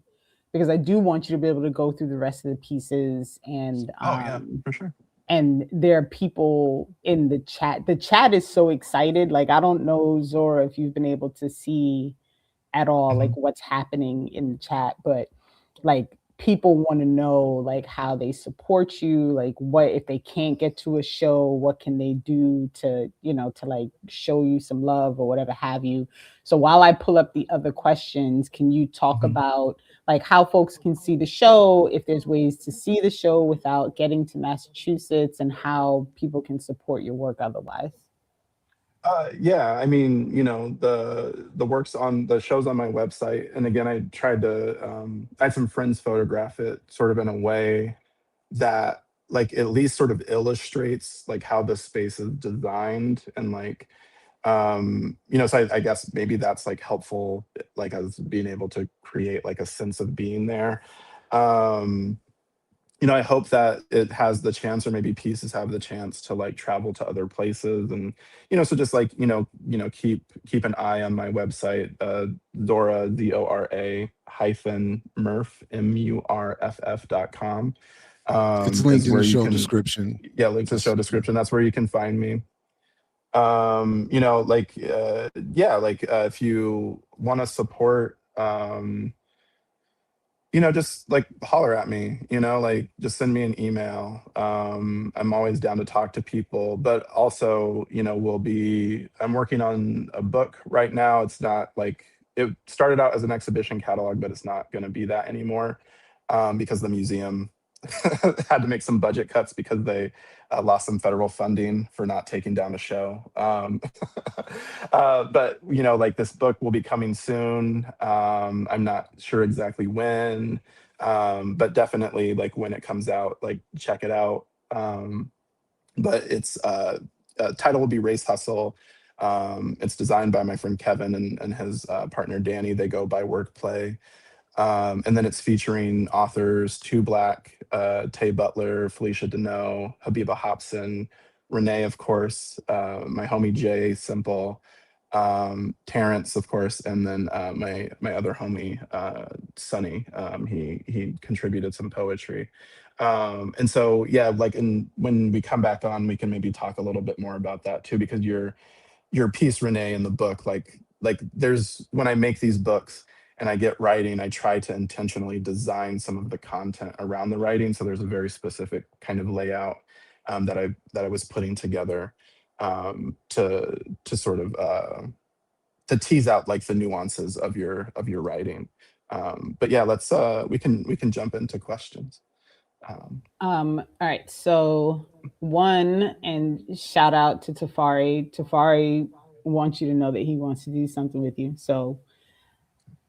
because I do want you to be able to go through the rest of the pieces. And yeah, for sure. And there are people in the chat. The chat is so excited. Like, I don't know, Zora, if you've been able to see at all, like what's happening in the chat, but like people want to know like how they support you, like what if they can't get to a show, what can they do to to like show you some love or whatever have you. So while I pull up the other questions, can you talk about like how folks can see the show, if there's ways to see the show without getting to Massachusetts, and how people can support your work otherwise? Yeah, I mean, the works on the shows on my website, and again, I tried to I had some friends photograph it sort of in a way that like at least sort of illustrates like how the space is designed, and like so I guess maybe that's like helpful, like as being able to create like a sense of being there. I hope that it has the chance, or maybe pieces have the chance to like travel to other places, and so just like keep an eye on my website, Zora, Zora hyphen Murff MURFF.com. It's linked Is in where the you show can, description. yeah, link to the show description. That's where you can find me. If you want to support, just like holler at me, like just send me an email. I'm always down to talk to people, but also, I'm working on a book right now. It's not like, it started out as an exhibition catalog, but it's not going to be that anymore, because the museum had to make some budget cuts because they lost some federal funding for not taking down a show. But like this book will be coming soon. I'm not sure exactly when, but definitely like when it comes out, like check it out. But it's title will be Race Hustle. It's designed by my friend Kevin and his partner Danny. They go by Workplay. And then it's featuring authors Two Black, Tay Butler, Felicia Deneau, Habiba Hobson, Renee, of course, my homie Jay Simple, Terence, of course, and then my other homie Sonny. He contributed some poetry. And so yeah, like when we come back on, we can maybe talk a little bit more about that too, because your piece, Renee, in the book, like there's, when I make these books and I get writing, I try to intentionally design some of the content around the writing. So there's a very specific kind of layout that I was putting together to sort of to tease out like the nuances of your writing. But yeah, let's we can jump into questions. All right. So one, and shout out to Tafari. Tafari wants you to know that he wants to do something with you. So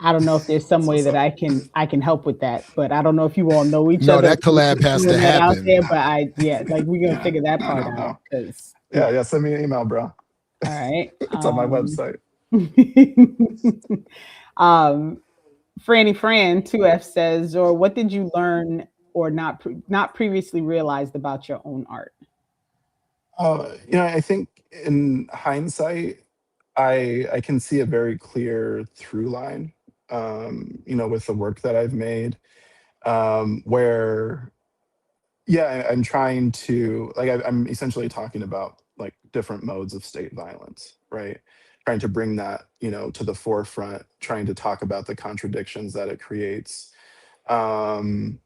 I don't know if there's some way that I can help with that, but I don't know if you all know each other. No, that collab has to happen. There, but like we're gonna figure that part out. Because yeah, send me an email, bro. All right, it's on my website. Franny Fran 2F says, or what did you learn or not previously realized about your own art? I think in hindsight, I can see a very clear through line, with the work that I've made, where yeah, I'm trying to like I'm essentially talking about like different modes of state violence, right? Trying to bring that to the forefront, trying to talk about the contradictions that it creates. Um,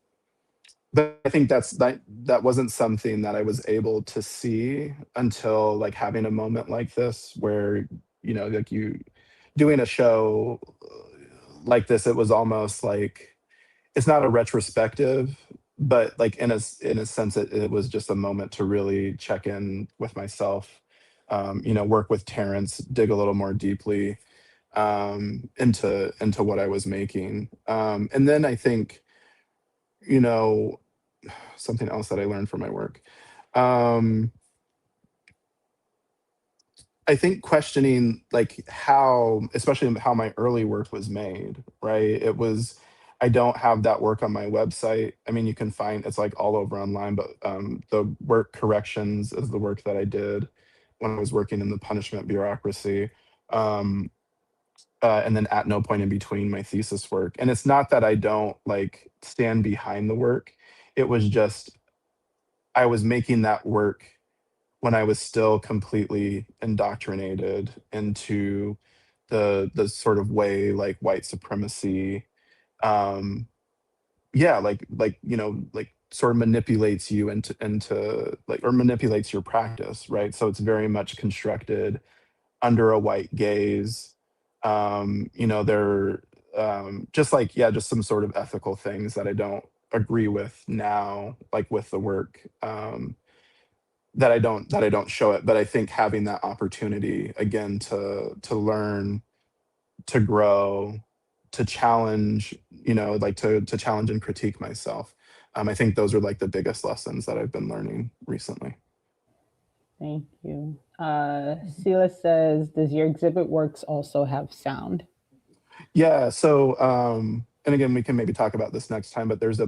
but I think that wasn't something that I was able to see until like having a moment like this where like you doing a show like this. It was almost like it's not a retrospective, but like in a sense it was just a moment to really check in with myself, work with Terence, dig a little more deeply into what I was making. And then I think, you know, something else that I learned from my work. Um, I think questioning like how, especially how my early work was made, right? I don't have that work on my website. I mean, you can find it's like all over online, but the work corrections is the work that I did when I was working in the punishment bureaucracy. Um, and then at no point in between my thesis work. And it's not that I don't like stand behind the work. It was just I was making that work when I was still completely indoctrinated into the sort of way like white supremacy, um, yeah, like sort of manipulates you into like or manipulates your practice, right? So it's very much constructed under a white gaze. They're just like yeah, just some sort of ethical things that I don't agree with now, like with the work. That I don't show it, but I think having that opportunity again to learn, to grow, to challenge, like to challenge and critique myself. I think those are like the biggest lessons that I've been learning recently. Thank you. Sela says, does your exhibit works also have sound? Yeah. So, and again, we can maybe talk about this next time. But there's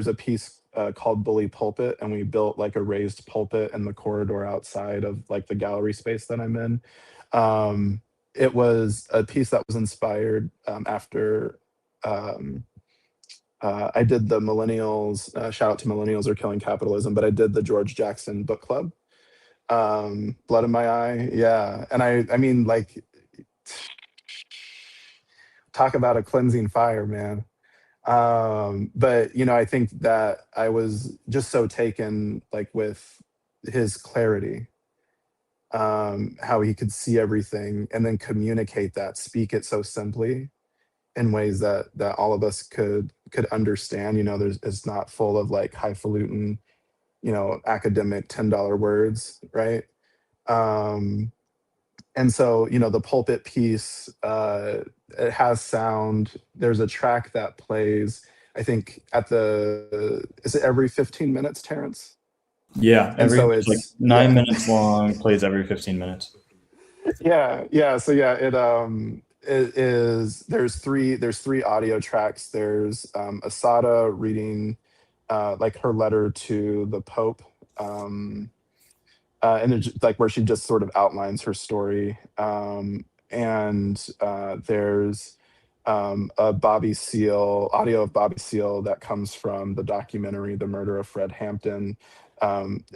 a piece called Bully Pulpit, and we built like a raised pulpit in the corridor outside of like the gallery space that I'm in. It was a piece that was inspired after um, I did the millennials. Shout out to millennials are killing capitalism, but I did the George Jackson book club. Blood in My Eye, yeah, and I mean like talk about a cleansing fire, man. But I think that I was just so taken like with his clarity, how he could see everything and then communicate that, speak it so simply in ways that all of us could understand. It's not full of like highfalutin, academic $10 words, right? Um, and so the pulpit piece, it has sound. There's a track that plays, I think is it every 15 minutes, Terence? Yeah, And so it's like it's 9 minutes long, plays every 15 minutes. yeah, so yeah, it is. There's three audio tracks. There's Asada reading like her letter to the Pope, and it's like where she just sort of outlines her story. And there's a Bobby Seale audio of Bobby Seale that comes from the documentary The Murder of Fred Hampton.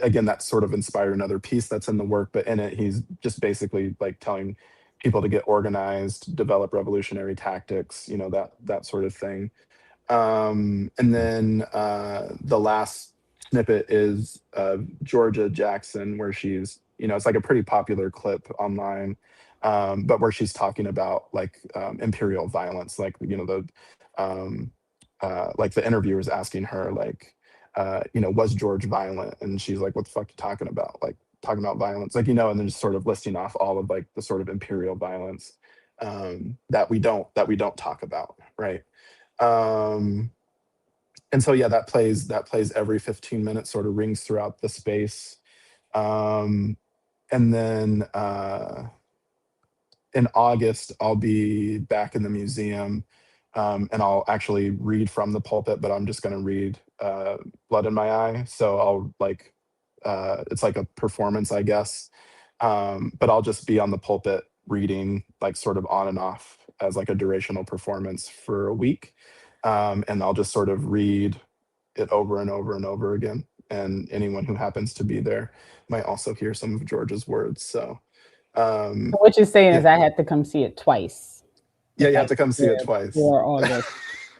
Again, that sort of inspired another piece that's in the work, but in it he's just basically like telling people to get organized, develop revolutionary tactics, that sort of thing. And then the last snippet is Georgia Jackson, where she's, it's like a pretty popular clip online, but where she's talking about like imperial violence, like um, like the interviewer is asking her like, was George violent? And she's like, what the fuck you talking about? Like talking about violence, like and then just sort of listing off all of like the sort of imperial violence that we don't talk about, right? Um, and so yeah, that plays every 15 minutes, sort of rings throughout the space. Um, and then in August, I'll be back in the museum and I'll actually read from the pulpit, but I'm just going to read Blood in My Eye. So I'll like, it's like a performance, I guess. But I'll just be on the pulpit reading, like sort of on and off as like a durational performance for a week. And I'll just sort of read it over and over and over again. And anyone who happens to be there might also hear some of George's words. So what you're saying is I had to come see it twice. Yeah, you have to come see it twice. For August.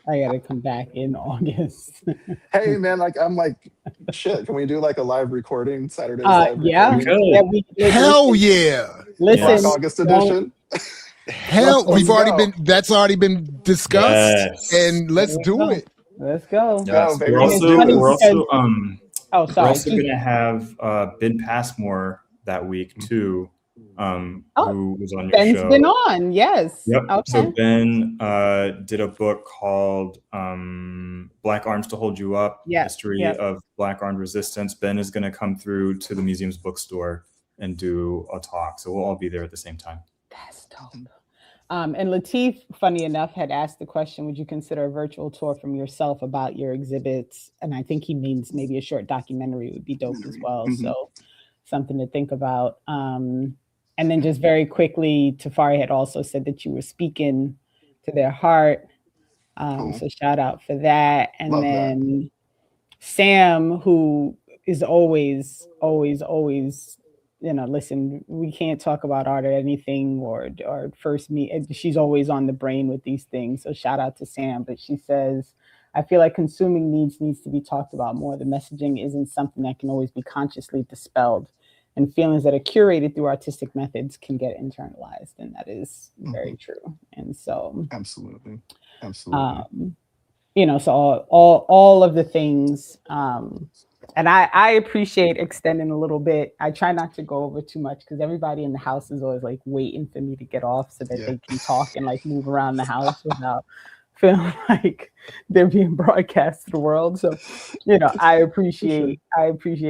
I gotta come back in August. Hey man, like I'm like, shit. Can we do like a live recording Saturday? Live recording? Hell yeah! Listen, Black August edition. Hell, that's already been discussed, and let's do it. Let's go. Yes. We're also gonna have Ben Passmore that week too. Who was on your Ben's show? Been on, yes. Yep. Okay. So Ben did a book called Black Arms to Hold You Up, History of Black Armed Resistance. Ben is going to come through to the museum's bookstore and do a talk. So we'll all be there at the same time. That's dope. And Lateef, funny enough, had asked the question, would you consider a virtual tour from yourself about your exhibits? And I think he means maybe a short documentary would be dope as well. Mm-hmm. So something to think about. And then just very quickly, Tafari had also said that you were speaking to their heart. So shout out for that. And love then that. Sam, who is always, listen, we can't talk about art or anything or first meet. She's always on the brain with these things. So shout out to Sam. But she says, I feel like consuming needs to be talked about more. The messaging isn't something that can always be consciously dispelled. And feelings that are curated through artistic methods can get internalized. And that is very true. And so absolutely. So all of the things, and I appreciate extending a little bit. I try not to go over too much because everybody in the house is always like waiting for me to get off so that they can talk and like move around the house without feeling like they're being broadcast to the world. So, I appreciate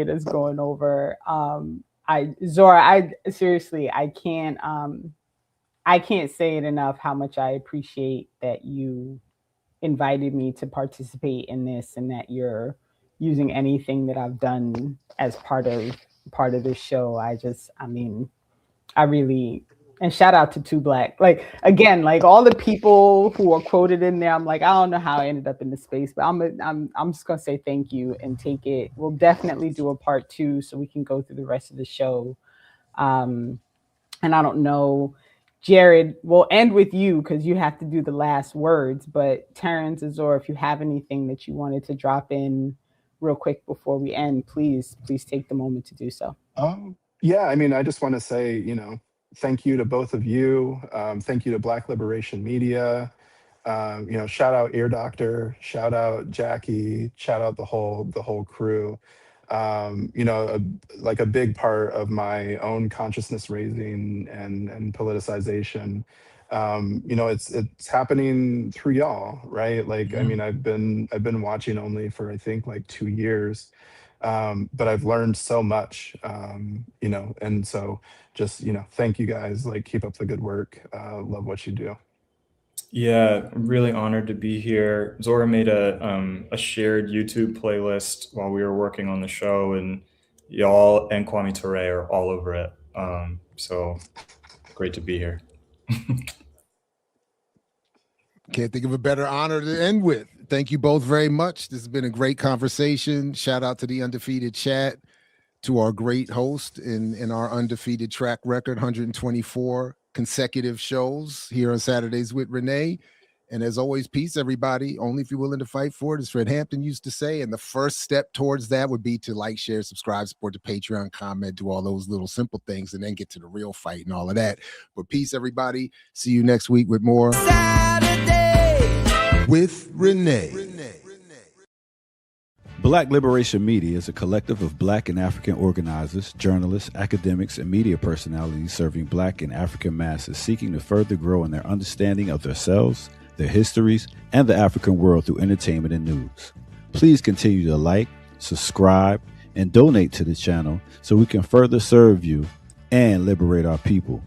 us going over. Zora, I seriously, I can't say it enough how much I appreciate that you invited me to participate in this and that you're using anything that I've done as part of this show. I really, and shout out to Two Black. Like, again, like all the people who are quoted in there, I'm like, I don't know how I ended up in this space, but I'm just gonna say thank you and take it. We'll definitely do a part 2 so we can go through the rest of the show. And I don't know, Jared, we'll end with you because you have to do the last words, but Terence or Zora, if you have anything that you wanted to drop in real quick before we end, please take the moment to do so. Yeah, I just want to say, thank you to both of you. Thank you to Black Liberation Media. Shout out Ear Doctor, shout out Jackie, shout out the whole crew. Like a big part of my own consciousness raising and politicization. It's happening through y'all, right? Like, I've been watching only for I think like 2 years. But I've learned so much, and so just, thank you guys, like keep up the good work. Love what you do. Yeah, I'm really honored to be here. Zora made a shared YouTube playlist while we were working on the show, and y'all and Kwame Ture are all over it. So great to be here. Can't think of a better honor to end with. Thank you both very much. This has been a great conversation. Shout out to the Undefeated Chat, to our great host in our undefeated track record, 124 consecutive shows here on Saturdays with Renee. And as always, peace, everybody. Only if you're willing to fight for it, as Fred Hampton used to say. And the first step towards that would be to like, share, subscribe, support the Patreon, comment, do all those little simple things, and then get to the real fight and all of that. But peace, everybody. See you next week with more Saturday with Renee. Black Liberation Media is a collective of Black and African organizers, journalists, academics, and media personalities serving Black and African masses seeking to further grow in their understanding of themselves, their histories, and the African world through entertainment and news. Please continue to like, subscribe, and donate to the channel so we can further serve you and liberate our people.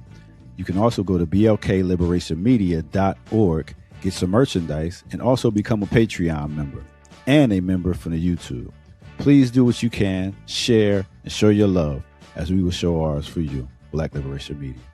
You can also go to blkliberationmedia.org get some merchandise, and also become a Patreon member and a member from the YouTube. Please do what you can, share, and show your love as we will show ours for you. Black Liberation Media.